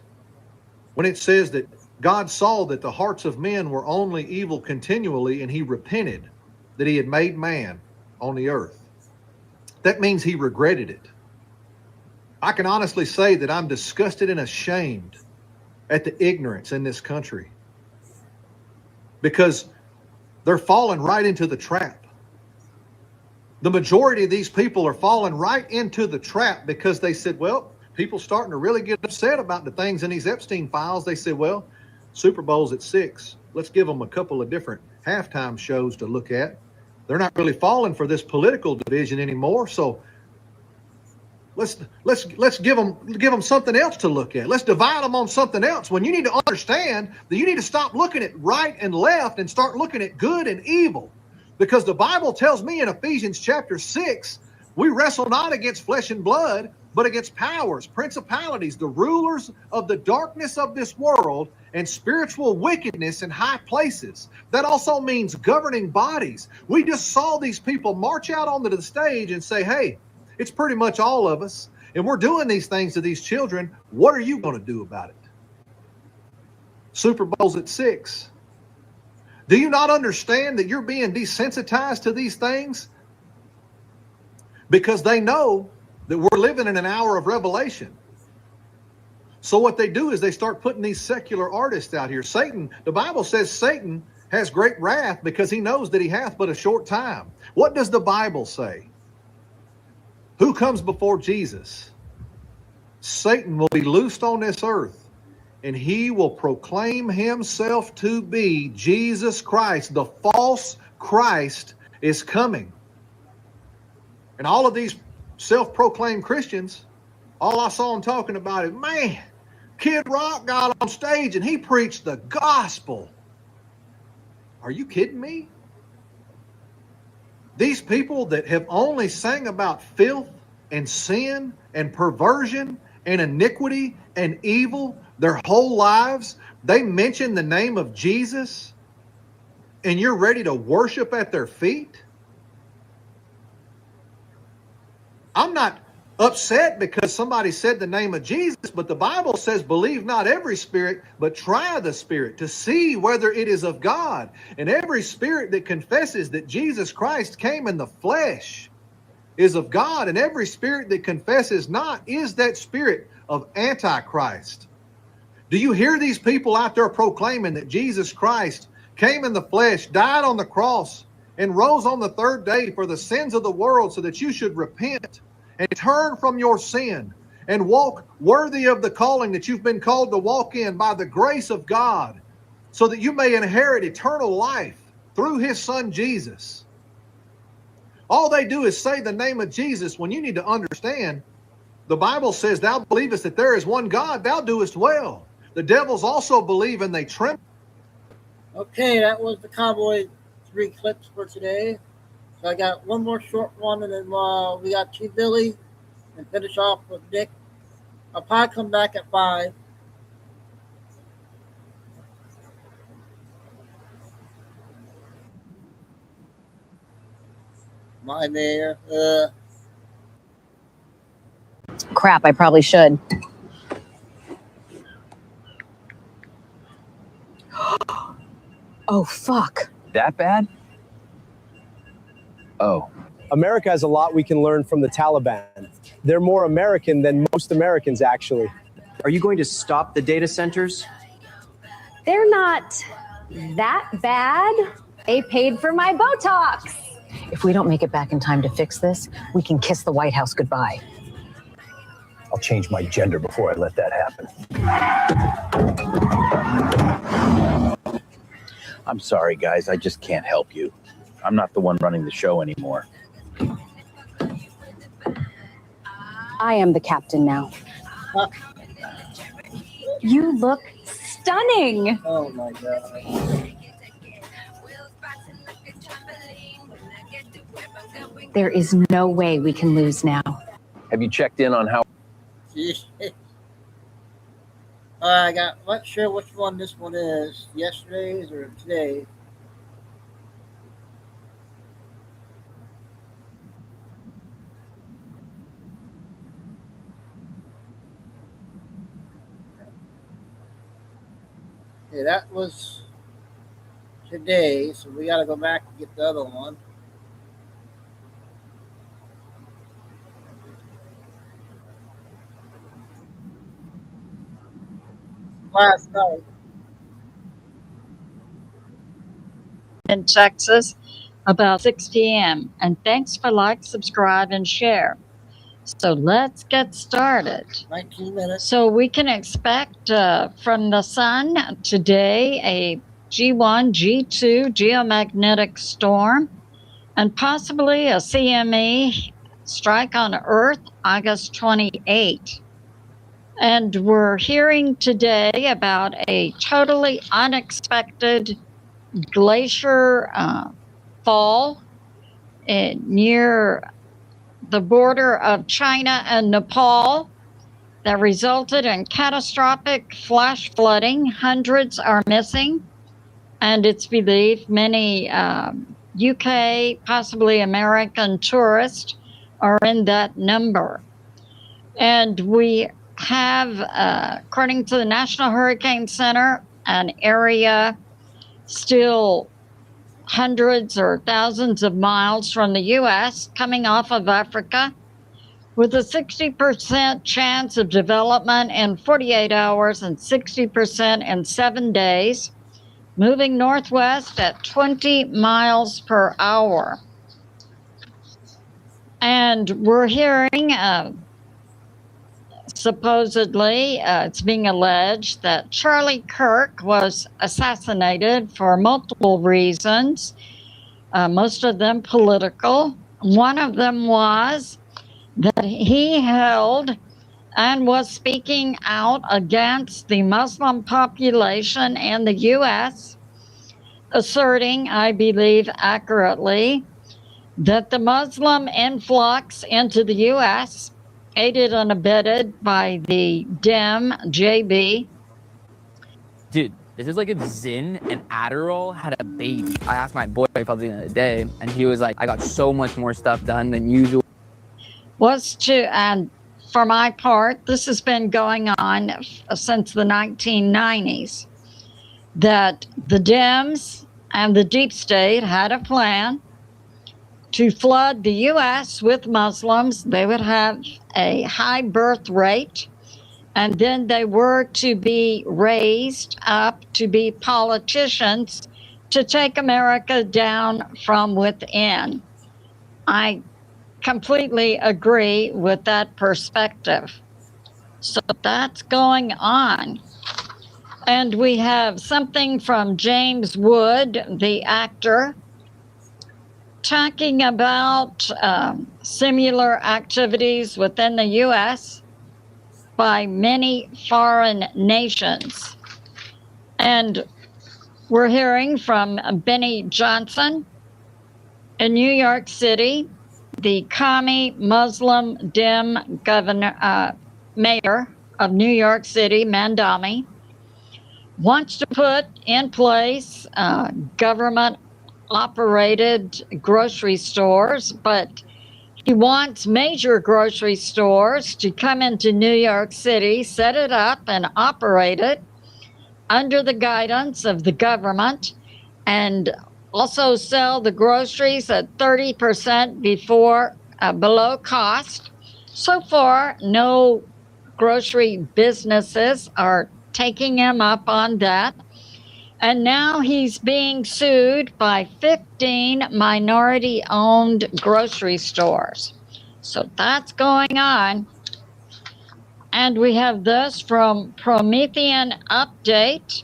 when it says that God saw that the hearts of men were only evil continually, and he repented that he had made man on the earth. That means he regretted it. I can honestly say that I'm disgusted and ashamed at the ignorance in this country, because they're falling right into the trap. The majority of these people are falling right into the trap because they said, well, people starting to really get upset about the things in these Epstein files. They said, well, Super Bowl's at 6. Let's give them a couple of different halftime shows to look at. They're not really falling for this political division anymore. So Let's give them something else to look at. Let's divide them on something else. When you need to understand that you need to stop looking at right and left and start looking at good and evil. Because the Bible tells me in Ephesians chapter 6, we wrestle not against flesh and blood, but against powers, principalities, the rulers of the darkness of this world, and spiritual wickedness in high places. That also means governing bodies. We just saw these people march out onto the stage and say, hey, it's pretty much all of us, and we're doing these things to these children. What are you going to do about it? Super Bowl's at 6. Do you not understand that you're being desensitized to these things? Because they know that we're living in an hour of revelation. So what they do is they start putting these secular artists out here. Satan, the Bible says Satan has great wrath because he knows that he hath but a short time. What does the Bible say? Who comes before Jesus? Satan will be loosed on this earth, and he will proclaim himself to be Jesus Christ. The false Christ is coming. And all of these self-proclaimed Christians, all I saw them talking about is, man, Kid Rock got on stage and he preached the gospel. Are you kidding me? These people that have only sang about filth and sin and perversion and iniquity and evil their whole lives, they mention the name of Jesus, and you're ready to worship at their feet? I'm not upset because somebody said the name of Jesus, but the Bible says, believe not every spirit, but try the spirit to see whether it is of God. And every spirit that confesses that Jesus Christ came in the flesh is of God, and every spirit that confesses not is that spirit of Antichrist. Do you hear these people out there proclaiming that Jesus Christ came in the flesh, died on the cross, and rose on the third day for the sins of the world so that you should repent and turn from your sin and walk worthy of the calling that you've been called to walk in by the grace of God, so that you may inherit eternal life through his son Jesus? All they do is say the name of Jesus when you need to understand the Bible says, thou believest that there is one God, thou doest well. The devils also believe and they tremble. Okay, that was the Cowboy 3 clips for today. So I got one more short one, and then we got T. Billy, and finish off with Nick. I'll probably come back at 5. My mayor. Crap, I probably should. Oh, fuck. That bad? Oh. America has a lot we can learn from the Taliban. They're more American than most Americans, actually. Are you going to stop the data centers? They're not that bad. They paid for my Botox. If we don't make it back in time to fix this, we can kiss the White House goodbye. I'll change my gender before I let that happen. I'm sorry, guys. I just can't help you. I'm not the one running the show anymore. I am the captain now. You look stunning. Oh my God. There is no way we can lose now. Have you checked in on how? I got not sure which one this one is. Yesterday's or today. Okay, that was today, so we got to go back and get the other one. Last night. In Texas, about 6 p.m. And thanks for like, subscribe, and share. So let's get started. 19 minutes. So we can expect from the sun today a G1, G2 geomagnetic storm, and possibly a CME strike on Earth August 28. And we're hearing today about a totally unexpected glacier fall near the border of China and Nepal that resulted in catastrophic flash flooding. Hundreds are missing, and it's believed many UK, possibly American tourists are in that number. And we have, according to the National Hurricane Center, an area still hundreds or thousands of miles from the US coming off of Africa, with a 60% chance of development in 48 hours and 60% in 7 days, moving northwest at 20 miles per hour. And we're hearing, supposedly, it's being alleged that Charlie Kirk was assassinated for multiple reasons, most of them political. One of them was that he held and was speaking out against the Muslim population in the U.S., asserting, I believe accurately, that the Muslim influx into the U.S., aided and abetted by the Dem JB. Dude, this is like if Zyn and Adderall had a baby. I asked my boyfriend the other day, and he was like, I got so much more stuff done than usual. Was to, and for my part, this has been going on since the 1990s, that the Dems and the deep state had a plan to flood the U.S. with Muslims. They would have a high birth rate, and then they were to be raised up to be politicians to take America down from within. I completely agree with that perspective. So that's going on. And we have something from James Wood, the actor, talking about similar activities within the U.S. by many foreign nations. And we're hearing from Benny Johnson in New York City, the commie Muslim Dem governor, mayor of New York City, Mandami, wants to put in place government-operated grocery stores, but he wants major grocery stores to come into New York City, set it up, and operate it under the guidance of the government, and also sell the groceries at 30% below cost. So far, no grocery businesses are taking him up on that. And now he's being sued by 15 minority-owned grocery stores. So that's going on. And we have this from Promethean Update.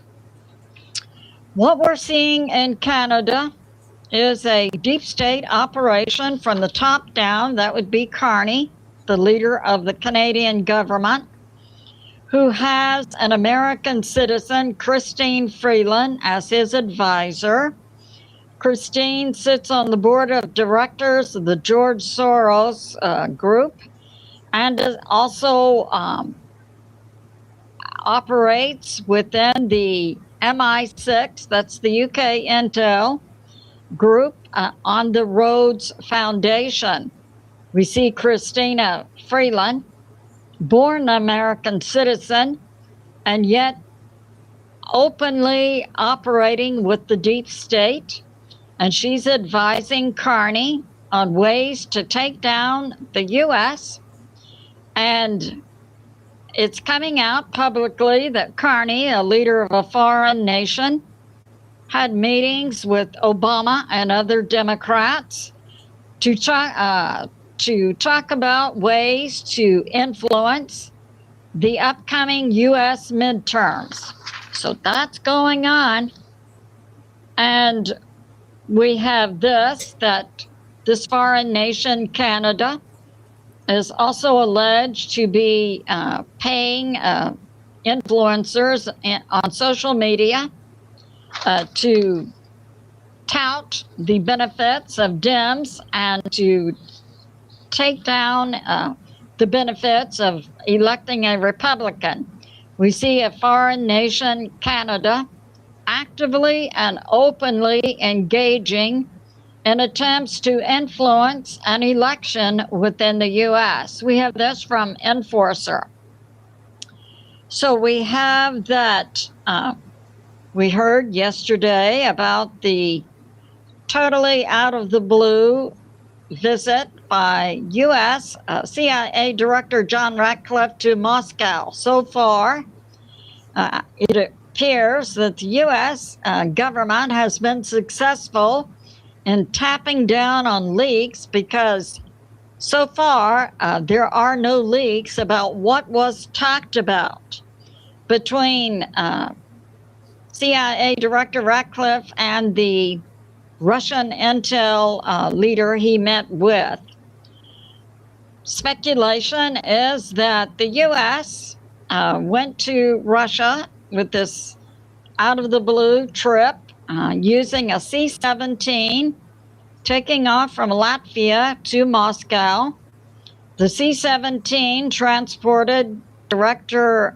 What we're seeing in Canada is a deep state operation from the top down. That would be Carney, the leader of the Canadian government, who has an American citizen, Christine Freeland, as his advisor. Christine sits on the board of directors of the George Soros group, and also operates within the MI6, that's the UK intel group, on the Rhodes Foundation. We see Christina Freeland, born American citizen, and yet openly operating with the deep state. And she's advising Carney on ways to take down the U.S. And it's coming out publicly that Carney, a leader of a foreign nation, had meetings with Obama and other Democrats to talk about ways to influence the upcoming U.S. midterms. So that's going on. And we have this foreign nation, Canada, is also alleged to be paying influencers on social media to tout the benefits of Dems and to take down the benefits of electing a Republican. We see a foreign nation, Canada, actively and openly engaging in attempts to influence an election within the U.S. We have this from Enforcer. So we have that. We heard yesterday about the totally out of the blue visit by U.S. CIA Director John Ratcliffe to Moscow. So far, it appears that the U.S. Government has been successful in tapping down on leaks because so far there are no leaks about what was talked about between CIA Director Ratcliffe and the Russian intel leader he met with. Speculation is that the U.S. Went to Russia with this out-of-the-blue trip using a C-17, taking off from Latvia to Moscow. The C-17 transported Director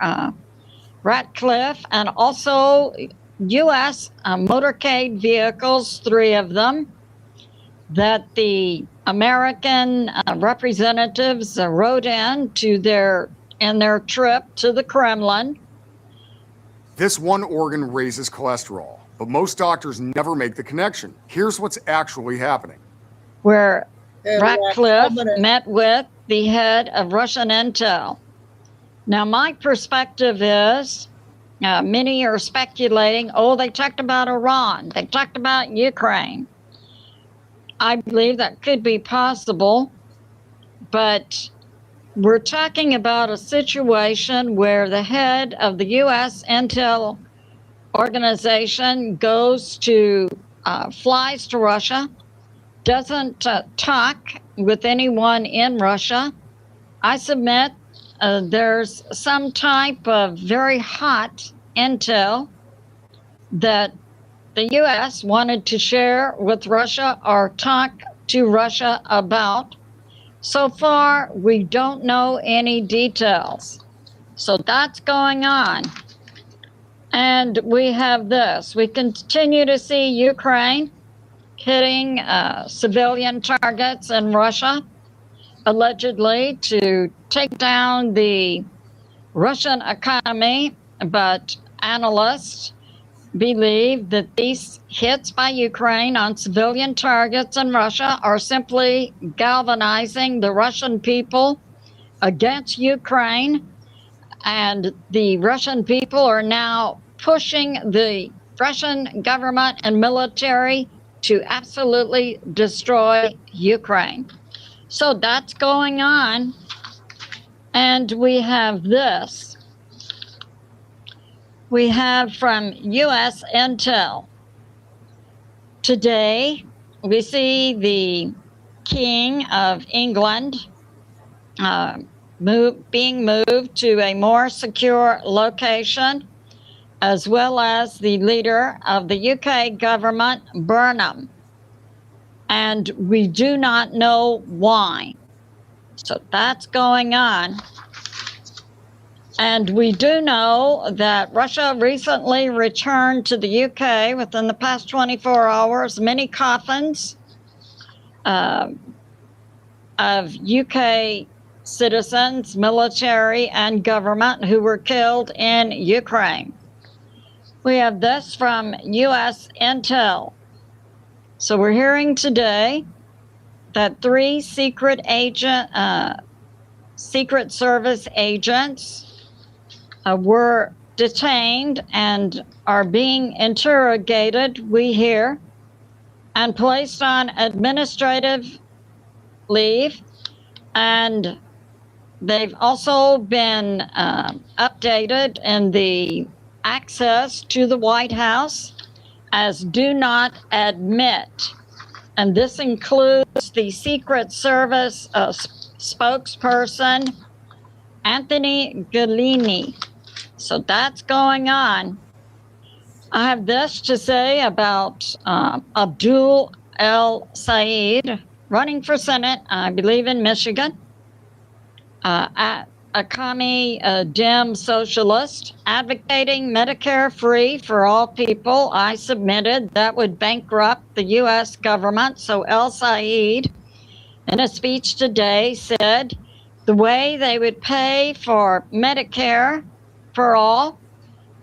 Ratcliffe and also U.S. motorcade vehicles, 3 of them, that the American representatives rode in their trip to the Kremlin. This one organ raises cholesterol, but most doctors never make the connection. Here's what's actually happening. Where Ratcliffe met with the head of Russian intel. Now, my perspective is, many are speculating, they talked about Iran, they talked about Ukraine. I believe that could be possible, but we're talking about a situation where the head of the U.S. intel organization flies to Russia, doesn't talk with anyone in Russia. I submit there's some type of very hot intel that the U.S. wanted to share with Russia or talk to Russia about. So far, we don't know any details. So that's going on. And we have this. We continue to see Ukraine hitting civilian targets in Russia, allegedly to take down the Russian economy, but analysts believe that these hits by Ukraine on civilian targets in Russia are simply galvanizing the Russian people against Ukraine, and the Russian people are now pushing the Russian government and military to absolutely destroy Ukraine. So that's going on. And we have this. We have from U.S. intel. Today, we see the King of England being moved to a more secure location, as well as the leader of the UK government, Burnham. And we do not know why. So that's going on. And we do know that Russia recently returned to the UK within the past 24 hours many coffins of UK citizens, military, and government who were killed in Ukraine. We have this from U.S. intel. So we're hearing today that 3 Secret Service agents were detained and are being interrogated, we hear, and placed on administrative leave. And they've also been updated in the access to the White House as do not admit. And this includes the Secret Service spokesperson Anthony Gallini. So that's going on. I have this to say about Abdul El Said, running for Senate, I believe in Michigan. A commie Dem socialist advocating Medicare free for all people. I submitted that would bankrupt the U.S. government. So El Said, in a speech today, said the way they would pay for Medicare for all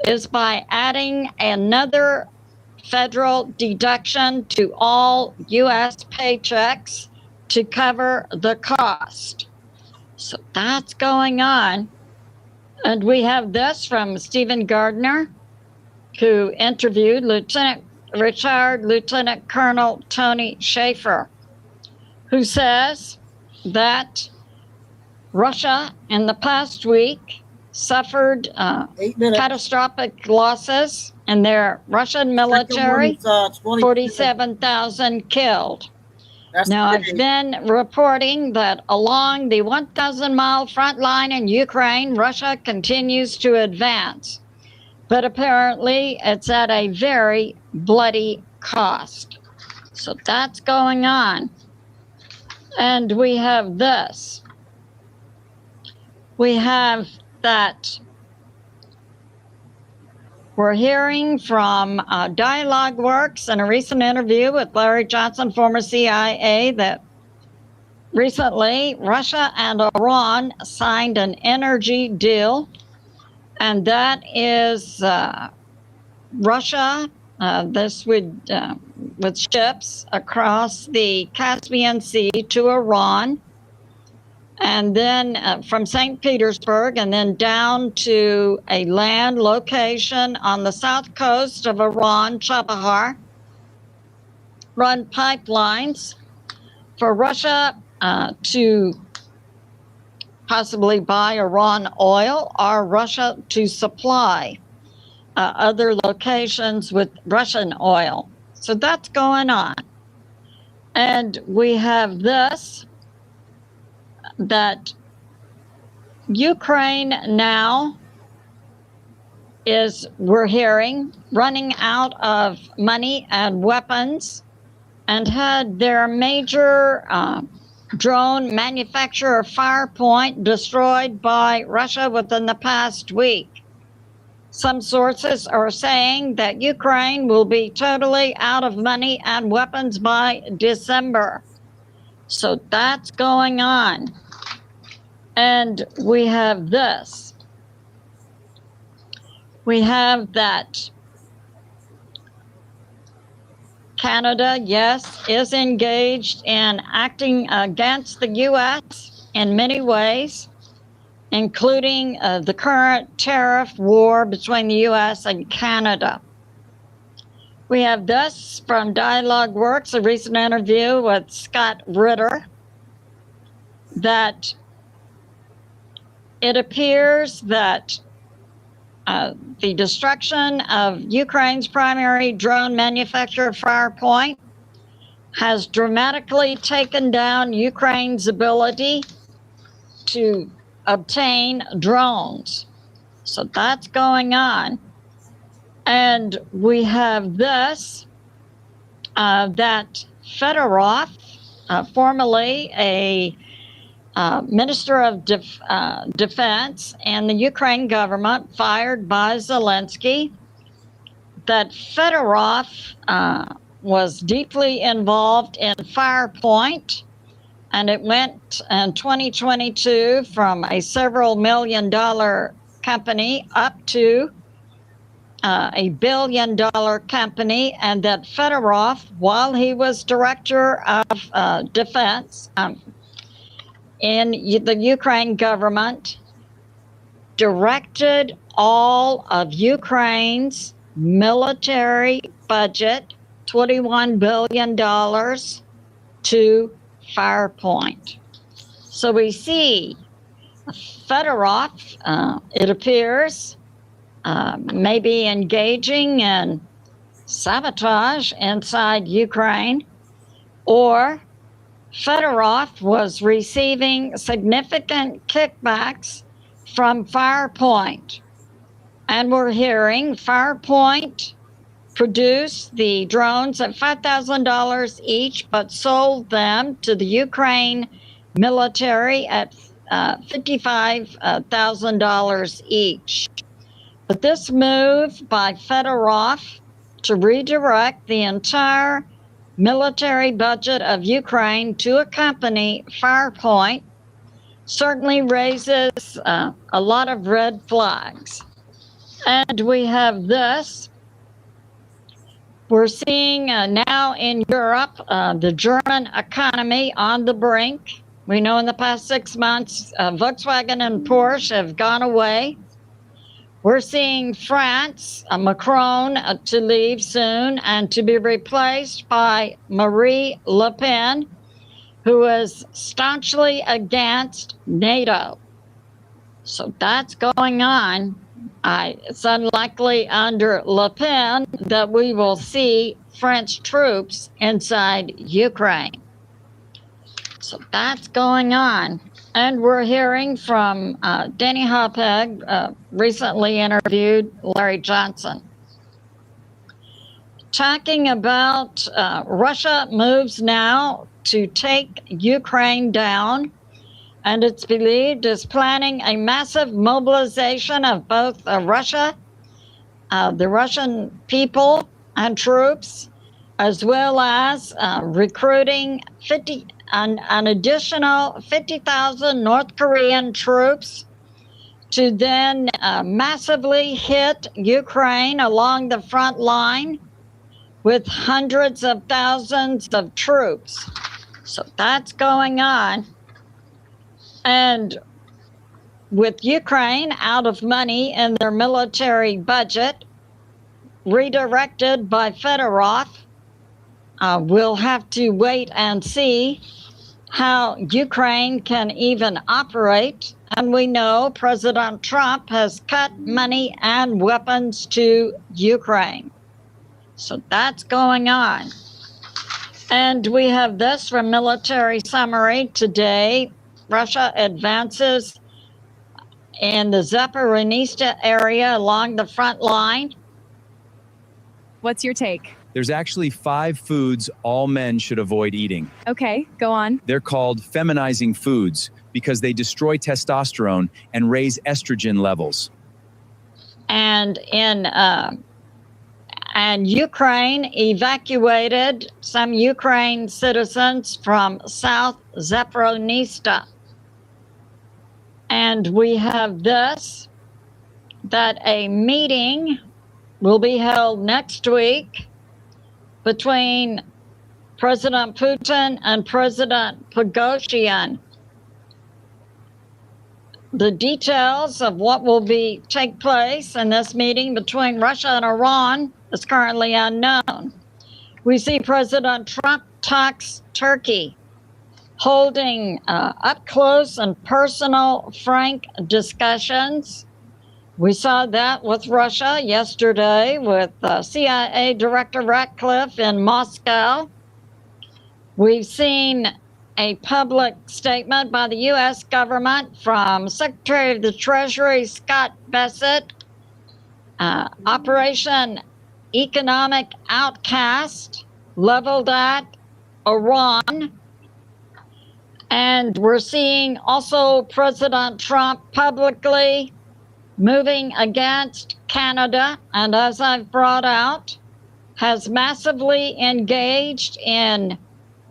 is by adding another federal deduction to all U.S. paychecks to cover the cost. So that's going on. And we have this from Stephen Gardner, who interviewed retired Lieutenant Colonel Tony Schaefer, who says that Russia in the past week suffered catastrophic losses in their Russian military, 47,000 killed. Now, I've been reporting that along the 1,000-mile front line in Ukraine, Russia continues to advance. But apparently, it's at a very bloody cost. So that's going on. And we have this. We have that we're hearing from Dialogue Works in a recent interview with Larry Johnson, former CIA, that recently Russia and Iran signed an energy deal, and that is Russia, this would, with ships across the Caspian Sea to Iran, and then from St. Petersburg, and then down to a land location on the south coast of Iran, Chabahar, run pipelines for Russia to possibly buy Iran oil, or Russia to supply other locations with Russian oil. So that's going on. And we have this, that Ukraine now is, we're hearing, running out of money and weapons, and had their major drone manufacturer Firepoint destroyed by Russia within the past week. Some sources are saying that Ukraine will be totally out of money and weapons by December. So that's going on. And we have this. We have that Canada, yes, is engaged in acting against the U.S. in many ways, including the current tariff war between the U.S. and Canada. We have this from Dialogue Works, a recent interview with Scott Ritter, that it appears that the destruction of Ukraine's primary drone manufacturer, Firepoint, has dramatically taken down Ukraine's ability to obtain drones. So that's going on. And we have this, that Fedorov, formerly a Minister of Defense and the Ukraine government, fired by Zelensky, that Fedorov was deeply involved in Firepoint, and it went in 2022 from a several $million company up to a billion-dollar company, and that Fedorov, while he was director of defense, in the Ukraine government, directed all of Ukraine's military budget, $21 billion, to Firepoint. So we see Fedorov, it appears, maybe engaging in sabotage inside Ukraine, or Fedorov was receiving significant kickbacks from Firepoint. And we're hearing Firepoint produced the drones at $5,000 each, but sold them to the Ukraine military at $55,000 each. But this move by Fedorov to redirect the entire military budget of Ukraine to accompany Firepoint certainly raises a lot of red flags. And we have this. We're seeing now in Europe the German economy on the brink. We know in the past 6 months, Volkswagen and Porsche have gone away. We're seeing France, Macron to leave soon and to be replaced by Marie Le Pen, who is staunchly against NATO. So that's going on. It's unlikely under Le Pen that we will see French troops inside Ukraine. So that's going on. And we're hearing from Danny Hopeg, recently interviewed Larry Johnson, talking about Russia moves now to take Ukraine down, and it's believed is planning a massive mobilization of both Russia, the Russian people and troops, as well as recruiting an additional 50,000 North Korean troops to then massively hit Ukraine along the front line with hundreds of thousands of troops. So that's going on. And with Ukraine out of money in their military budget, redirected by Fedorov, we'll have to wait and see how Ukraine can even operate. And we know President Trump has cut money and weapons to Ukraine. So that's going on. And we have this from Military Summary today. Russia advances in the Zaporizhzhia area along the front line. What's your take? There's actually 5 foods all men should avoid eating. Okay, go on. They're called feminizing foods because they destroy testosterone and raise estrogen levels. And Ukraine evacuated some Ukraine citizens from South Zaporizhzhia. And we have this, that a meeting will be held next week between President Putin and President Prigozhin. The details of what will take place in this meeting between Russia and Iran is currently unknown. We see President Trump talks Turkey, holding up close and personal, frank discussions. We saw that with Russia yesterday with CIA Director Ratcliffe in Moscow. We've seen a public statement by the U.S. government from Secretary of the Treasury Scott Bessent, Operation Economic Outcast, leveled at Iran. And we're seeing also President Trump publicly moving against Canada, and as I've brought out, has massively engaged in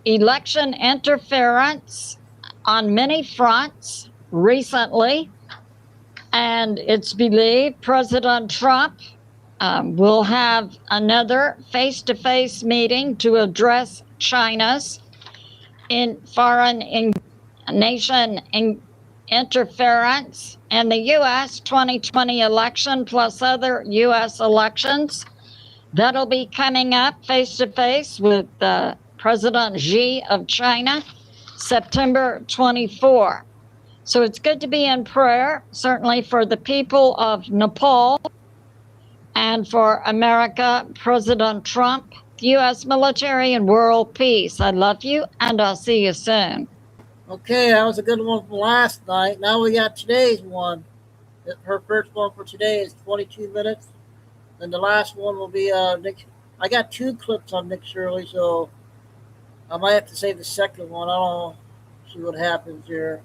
election interference on many fronts recently. And it's believed President Trump will have another face-to-face meeting to address China's foreign nation interference in the U.S. 2020 election plus other U.S. elections. That'll be coming up face-to-face with President Xi of China, September 24. So it's good to be in prayer, certainly for the people of Nepal and for America, President Trump, U.S. military and world peace. I love you, and I'll see you soon. Okay, that was a good one from last night. Now we got today's one. Her first one for today is 22 minutes. And the last one will be Nick. I got 2 clips on Nick Shirley, so I might have to save the second one. I don't know. See what happens here.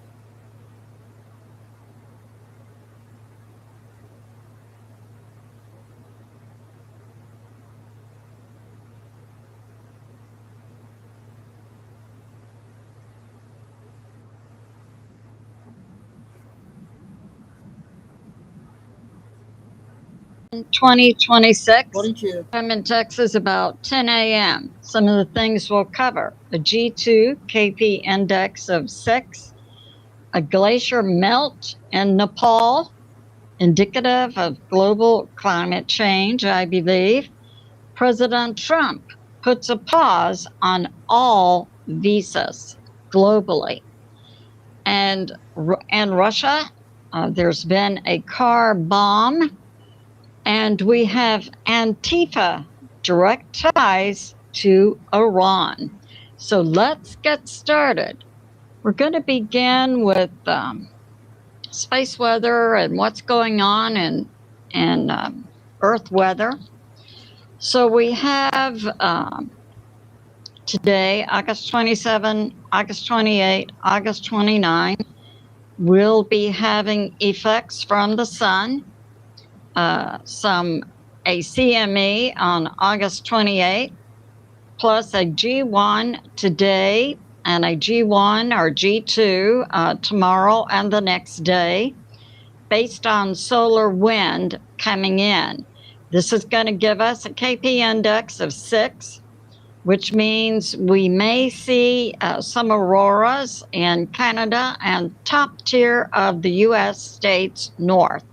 In 2026. 22. I'm in Texas about 10 a.m. Some of the things we'll cover: a G2 KP index of 6, a glacier melt in Nepal, indicative of global climate change, I believe. President Trump puts a pause on all visas globally. And in Russia, there's been a car bomb. And we have Antifa, direct ties to Iran. So let's get started. We're going to begin with space weather and what's going on in Earth weather. So we have today, August 27, August 28, August 29. We'll be having effects from the sun. A CME on August 28, plus a G1 today and a G1 or G2 tomorrow and the next day, based on solar wind coming in. This is going to give us a KP index of 6, which means we may see some auroras in Canada and top tier of the U.S. states north.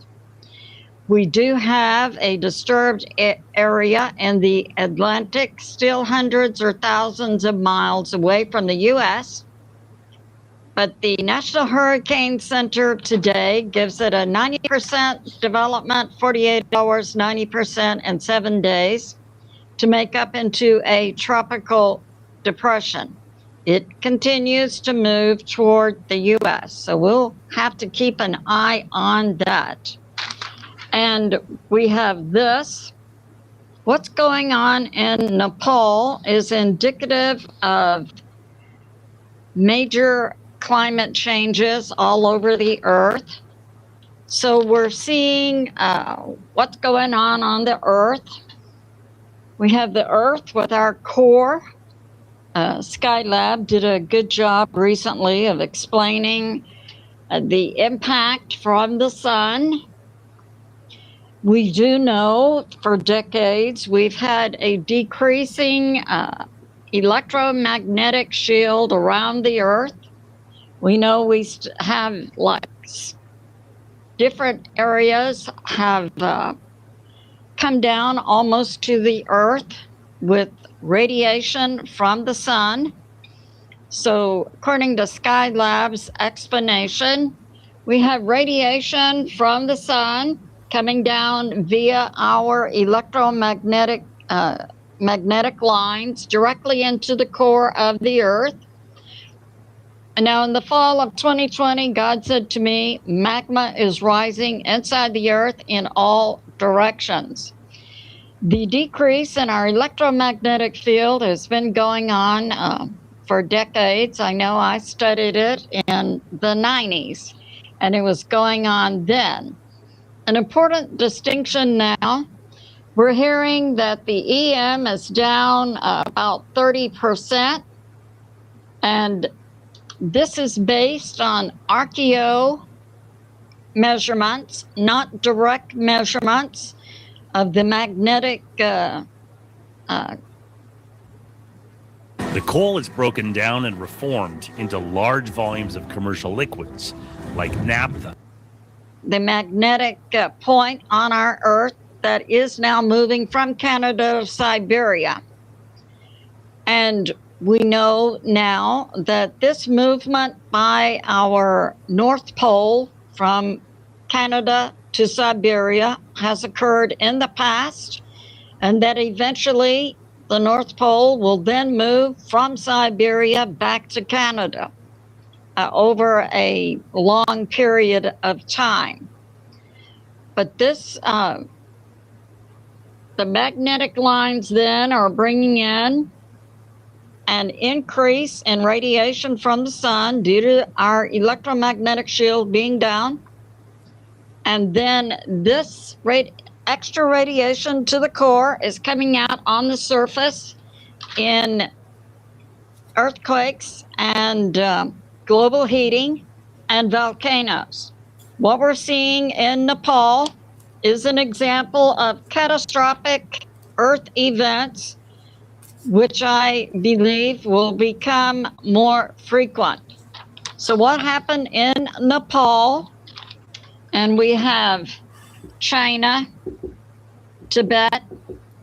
We do have a disturbed area in the Atlantic, still hundreds or thousands of miles away from the U.S., but the National Hurricane Center today gives it a 90% development, 48 hours, 90% in 7 days, to make up into a tropical depression. It continues to move toward the U.S., so we'll have to keep an eye on that. And we have this. What's going on in Nepal is indicative of major climate changes all over the earth. So we're seeing what's going on the earth. We have the earth with our core. Skylab did a good job recently of explaining the impact from the sun. We do know for decades we've had a decreasing electromagnetic shield around the earth. We know we have like different areas have come down almost to the earth with radiation from the sun. So according to Skylab's explanation, we have radiation from the sun coming down via our electromagnetic magnetic lines directly into the core of the earth. And now in the fall of 2020, God said to me, magma is rising inside the earth in all directions. The decrease in our electromagnetic field has been going on for decades. I know I studied it in the 90s, and it was going on then. An important distinction now, we're hearing that the EM is down about 30%, and this is based on RTO measurements, not direct measurements of the magnetic. The coal is broken down and reformed into large volumes of commercial liquids like naphtha. The magnetic point on our Earth that is now moving from Canada to Siberia. And we know now that this movement by our North Pole from Canada to Siberia has occurred in the past, and that eventually the North Pole will then move from Siberia back to Canada over a long period of time. But this, the magnetic lines then are bringing in an increase in radiation from the sun due to our electromagnetic shield being down. And then this extra radiation to the core is coming out on the surface in earthquakes and global heating and volcanoes. What we're seeing in Nepal is an example of catastrophic earth events, which I believe will become more frequent. So what happened in Nepal, and we have China, Tibet.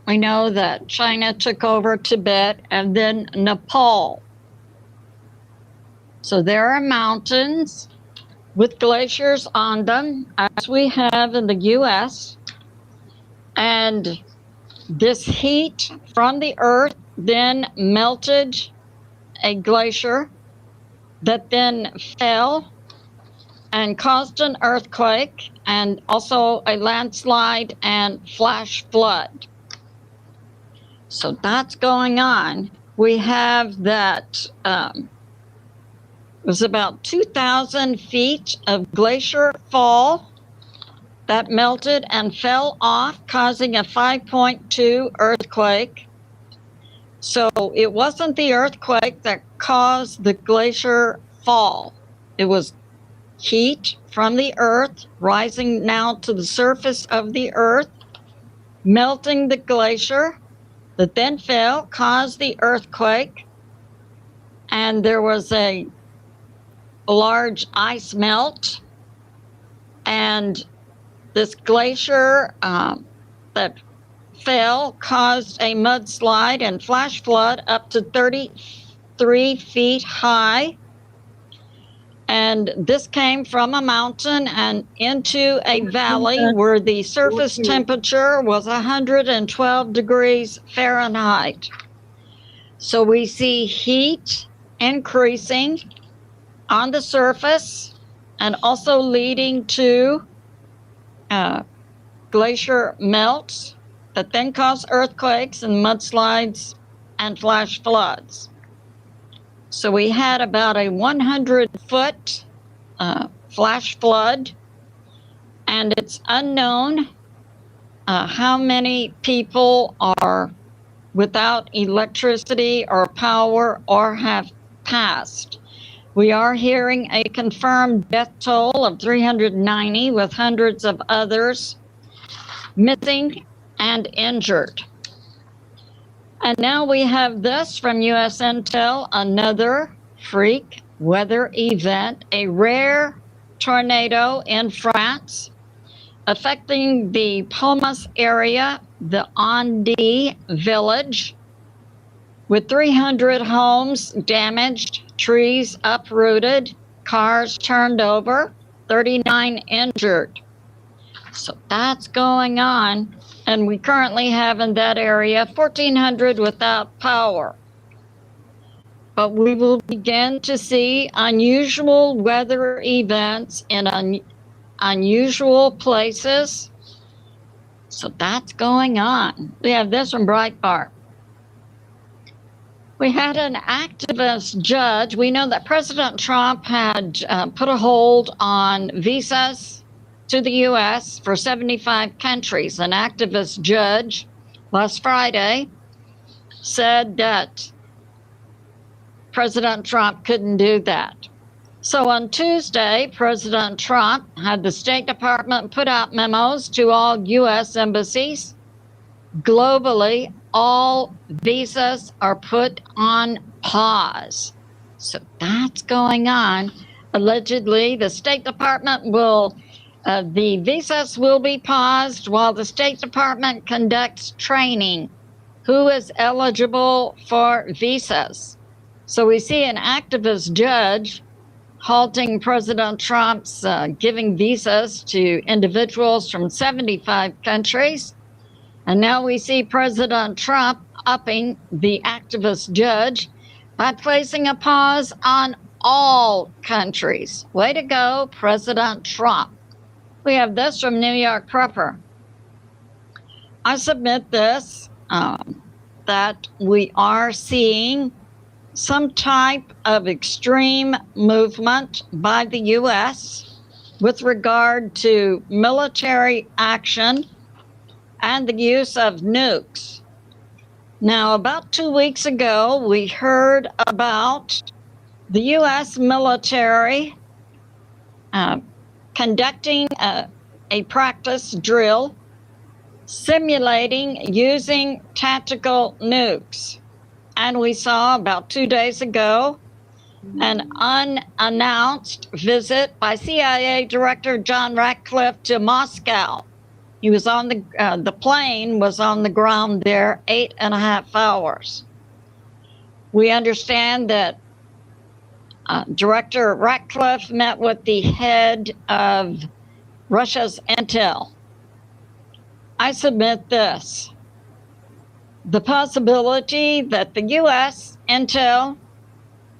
We know that China took over Tibet and then Nepal. So there are mountains with glaciers on them, as we have in the US. And this heat from the earth then melted a glacier that then fell and caused an earthquake and also a landslide and flash flood. So that's going on. We have that it was about 2,000 feet of glacier fall that melted and fell off, causing a 5.2 earthquake. So it wasn't the earthquake that caused the glacier fall. It was heat from the earth rising now to the surface of the earth, melting the glacier that then fell, caused the earthquake, and there was a large ice melt, and this glacier that fell caused a mudslide and flash flood up to 33 feet high. And this came from a mountain and into a valley where the surface temperature was 112 degrees Fahrenheit. So we see heat increasing on the surface and also leading to glacier melts that then cause earthquakes and mudslides and flash floods. So we had about a 100-foot flash flood, and it's unknown how many people are without electricity or power or have passed. We are hearing a confirmed death toll of 390, with hundreds of others missing and injured. And now we have this from US Intel, another freak weather event, a rare tornado in France affecting the Pomas area, the Andy village, with 300 homes damaged, trees uprooted, cars turned over, 39 injured. So that's going on. And we currently have in that area 1,400 without power. But we will begin to see unusual weather events in unusual places. So that's going on. We have this from Breitbart. We had an activist judge. We know that President Trump had put a hold on visas to the U.S. for 75 countries. An activist judge last Friday said that President Trump couldn't do that. So on Tuesday, President Trump had the State Department put out memos to all U.S. embassies. Globally, all visas are put on pause. So that's going on. Allegedly, the State Department will the visas will be paused while the State Department conducts training. Who is eligible for visas? So we see an activist judge halting President Trump's giving visas to individuals from 75 countries. And now we see President Trump upping the activist judge by placing a pause on all countries. Way to go, President Trump. We have this from New York Prepper. I submit this, that we are seeing some type of extreme movement by the U.S. with regard to military action and the use of nukes. Now, about 2 weeks ago, we heard about the U.S. military conducting a practice drill simulating using tactical nukes. And we saw about 2 days ago an unannounced visit by CIA Director John Ratcliffe to Moscow. He was on the plane was on the ground there 8.5 hours. We understand that Director Ratcliffe met with the head of Russia's intel. I submit this. The possibility that the U.S. intel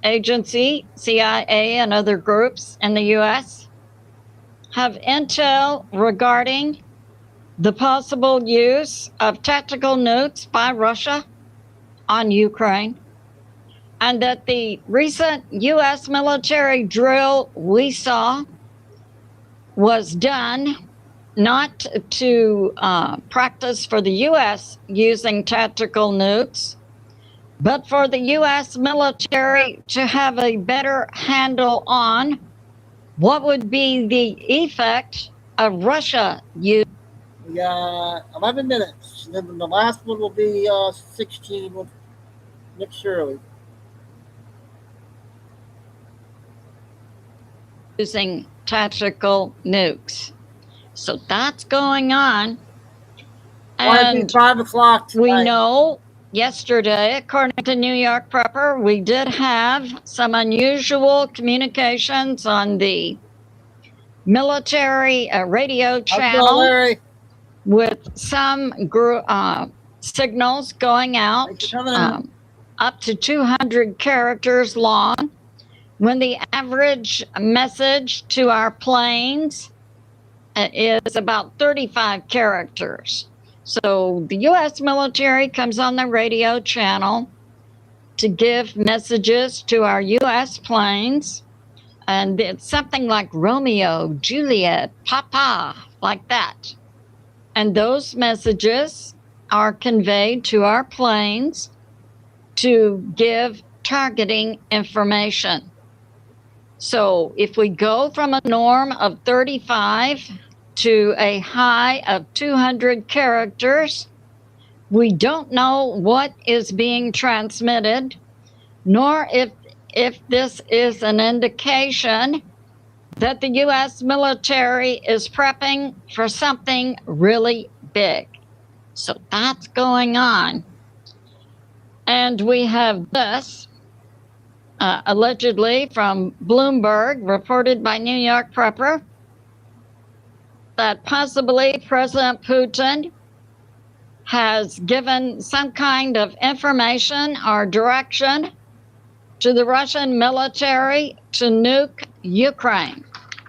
agency, CIA, and other groups in the U.S. have intel regarding the possible use of tactical nukes by Russia on Ukraine, and that the recent U.S. military drill we saw was done not to practice for the U.S. using tactical nukes, but for the U.S. military to have a better handle on what would be the effect of Russia using. We got 11 minutes. Then the last one will be 16 with Nick Shirley. Using tactical nukes. So that's going on. And 5 o'clock tonight. We know yesterday, according to New York Prepper, we did have some unusual communications on the military radio channel with some signals going out up to 200 characters long, when the average message to our planes is about 35 characters. So the U.S. military comes on the radio channel to give messages to our U.S. planes, and it's something like Romeo, Juliet, Papa, like that. And those messages are conveyed to our planes to give targeting information. So if we go from a norm of 35 to a high of 200 characters, we don't know what is being transmitted, nor if this is an indication that the U.S. military is prepping for something really big. So that's going on. And we have this, allegedly from Bloomberg, reported by New York Prepper, that possibly President Putin has given some kind of information or direction to the Russian military to nuke Ukraine.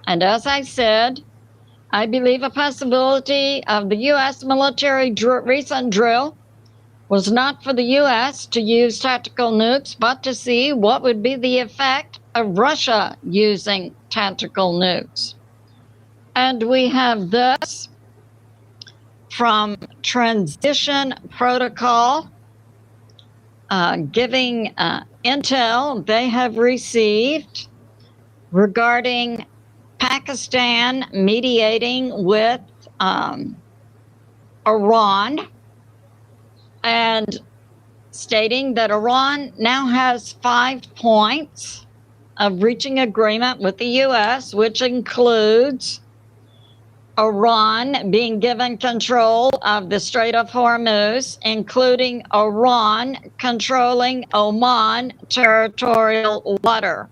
And as I said, I believe a possibility of the U.S. military recent drill was not for the U.S. to use tactical nukes, but to see what would be the effect of Russia using tactical nukes. And we have this from Transition Protocol, giving intel they have received regarding Pakistan mediating with Iran, and stating that Iran now has 5 points of reaching agreement with the U.S., which includes Iran being given control of the Strait of Hormuz, including Iran controlling Oman territorial water,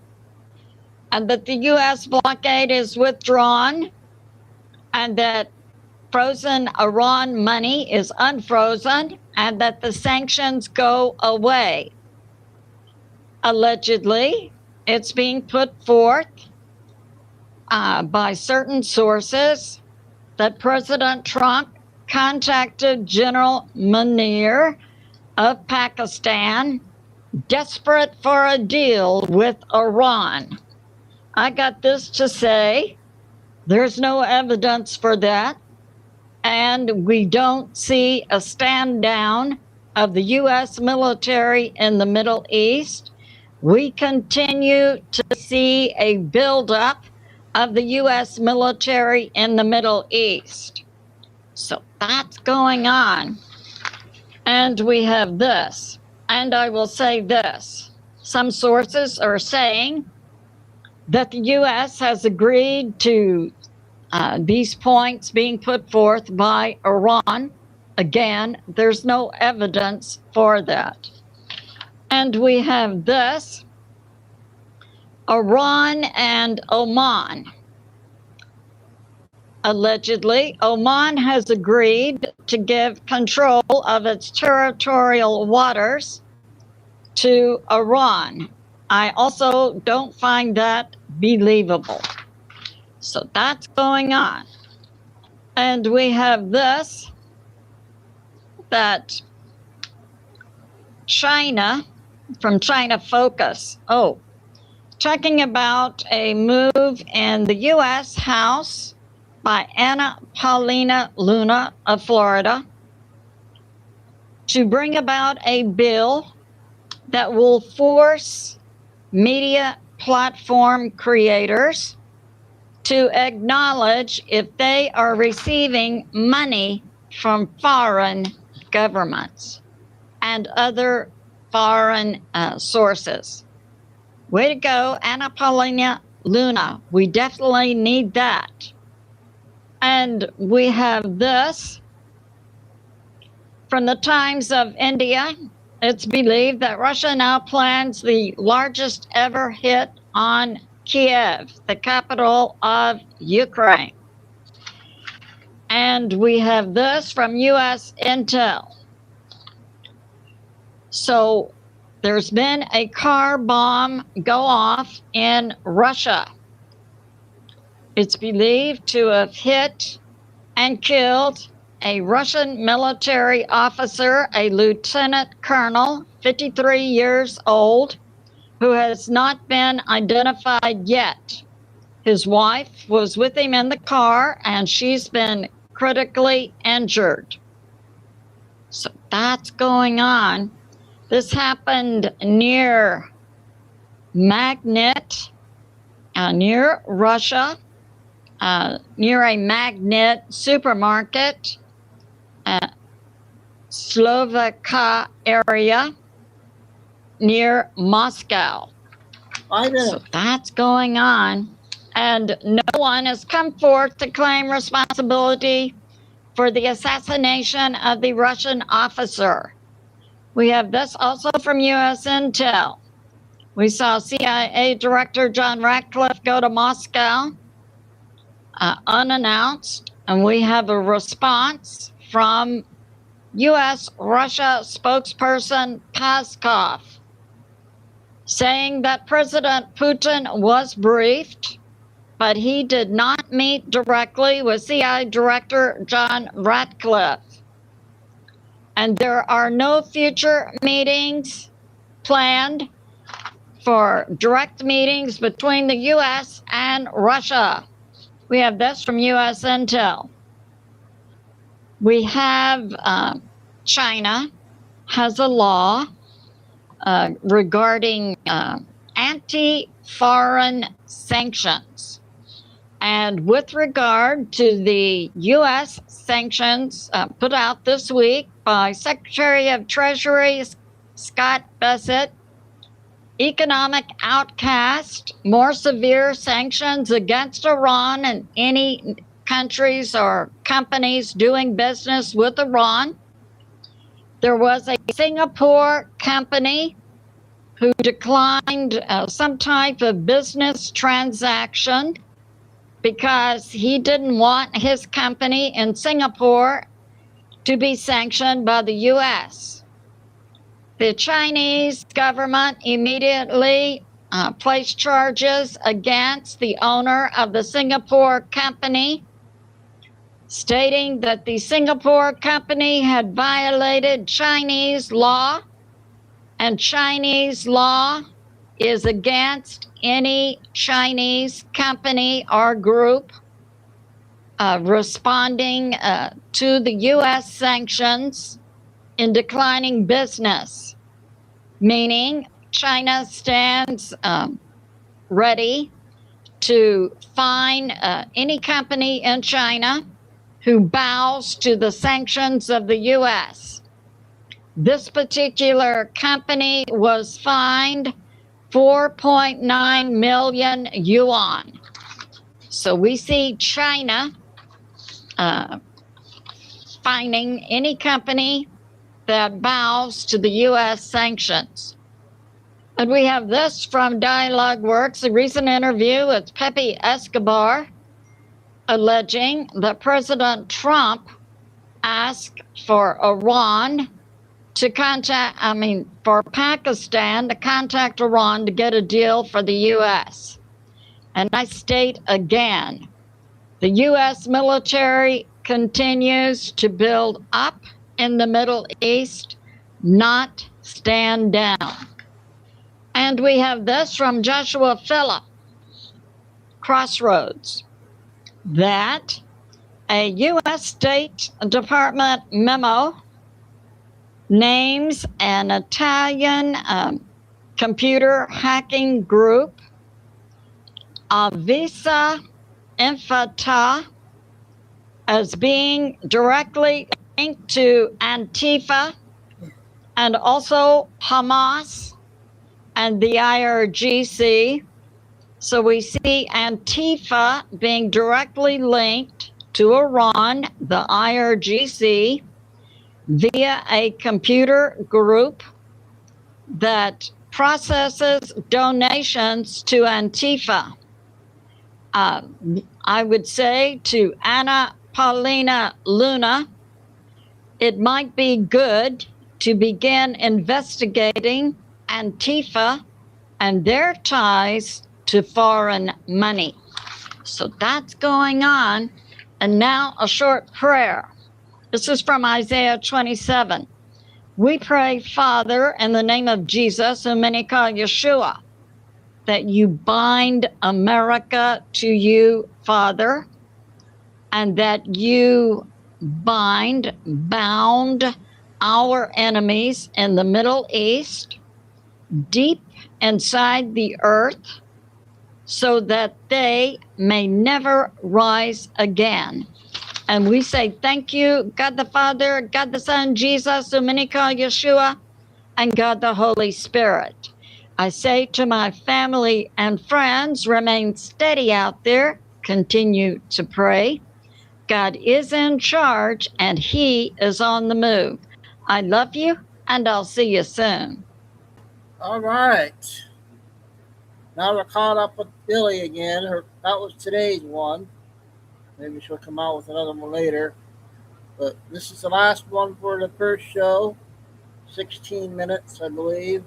and that the U.S. blockade is withdrawn, and that frozen Iran money is unfrozen and that the sanctions go away. Allegedly, it's being put forth by certain sources that President Trump contacted General Munir of Pakistan, desperate for a deal with Iran. I got this to say, there's no evidence for that, and we don't see a stand down of the U.S. military in the Middle East. We continue to see a buildup of the U.S. military in the Middle East. So that's going on. And we have this. And I will say this. Some sources are saying that the U.S. has agreed to these points being put forth by Iran. Again, there's no evidence for that. And we have this. Iran and Oman. Allegedly, Oman has agreed to give control of its territorial waters to Iran. I also don't find that believable. So that's going on. And we have this, that China, from China Focus, talking about a move in the U.S. House by Anna Paulina Luna of Florida to bring about a bill that will force media platform creators to acknowledge if they are receiving money from foreign governments and other foreign sources. Way to go, Anna Paulina Luna. We definitely need that. And we have this from the Times of India. It's believed that Russia now plans the largest ever hit on Kiev, the capital of Ukraine. And we have this from U.S. Intel. So there's been a car bomb go off in Russia. It's believed to have hit and killed a Russian military officer, a lieutenant colonel, 53 years old, who has not been identified yet. His wife was with him in the car, and she's been critically injured. So that's going on. This happened near Magnet, near Russia, near a Magnet supermarket, Slovakia area, near Moscow. So that's going on. And no one has come forth to claim responsibility for the assassination of the Russian officer. We have this also from U.S. Intel. We saw CIA Director John Ratcliffe go to Moscow unannounced, and we have a response from U.S.-Russia spokesperson Peskov saying that President Putin was briefed, but he did not meet directly with CIA Director John Ratcliffe. And there are no future meetings planned for direct meetings between the U.S. and Russia. We have this from U.S. Intel. We have China has a law regarding anti-foreign sanctions. And with regard to the U.S. sanctions put out this week by Secretary of Treasury Scott Bessent, economic outcast, more severe sanctions against Iran and any countries or companies doing business with Iran. There was a Singapore company who declined some type of business transaction because he didn't want his company in Singapore to be sanctioned by the U.S. The Chinese government immediately placed charges against the owner of the Singapore company, stating that the Singapore company had violated Chinese law, and Chinese law is against any Chinese company or group responding to the U.S. sanctions in declining business, meaning China stands ready to fine any company in China who bows to the sanctions of the U.S. This particular company was fined 4.9 million yuan. So we see China fining any company that bows to the U.S. sanctions. And we have this from Dialogue Works, a recent interview with Pepe Escobar, alleging that President Trump asked for Iran to for Pakistan to contact Iran to get a deal for the U.S. And I state again, the U.S. military continues to build up in the Middle East, not stand down. And we have this from Joshua Phillip, Crossroads, that a U.S. State Department memo names an Italian computer hacking group, Avisa Infata, as being directly linked to Antifa and also Hamas and the IRGC. So we see Antifa being directly linked to Iran, the IRGC, via a computer group that processes donations to Antifa. I would say to Anna Paulina Luna, it might be good to begin investigating Antifa and their ties to foreign money. So that's going on. And now a short prayer. This is from Isaiah 27. We pray, Father, in the name of Jesus, whom many call Yeshua, that you bind America to you, Father, and that you bound our enemies in the Middle East, deep inside the earth, so that they may never rise again. And we say thank you, God the Father, God the Son, Jesus, whom many call Yeshua, and God the Holy Spirit. I say to my family and friends, remain steady out there, continue to pray. God is in charge and he is on the move. I love you and I'll see you soon. All right. Now we're caught up with Billy again. That was today's one. Maybe she'll come out with another one later. But this is the last one for the first show. 16 minutes, I believe.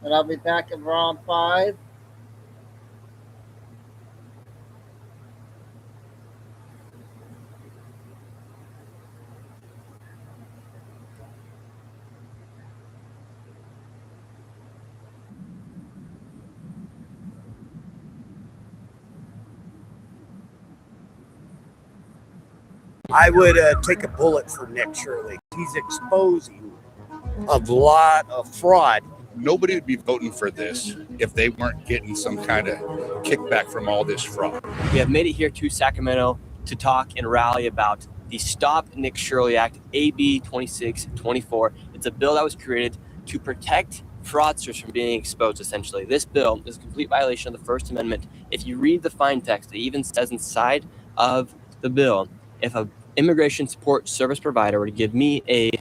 And I'll be back at round 5. I would take a bullet for Nick Shirley. He's exposing a lot of fraud. Nobody would be voting for this if they weren't getting some kind of kickback from all this fraud. We have made it here to Sacramento to talk and rally about the Stop Nick Shirley Act, AB 2624. It's a bill that was created to protect fraudsters from being exposed, essentially. This bill is a complete violation of the First Amendment. If you read the fine text, it even says inside of the bill, if an immigration support service provider were to give me a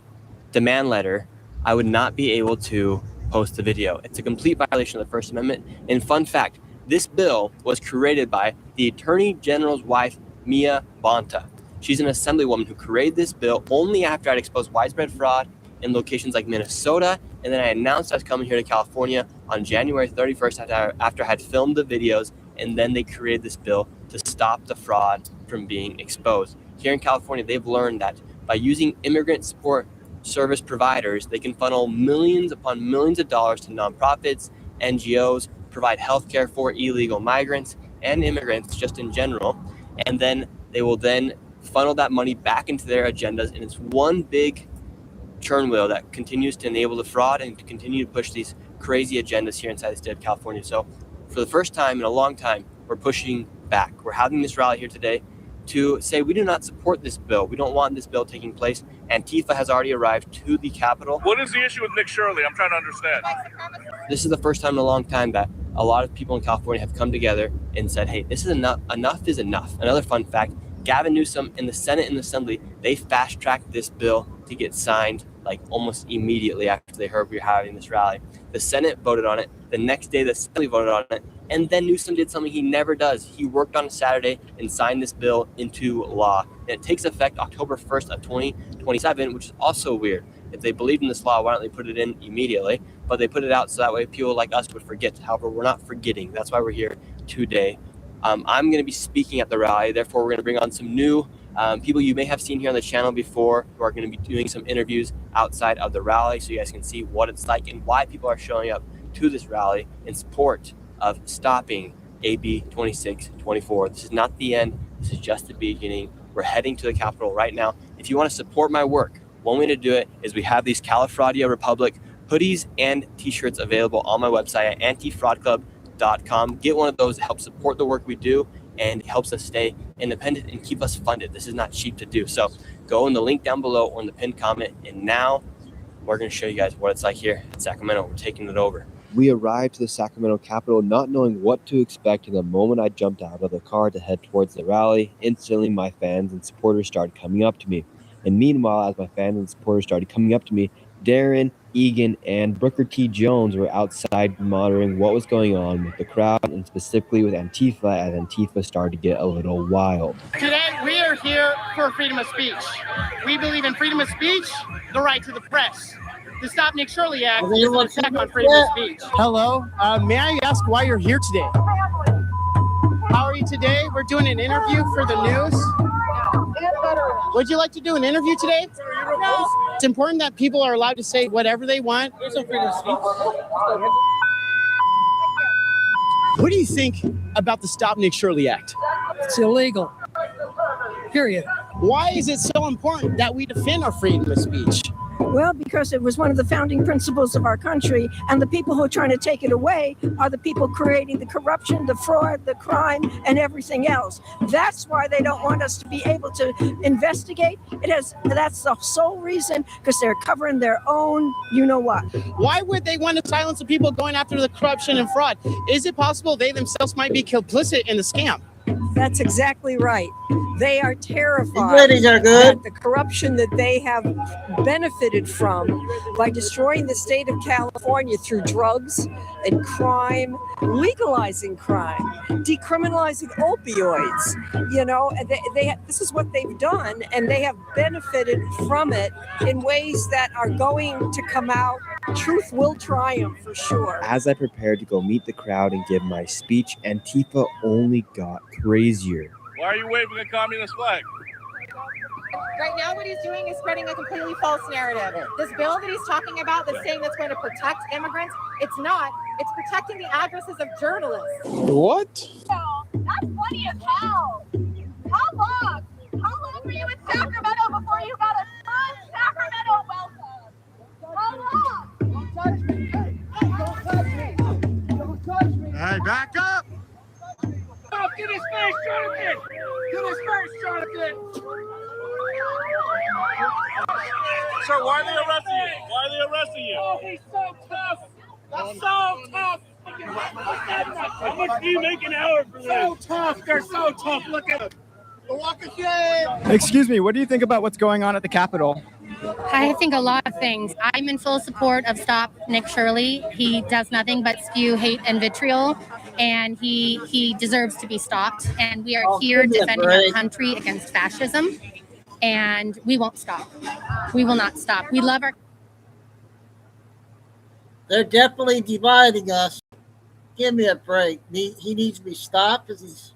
demand letter, I would not be able to post the video. It's a complete violation of the First Amendment. And fun fact, This bill was created by the Attorney General's wife, Mia Bonta. She's an assemblywoman who created this bill only after I'd exposed widespread fraud in locations like Minnesota, and then I announced I was coming here to California on January 31st after I had filmed the videos, and then they created this bill to stop the fraud from being exposed. Here in California, they've learned that by using immigrant support service providers, they can funnel millions upon millions of dollars to nonprofits, NGOs, provide healthcare for illegal migrants and immigrants just in general, and then they will then funnel that money back into their agendas, and it's one big churn wheel that continues to enable the fraud and to continue to push these crazy agendas here inside the state of California. So for the first time in a long time, we're pushing back. We're having this rally here today to say we do not support this bill. We don't want this bill taking place. Antifa has already arrived to the Capitol. What is the issue with Nick Shirley? I'm trying to understand. This is the first time in a long time that a lot of people in California have come together and said, hey, this is enough. Enough is enough. Another fun fact, Gavin Newsom in the Senate and the Assembly, they fast-tracked this bill to get signed like almost immediately after they heard we were having this rally. The Senate voted on it. The next day, the Assembly voted on it. And then Newsom did something he never does. He worked on a Saturday and signed this bill into law. And it takes effect October 1st of 2027, which is also weird. If they believed in this law, why don't they put it in immediately? But they put it out so that way people like us would forget. However, we're not forgetting. That's why we're here today. I'm going to be speaking at the rally. Therefore, we're going to bring on some new people you may have seen here on the channel before who are going to be doing some interviews outside of the rally so you guys can see what it's like and why people are showing up to this rally in support of stopping AB 2624. This is not the end. This is just the beginning. We're heading to the Capitol right now. If you want to support my work, one way to do it is we have these Califradia Republic hoodies and t-shirts available on my website at antifraudclub.com. Get one of those to help support the work we do and helps us stay independent and keep us funded. This is not cheap to do. So go in the link down below or in the pinned comment. And now we're going to show you guys what it's like here in Sacramento. We're taking it over. We arrived to the Sacramento Capitol not knowing what to expect, and the moment I jumped out of the car to head towards the rally, instantly my fans and supporters started coming up to me. And meanwhile, as my fans and supporters started coming up to me, Darren, Egan, and Booker T. Jones were outside monitoring what was going on with the crowd and specifically with Antifa as Antifa started to get a little wild. Today, we are here for freedom of speech. We believe in freedom of speech, the right to the press. The Stop Nick Shirley Act is an attack on freedom of speech. Hello, may I ask why you're here today? How are you today? We're doing an interview for the news. Would you like to do an interview today? No. It's important that people are allowed to say whatever they want. There's no freedom of speech. What do you think about the Stop Nick Shirley Act? It's illegal. Period. Why is it so important that we defend our freedom of speech? Well, because it was one of the founding principles of our country, and the people who are trying to take it away are the people creating the corruption, the fraud, the crime, and everything else. That's why they don't want us to be able to investigate. That's the sole reason, because they're covering their own you-know-what. Why would they want to silence the people going after the corruption and fraud? Is it possible they themselves might be complicit in the scam? That's exactly right. They are terrified that the corruption that they have benefited from by destroying the state of California through drugs and crime, legalizing crime, decriminalizing opioids. You know, this is what they've done, and they have benefited from it in ways that are going to come out. Truth will triumph for sure. As I prepared to go meet the crowd and give my speech, Antifa only got crazier. Why are you waving a communist flag? Right now what he's doing is spreading a completely false narrative. This bill that he's talking about that's saying that's going to protect immigrants, it's not. It's protecting the addresses of journalists. What? That's funny as hell. How long were you in Sacramento before you got a full Sacramento welcome? How long? Don't touch me. Don't touch me. Don't touch me. Hey, back up. Get his face, Jonathan! Get his face, Jonathan! Sir, why are they arresting you? Why are they arresting you? Oh, he's so tough! That's so tough! How much do you make an hour for this? So tough! They're so tough! Look at them! The walk of shame! Excuse me, what do you think about what's going on at the Capitol? I think a lot of things. I'm in full support of Stop Nick Shirley. He does nothing but spew hate and vitriol. and he deserves to be stopped. And we are Oh, here give me a defending our break. country against fascism, and we won't stop. We will not stop. We love our. They're definitely dividing us. Give me a break. He needs to be stopped because he's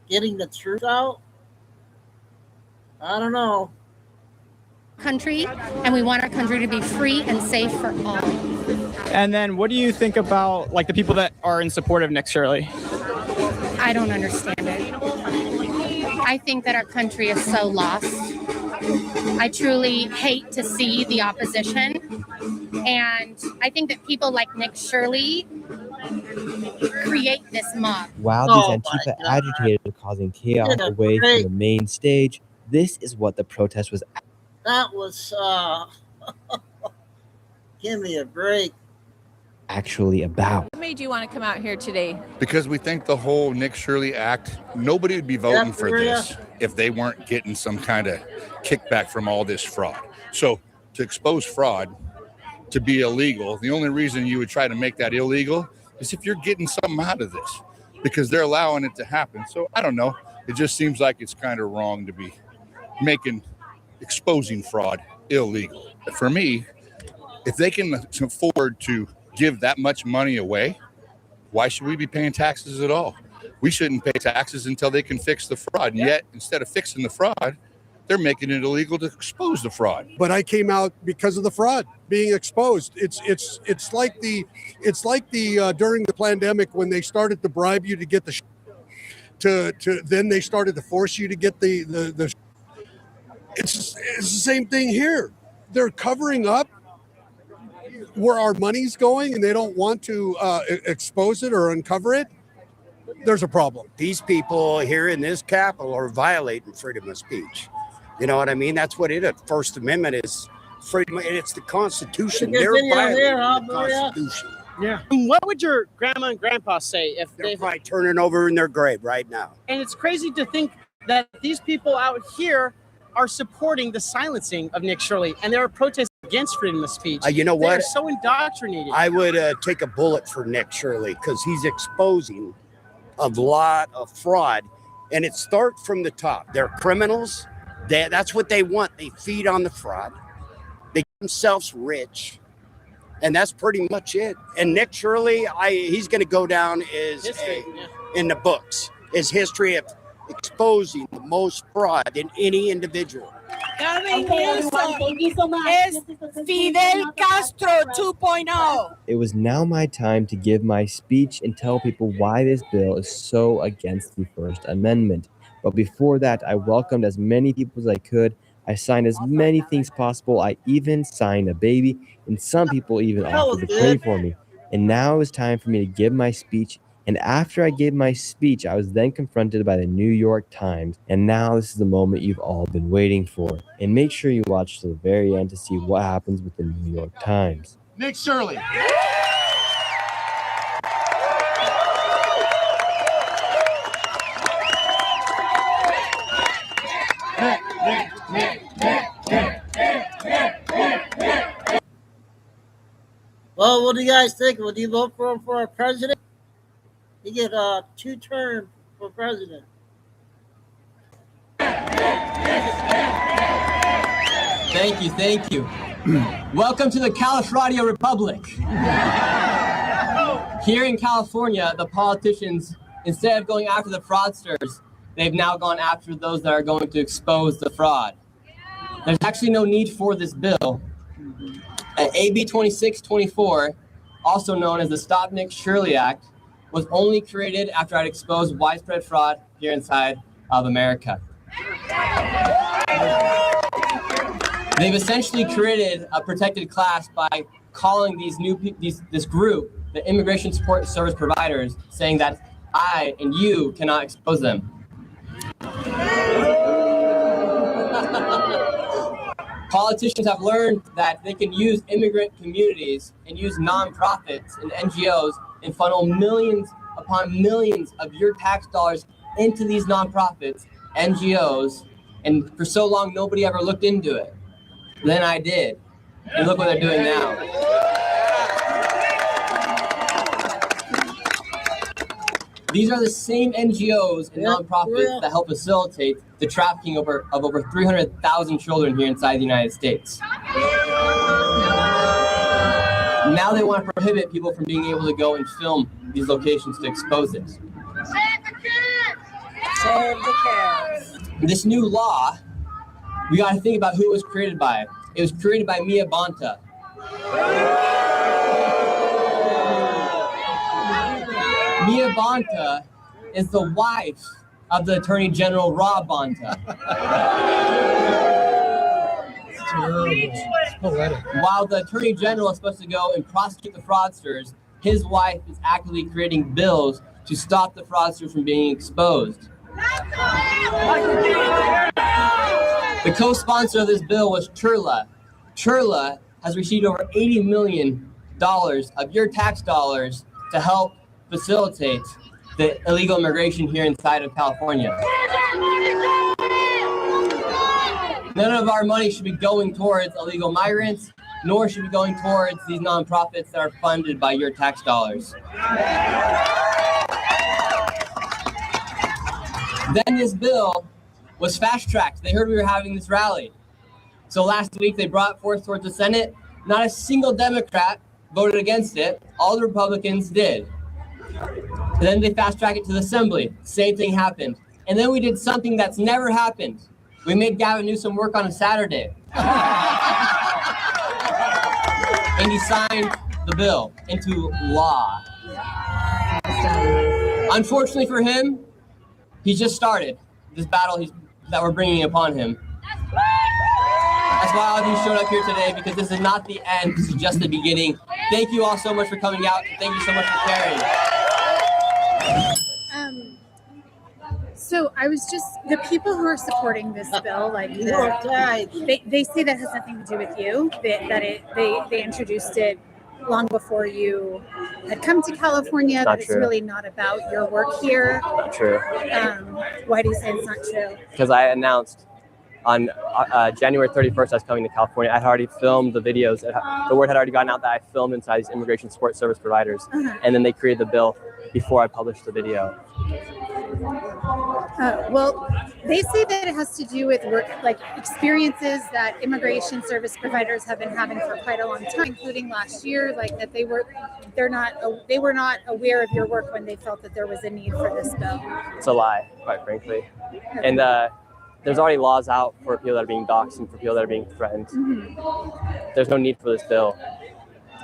getting the truth out. I don't know. Country, and we want our country to be free and safe for all. And then what do you think about like the people that are in support of Nick Shirley? I don't understand it. I think that our country is so lost. I truly hate to see the opposition. And I think that people like Nick Shirley create this mob. While these Antifa agitators are causing chaos away from the main stage, this is what the protest was. That was, give me a break. Actually about. What made you want to come out here today? Because we think the whole Nick Shirley act, nobody would be voting for this if they weren't getting some kind of kickback from all this fraud. So to expose fraud, to be illegal, the only reason you would try to make that illegal is if you're getting something out of this, because they're allowing it to happen. So I don't know. It just seems like it's kind of wrong to be exposing fraud illegal. But for me, if they can afford to give that much money away, why should we be paying taxes at all? We shouldn't pay taxes until they can fix the fraud. And yet, instead of fixing the fraud, they're making it illegal to expose the fraud. But I came out because of the fraud being exposed. It's like the during the pandemic when they started to bribe you to get the then they started to force you to get the it's the same thing here. They're covering up where our money's going and they don't want to expose it or uncover it. There's a problem. These people here in this capital are violating freedom of speech. You know what I mean? That's what it is. First Amendment is freedom, and it's the Constitution. They're violating the Constitution. Yeah. What would your grandma and grandpa say if they're probably turning over in their grave right now? And it's crazy to think that these people out here are supporting the silencing of Nick Shirley, and they're protesting against freedom of speech. You know what? They're so indoctrinated. I would take a bullet for Nick Shirley because he's exposing a lot of fraud, and it starts from the top. They're criminals. That's what they want. They feed on the fraud. They get themselves rich, and that's pretty much it. And Nick Shirley, he's going to go down as in the books as history of exposing the most fraud in any individual. Thank you so much. Es Fidel Castro 2.0. It was now my time to give my speech and tell people why this bill is so against the First Amendment. But before that, I welcomed as many people as I could. I signed as many things possible. I even signed a baby, and some people even offered to pray for me. And now it was time for me to give my speech. And after I gave my speech, I was then confronted by the New York Times. And now this is the moment you've all been waiting for. And make sure you watch to the very end to see what happens with the New York Times. Nick Shirley. Well, what do you guys think? Would you vote for him for our president? You get 2 terms for president. Thank you. Welcome to the Califradio Republic. Here in California, the politicians, instead of going after the fraudsters, they've now gone after those that are going to expose the fraud. There's actually no need for this bill. AB 2624, also known as the Stop Nick Shirley Act, was only created after I'd exposed widespread fraud here inside of America. They've essentially created a protected class by calling this group the Immigration Support Service Providers, saying that I and you cannot expose them. Politicians have learned that they can use immigrant communities and use nonprofits and NGOs and funnel millions upon millions of your tax dollars into these nonprofits, NGOs, and for so long nobody ever looked into it. Then I did, and look what they're doing now. These are the same NGOs and nonprofits that help facilitate the trafficking of over 300,000 children here inside the United States. Now they want to prohibit people from being able to go and film these locations to expose it. Save the kids! Save the kids! This new law, we got to think about who it was created by. It was created by Mia Bonta. Mia Bonta is the wife of the Attorney General Rob Bonta. While the Attorney General is supposed to go and prosecute the fraudsters, his wife is actively creating bills to stop the fraudsters from being exposed. The co-sponsor of this bill was Turla. Turla has received over $80 million of your tax dollars to help facilitate the illegal immigration here inside of California. None of our money should be going towards illegal migrants, nor should be going towards these nonprofits that are funded by your tax dollars. Then this bill was fast-tracked. They heard we were having this rally. So last week they brought it forth towards the Senate. Not a single Democrat voted against it. All the Republicans did. And then they fast-tracked it to the Assembly. Same thing happened. And then we did something that's never happened. We made Gavin Newsom work on a Saturday. And he signed the bill into law. Unfortunately for him, he just started this battle that we're bringing upon him. That's why all of you showed up here today, because this is not the end, this is just the beginning. Thank you all so much for coming out. Thank you so much for caring. So I was just, the people who are supporting this bill, like they say that has nothing to do with you, they introduced it long before you had come to California, that it's really not about your work here. Not true. Why do you say it's not true? Because I announced on January 31st I was coming to California. I had already filmed the videos. The word had already gotten out that I filmed inside these immigration support service providers. And then they created the bill before I published the video. Well, they say that it has to do with work, like experiences that immigration service providers have been having for quite a long time, including last year, like that they were not aware of your work when they felt that there was a need for this bill. It's a lie, quite frankly. And there's already laws out for people that are being doxxed and for people that are being threatened. There's no need for this bill.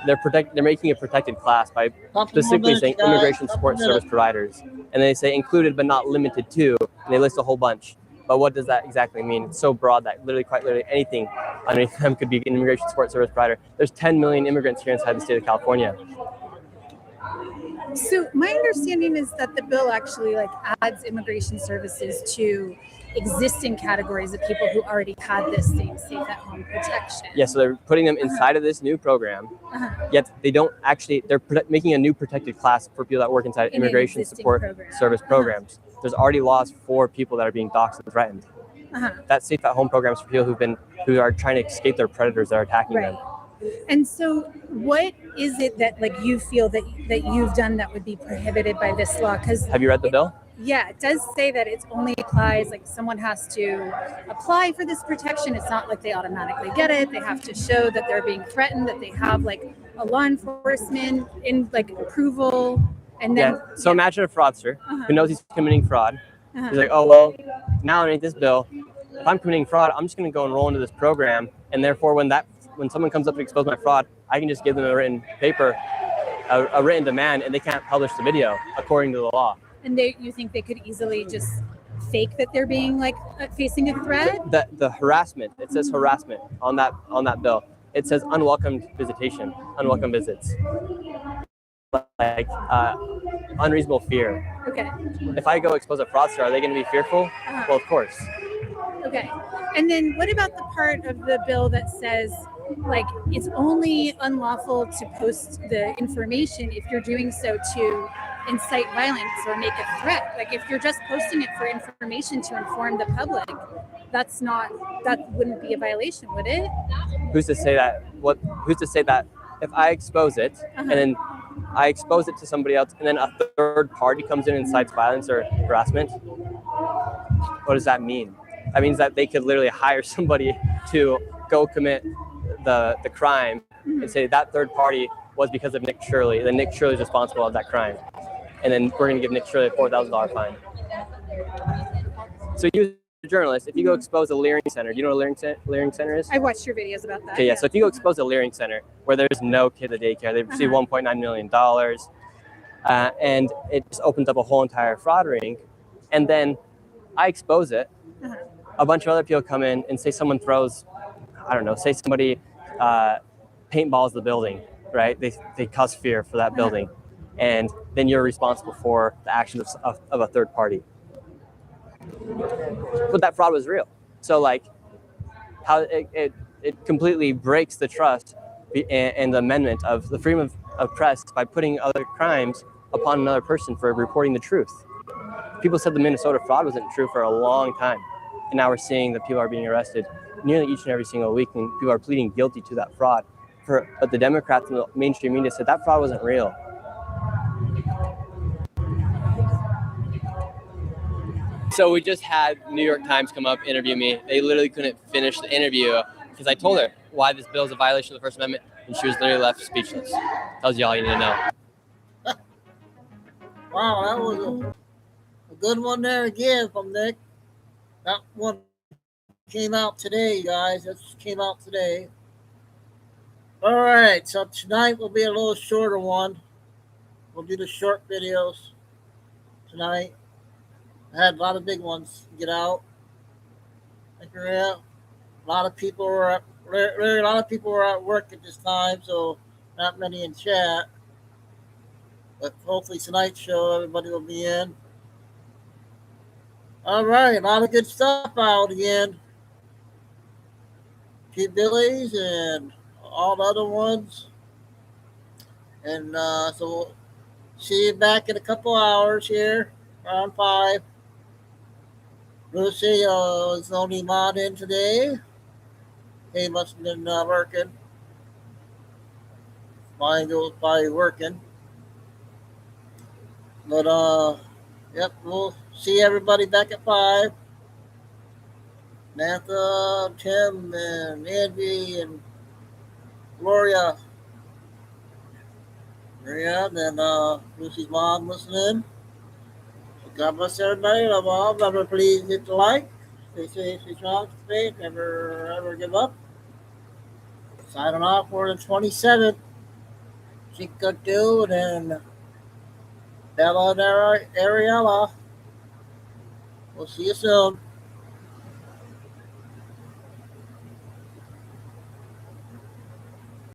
They're making a protected class by specifically saying immigration support service providers, and they say included but not limited to, and they list a whole bunch. But what does that exactly mean? It's so broad that quite literally anything underneath them could be an immigration support service provider. There's 10 million immigrants here inside the state of California. So my understanding is that the bill actually adds immigration services to existing categories of people who already had this same safe-at-home protection. Yeah, so they're putting them inside of this new program, yet they don't actually, they're making a new protected class for people that work inside immigration support service programs. There's already laws for people that are being doxxed and threatened. That safe-at-home program is for people who are trying to escape their predators that are attacking them. And so what is it that you feel that you've done that would be prohibited by this law? Have you read the bill? Yeah, it does say that it only applies, someone has to apply for this protection. It's not like they automatically get it. They have to show that they're being threatened, that they have a law enforcement in approval. And then so imagine a fraudster who knows he's committing fraud. He's like, oh, well, now underneath this bill, if I'm committing fraud, I'm just going to go enroll into this program. And therefore, when someone comes up to expose my fraud, I can just give them a written paper, a written demand, and they can't publish the video according to the law. And you think they could easily just fake that they're being facing a threat? The harassment, it says harassment on that bill. It says unwelcome visitation, unwelcome visits. Unreasonable fear. Okay. If I go expose a fraudster, are they going to be fearful? Well, of course. Okay. And then what about the part of the bill that says it's only unlawful to post the information if you're doing so to incite violence or make a threat? If you're just posting it for information to inform the public, that wouldn't be a violation, would it? Who's to say that? Who's to say that if I expose it and then I expose it to somebody else, and then a third party comes in and incites violence or harassment. What does that mean? That means that they could literally hire somebody to go commit the crime and say that third party was because of Nick Shirley. Then Nick Shirley is responsible for that crime. And then we're going to give Nick Shirley a $4,000 fine. So you, as a journalist, if you go expose a Leering Center, do you know what a Leering Center is? I watched your videos about that. Okay, yeah. So if you go expose a Leering Center where there's no kid at daycare, they've received $1.9 million, and it just opens up a whole entire fraud ring, and then I expose it. A bunch of other people come in and say someone throws, I don't know, say somebody paintballs the building, right? They cause fear for that building, and then you're responsible for the actions of a third party. But that fraud was real. So like, how it completely breaks the trust and the amendment of the freedom of press by putting other crimes upon another person for reporting the truth. People said the Minnesota fraud wasn't true for a long time. And now we're seeing that people are being arrested nearly each and every single week, and people are pleading guilty to that fraud. But the Democrats and the mainstream media said that fraud wasn't real. So we just had New York Times come up, interview me. They literally couldn't finish the interview because I told her why this bill is a violation of the First Amendment, and she was literally left speechless. Tells you all you need to know. Wow, that was a good one there again from Nick. That one came out today, guys. That just came out today. All right, so tonight will be a little shorter one. We'll do the short videos tonight. I had a lot of big ones to get out. A lot of people were at work at this time, so not many in chat. But hopefully tonight's show, everybody will be in. All right, a lot of good stuff out again. Pete Billy's and all the other ones. And so we'll see you back in a couple hours here, around 5. Lucy is the only mod in today. He must have been working. Mine was probably working. But, yep, we'll see everybody back at 5. Samantha, Tim, and Angie, and Gloria. Maria, and Lucy's mom listening. God bless everybody. Love all. Remember, please hit the like. Stay safe, stay strong, stay safe. Never ever give up. Signing off for the 27th. Chico 2 and Bella and Ariella. We'll see you soon.